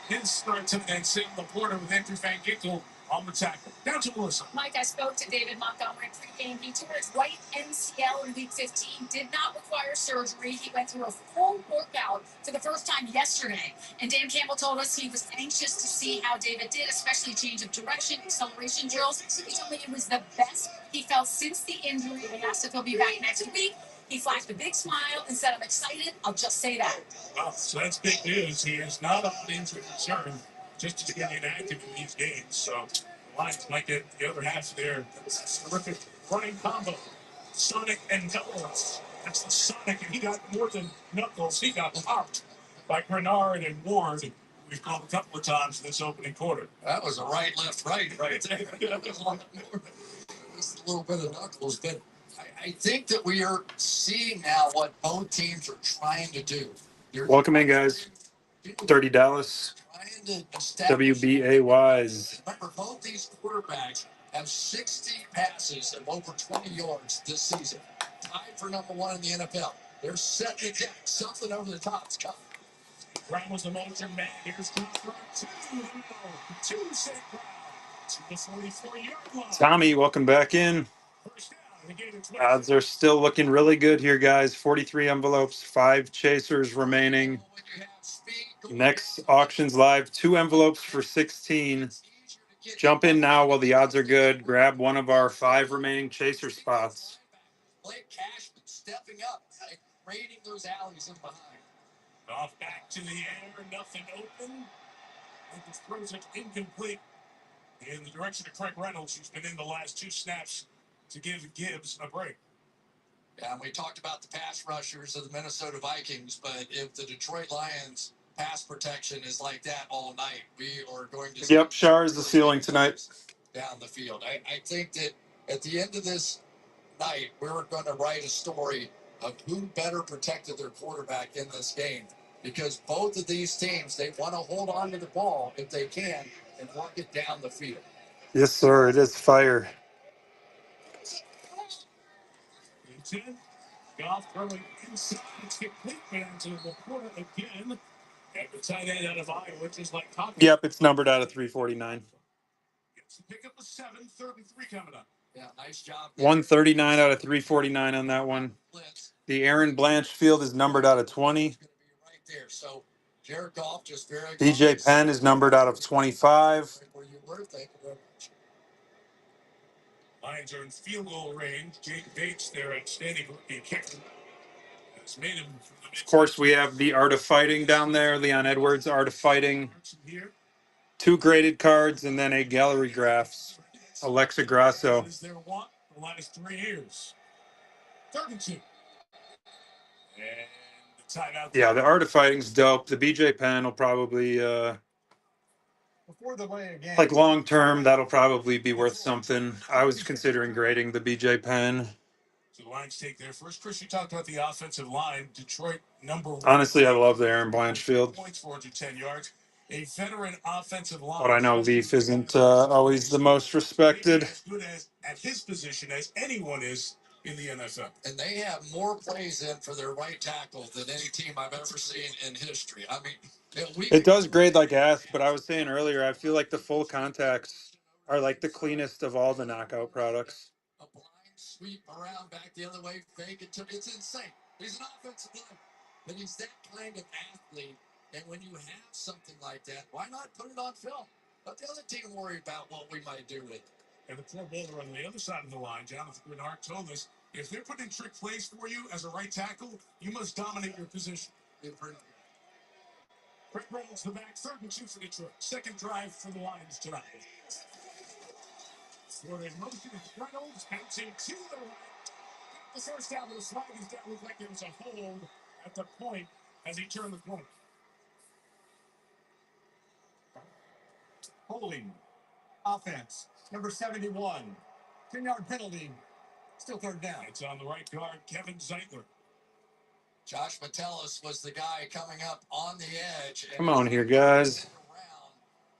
his start to and Sam Laporta with Andrew Van Ginkel on the tackle. Down to Melissa.
Mike, I spoke to David Montgomery pregame. He tore his right MCL in week 15, did not require surgery. He went through a full workout for the first time yesterday. And Dan Campbell told us he was anxious to see how David did, especially change of direction, acceleration drills. He told me it was the best he felt since the injury. I asked if he'll be back next week. He flashed a big smile and said, I'm excited. I'll just say that.
Wow, so that's big news. He is not on injury reserve, just to get inactive in these games. So the Lions might get the other half of their terrific running combo. Sonic and Knuckles. That's the Sonic, and he got more than Knuckles. He got popped by Grenard and Ward. We've called a couple of times in this opening quarter.
That was a right, left, right there. Just a little bit of Knuckles, but I think that we are seeing now what both teams are trying to do.
Welcome in, guys. 30 Dallas. WBAYs.
Remember, both these quarterbacks have 60 passes of over 20 yards this season. Tied for number one in the NFL. They're setting it down. Something over the top. It's coming.
Ramos the motion man. Here's two for two safe ground to the 44-yard line.
Tommy, welcome back in.
First down, the game at 20.
Odds are still looking really good here, guys. 43 envelopes, 5 chasers remaining. Next auction's live. 2 envelopes for 16. Jump in now while the odds are good. Grab one of our 5 remaining chaser spots.
Blake Cashman stepping up, raiding those alleys in behind.
Off back to the air, nothing open. And this throws it incomplete in the direction of Craig Reynolds, who's been in the last 2 snaps to give Gibbs a break.
Yeah, and we talked about the pass rushers of the Minnesota Vikings, but if the Detroit Lions pass protection is like that all night, we are going to see.
Yep, Shar is the ceiling tonight.
Down the field. I think that at the end of this night, we're going to write a story of who better protected their quarterback in this game, because both of these teams, they want to hold on to the ball if they can and work it down the field.
Yes, sir. It is fire.
Goff throwing inside. It's complete down to the corner again. And the tight end out of Iowa, just like talking.
Yep, it's numbered out of 349.
Gets to pick up a 7, 3rd and 3 coming up.
Yeah, nice job.
139 out of 349 on that one. The Aaron Blanchfield is numbered out of 20.
Right there. So Jared Goff just very
DJ Penn is numbered out of 25.
where you were. Thank you very much.
Lions are in field goal range. Jake Bates, their outstanding rookie kicker, has made him.
Of course, we have the Art of Fighting down there. Leon Edwards, Art of Fighting. 2 graded cards and then a gallery graphs. Alexa Grasso.
Is their want the last 3 years. 3rd and 2. And the timeout.
Yeah, the Art of Fighting's dope. The BJ Penn will probably,
Before the way again.
like long term, that'll probably be worth something. I was considering grading the BJ Penn.
So the Lions take their first. Chris, you talked about the offensive line. Detroit number 1.
Honestly, I love the Aaron Blanchfield.
Points, 410 yards. A veteran offensive line.
But I know Leaf isn't always the most respected.
As good as at his position as anyone is in the NFL.
And they have more plays in for their right tackle than any team I've ever seen in history. I mean,
It does grade like ass, but I was saying earlier, I feel like the full contacts are like the cleanest of all the knockout products.
A blind sweep around back the other way, fake it to it's insane. He's an offensive lineman, but he's that kind of athlete. And when you have something like that, why not put it on film? Let the other team worry about what we might do with it.
And the Pro Bowler on the other side of the line, Jonathan Grenard, told us, if they're putting trick plays for you as a right tackle, you must dominate your position. Craig Reynolds, the back, 3rd and 2 for Detroit. Second drive for the Lions tonight. For in motion, it's Reynolds, bouncing to the right. The first down of the flag is down. Looked like there was a hold at the point as he turned the corner.
Holding. Offense. Number 71. 10-yard penalty. Still 3rd down.
It's on the right guard, Kevin Zeitler.
Josh Metellus was the guy coming up on the edge.
Come on here, guys.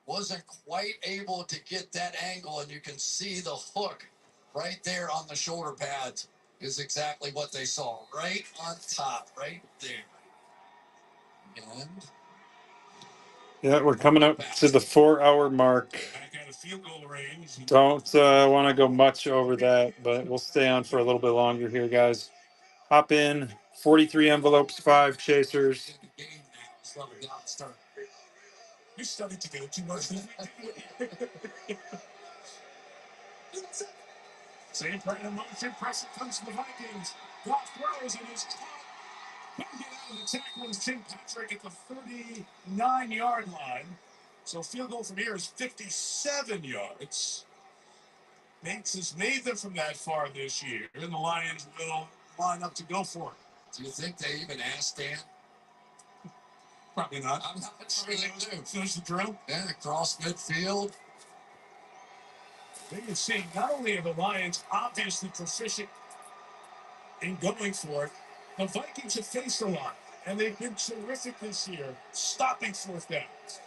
Wasn't quite able to get that angle, and you can see the hook right there on the shoulder pads is exactly what they saw. Right on top, right there. And
yeah, we're coming up to the 4-hour mark.
Back out of field goal range.
Don't want to go much over that, but we'll stay on for a little bit longer here, guys. Hop in. 43 envelopes, 5 chasers.
You studied together too much. Same kind of motion. Pressure comes from the Vikings. Goff throws and is caught. Couldn't get out of the tackle is Tim Patrick at the 39-yard line. So field goal from here is 57 yards. Banks has made them from that far this year, and the Lions will line up to go for it.
Do you think they even asked Dan?
Probably not.
I'm not sure they do.
Finish the drill.
Yeah, across midfield.
You can see not only are the Lions obviously proficient in going for it, the Vikings have faced a lot.
And they've been terrific this year, stopping fourth downs.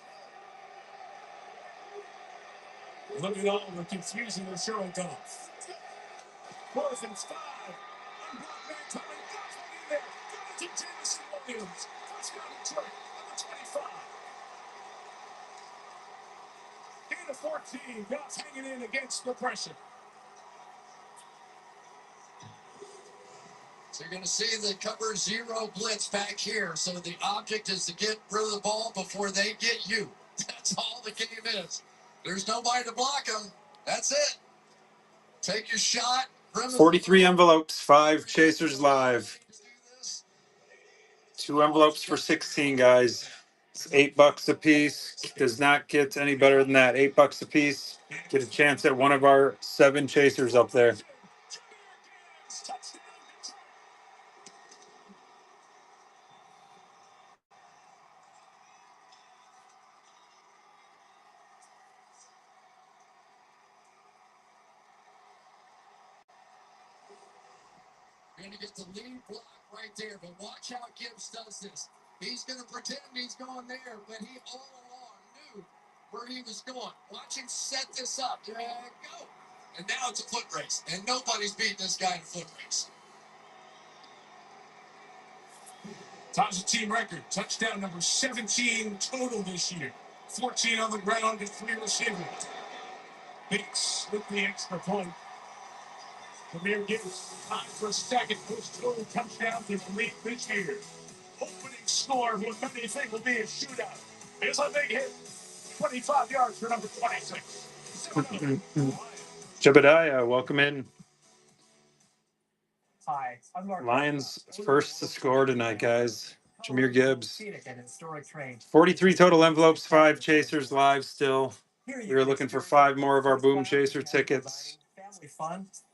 Look at all the confusion they're showing off. Fourth and 5. Unblocked man coming. Got in there. Got it to Jameson Williams. First down Detroit. Number 25. Gain of 14. Goff hanging in against the pressure.
So you're going to see the cover zero blitz back here. So the object is to get rid of the ball before they get you. That's all the game is. There's nobody to block them. That's it. Take your shot.
43 envelopes, 5 chasers live. 2 envelopes for 16, guys. It's $8 a piece. Does not get any better than that. $8 a piece. Get a chance at one of our 7 chasers up there.
You're going to get the lead block right there, but watch how Gibbs does this. He's going to pretend he's going there, but he all along knew where he was going. Watch him set this up. There you go. And now it's a foot race, and nobody's beating this guy in a foot race.
Ties a team record. Touchdown number 17 total this year. 14 on the ground and 3 receiving. Bates with the extra point. Premier Gibbs tied for second most total touchdowns in the league this year. Opening score of what many think will be a shootout. It's a big hit. 25 yards for number 26.
Jebediah, welcome in.
Hi, I'm Mark.
Lions first to score tonight, guys. Jameer Gibbs. 43 total envelopes, 5 chasers live still. We are looking for 5 more of our Boom Chaser tickets.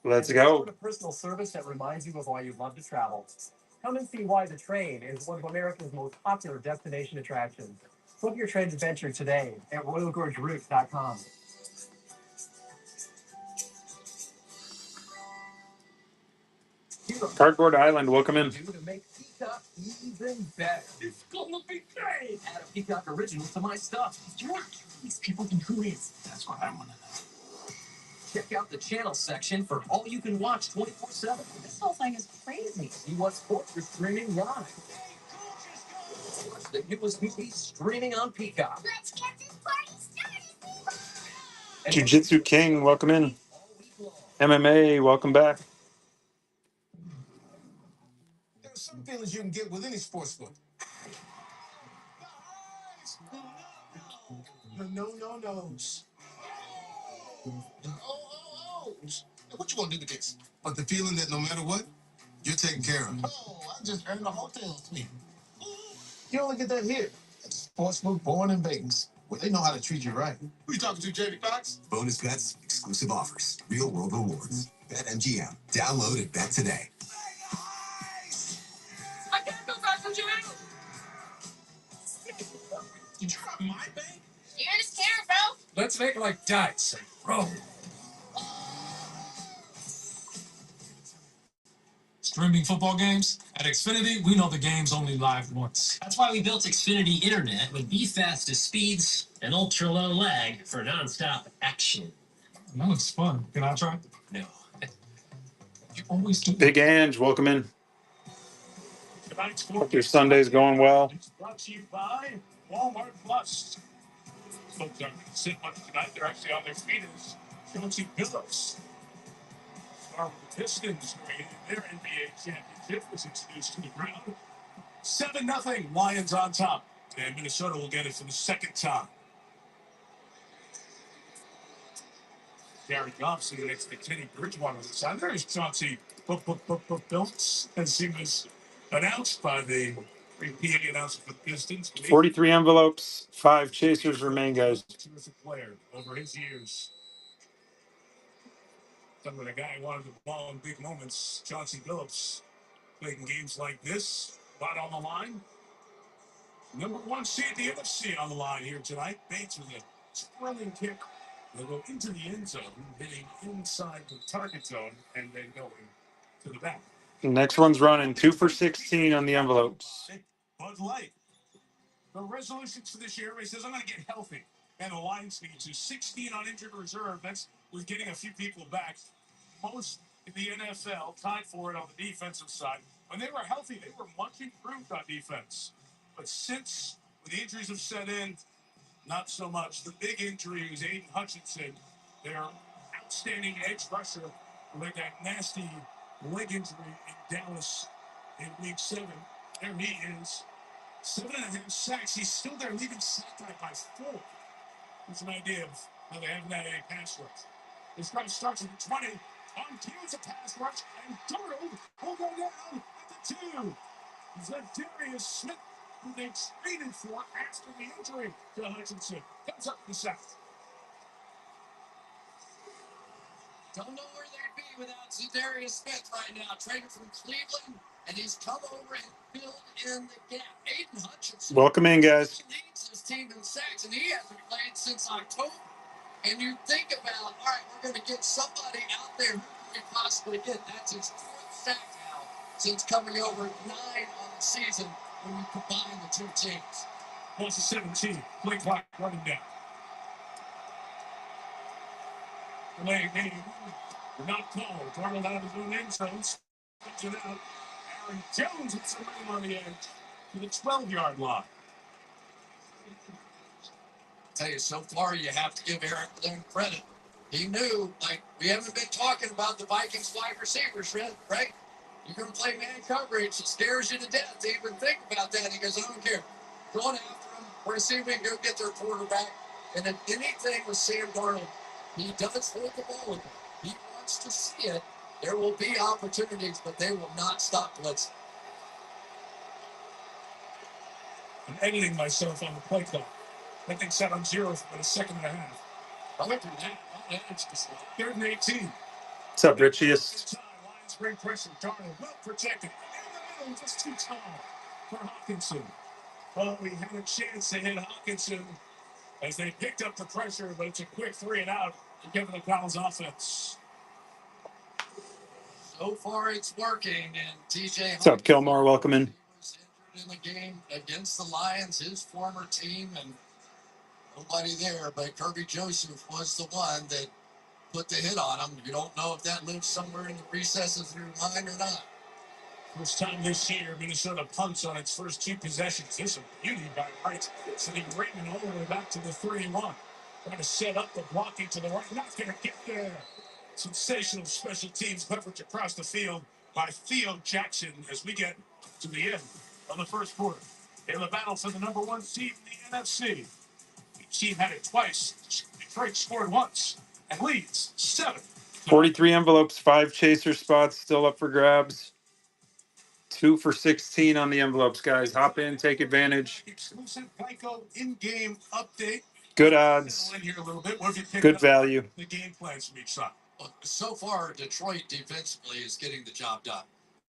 Let's go.
A personal service that reminds you of why you love to travel. Come and see why the train is one of America's most popular destination attractions. Book your train adventure today at royalgorgeroute.com.
Cardboard Island, welcome in.
To make Peacock even better. It's gonna be great. Add a Peacock original to my stuff. You're not these people can who is. That's what I want to know. Check out the channel section for all you can watch 24/7. This whole thing is crazy. See what sports are streaming live. Watch the newest movies streaming on Peacock. Let's get this party started.
Jiu-Jitsu King, welcome in. MMA, welcome back.
There's some feelings you can get with any sports book. The no-no-nos. What you gonna do with this? But the feeling that no matter what, you're taken care of. Oh, I just earned a hotel suite. You only get that here at the Sportsbook Born in Vegas, where they know how to treat you right. Who you talking to, JD Fox?
Bonus bets, exclusive offers, real world rewards. Bet MGM. Download and bet today.
I can't go back to you. Did you rob my bank?
You're in his camera, bro.
Let's make like dice and roll. Streaming football games? At Xfinity, we know the game's only live once.
That's why we built Xfinity Internet with the fastest speeds and ultra-low lag for non-stop action.
That looks fun. Can I try?
No.
You always do.
Big Ange, welcome in. Hope your Sunday's going well.
Brought to you by Walmart Plus. Folks aren't going to sit much tonight. They're actually on their feet as Chauncey Billups. Start with the Pistons, created their NBA championship, was introduced to the crowd. 7-0, Lions on top. And Minnesota will get it for the second time. Gary Goff sitting next to Teddy Bridgewater on the side. There's Chauncey Billups, as he was announced by the PA announcer for the Pistons.
43 envelopes, 5 chasers remain, guys.
Terrific player over his years. Some of the guy who wanted the ball in big moments, Chauncey Billups, playing games like this, a lot on the line. Number 1 seed, the UFC on the line here tonight. Bates with a thrilling kick. They'll go into the end zone, hitting inside the target zone, and then going to the back.
The next one's running 2 for 16 on the envelopes.
Bud Light. The resolutions for this year, everybody says, I'm going to get healthy. And the Lions need to. 16 on injured reserve. That's with getting a few people back. Most in the NFL tied for it on the defensive side. When they were healthy, they were much improved on defense. But since when the injuries have set in, not so much. The big injury was Aiden Hutchinson, their outstanding edge rusher, who had that nasty leg injury in Dallas in week 7. There he is. 7.5 sacks. He's still there, leading sack rate by 4. That's an idea of how they haven't had any pass rush. This drive starts at the 20. On cue, it's a pass rush, and Darnold will go down at the 2. Zadarius Smith, who they traded for after the injury to Hutchinson, comes up the sack.
Don't know where they'd be without Zadarius Smith right now. Traded from Cleveland, and he's come over and filled in the gap. Aiden Hutchinson.
Welcome in, guys.
He leads his team in sacks, and he hasn't played since October. And you think about, all right, we're going to get somebody out there who can we possibly get. That's his 4th sack now since coming over 9 on the season when you combine the two teams.
Loss of 17. Play clock running down. Delaying game. Not called. Darnold out of his own end zone. Spits it out. Aaron Jones hits the rim on the edge to the 12-yard line.
Tell you, so far you have to give Eric Bloom credit. He knew, like, we haven't been talking about the Vikings wide receivers, right? You're going to play man coverage. It scares you to death to even think about that. He goes, I don't care. Going after him. We're going to see if we can go get their quarterback. And if anything with Sam Darnold, he does hold the ball with him. He wants to see it. There will be opportunities, but they will not stop blitzing.
I'm editing myself on the play clock. That thing set on 0 for about a second and a half.
I went through that. It's just like
3rd and 18.
What's up, Richiest?
Lions bring pressure. Darnold well protected. In the middle, just too tall for Hawkinson. Oh, we had a chance to hit Hawkinson as they picked up the pressure, but it's a quick 3 and out to Kevin McConnell's offense.
so far it's working, and TJ.
What's up, Kilmore? Welcome in.
He was injured in the game against the Lions, his former team, and nobody there. But Kirby Joseph was the one that put the hit on him. You don't know if that lives somewhere in the recesses of your mind or not.
First time this year, Minnesota punts on its first 2 possessions. This is a beauty by Wright, sending Raymond all the way back to the 31. Trying to set up the blocking to the right. Not going to get there. Sensational special teams coverage across the field by Theo Jackson as we get to the end of the first quarter. In the battle for the number 1 seed in the NFC. Each team had it twice. Detroit scored once and leads 7.
43 envelopes, 5 chaser spots still up for grabs. 2 for 16 on the envelopes, guys. Hop in, take advantage.
Exclusive Geico in-game update.
Good odds,
In here a little bit. What have you picked
good
up?
value.
The game plans from each side.
Well, so far, Detroit defensively is getting the job done.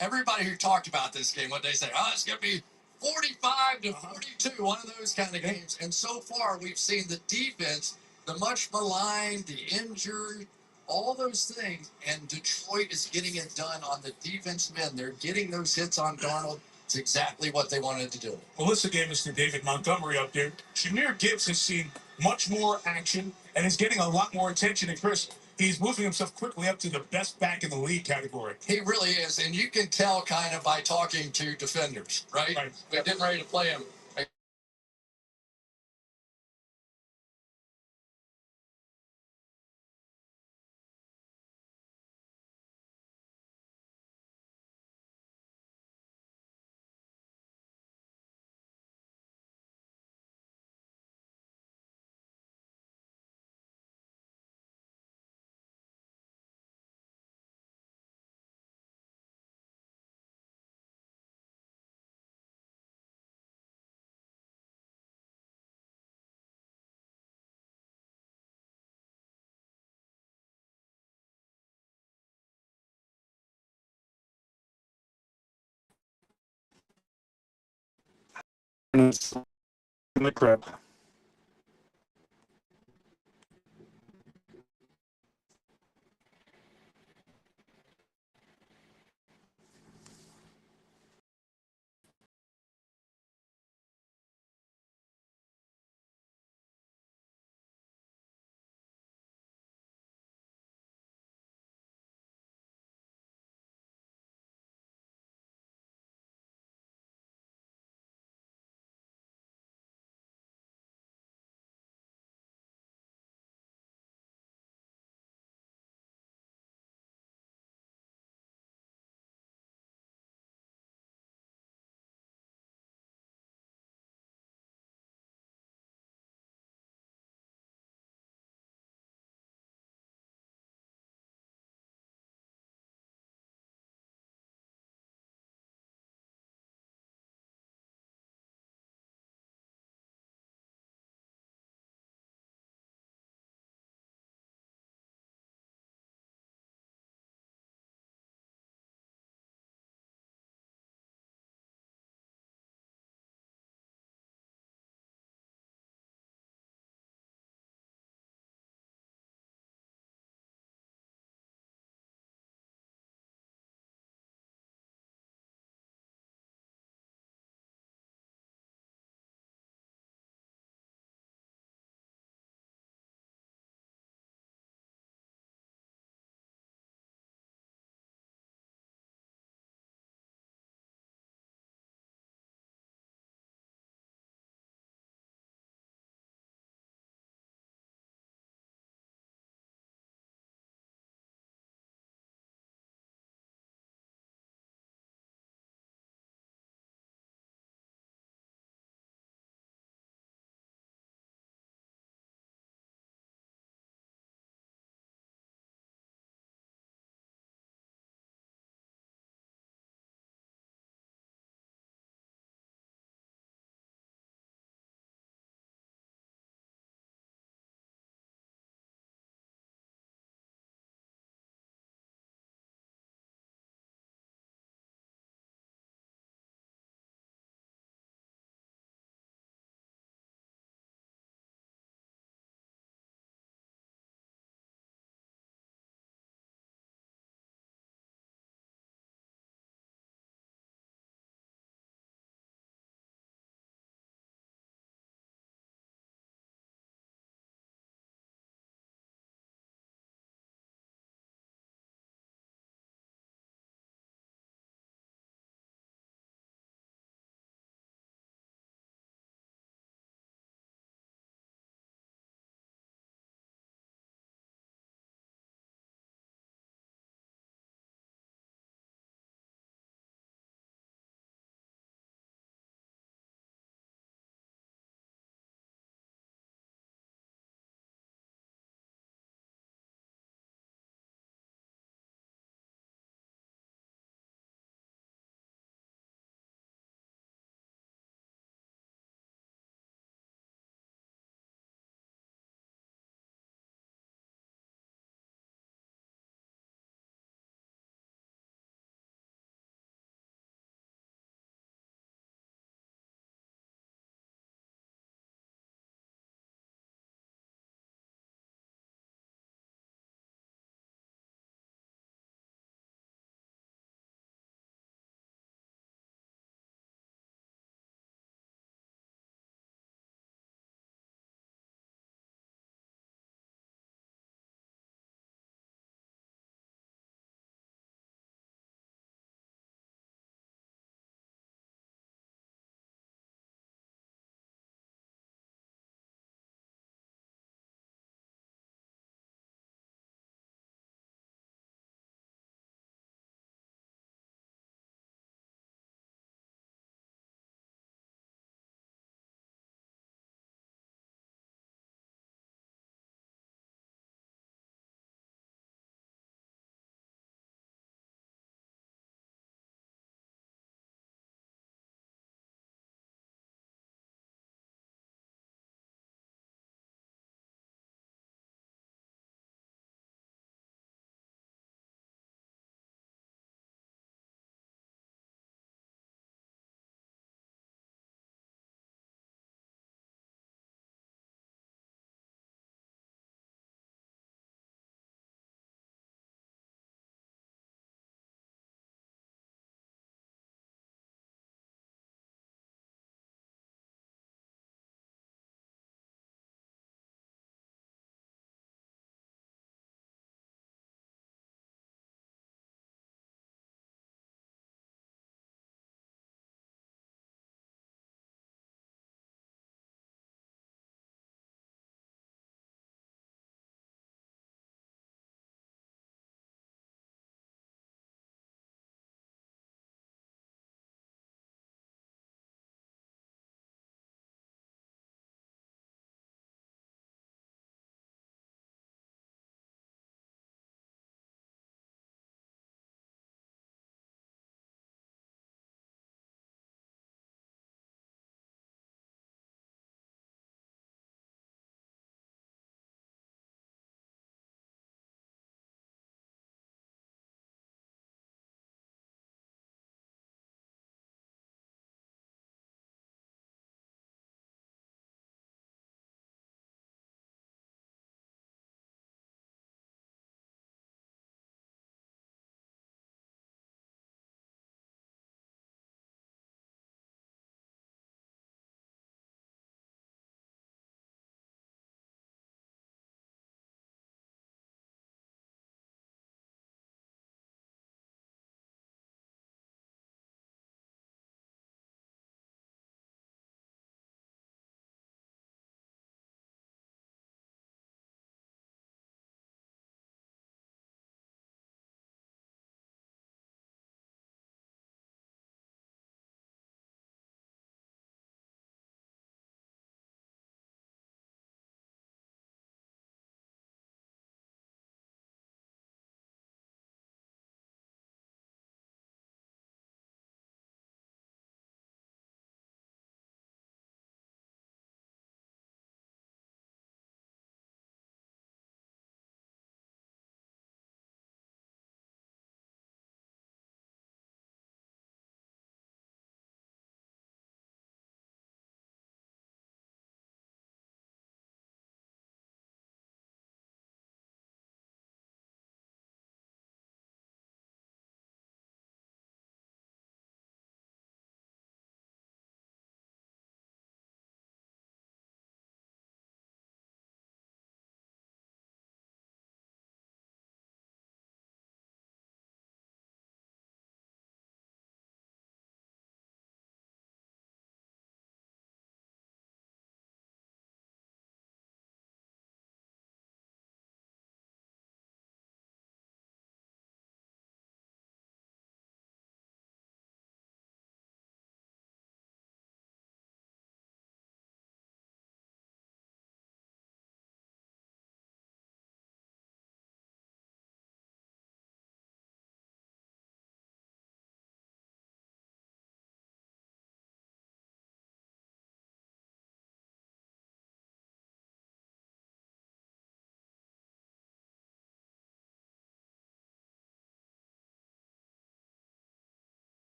Everybody who talked about this game, what they say, oh, it's going to be 45 to 42, one of those kind of games. And so far, we've seen the defense, the much maligned, the injured, all those things, and Detroit is getting it done on the defensive end. They're getting those hits on Darnold. It's exactly what they wanted to do.
Melissa gave us the David Montgomery update. Shamir Gibbs has seen much more action and is getting a lot more attention. And Chris, he's moving himself quickly up to the best back in the league category.
He really is, and you can tell kind of by talking to defenders, right? They're getting ready to play him.
In the crib.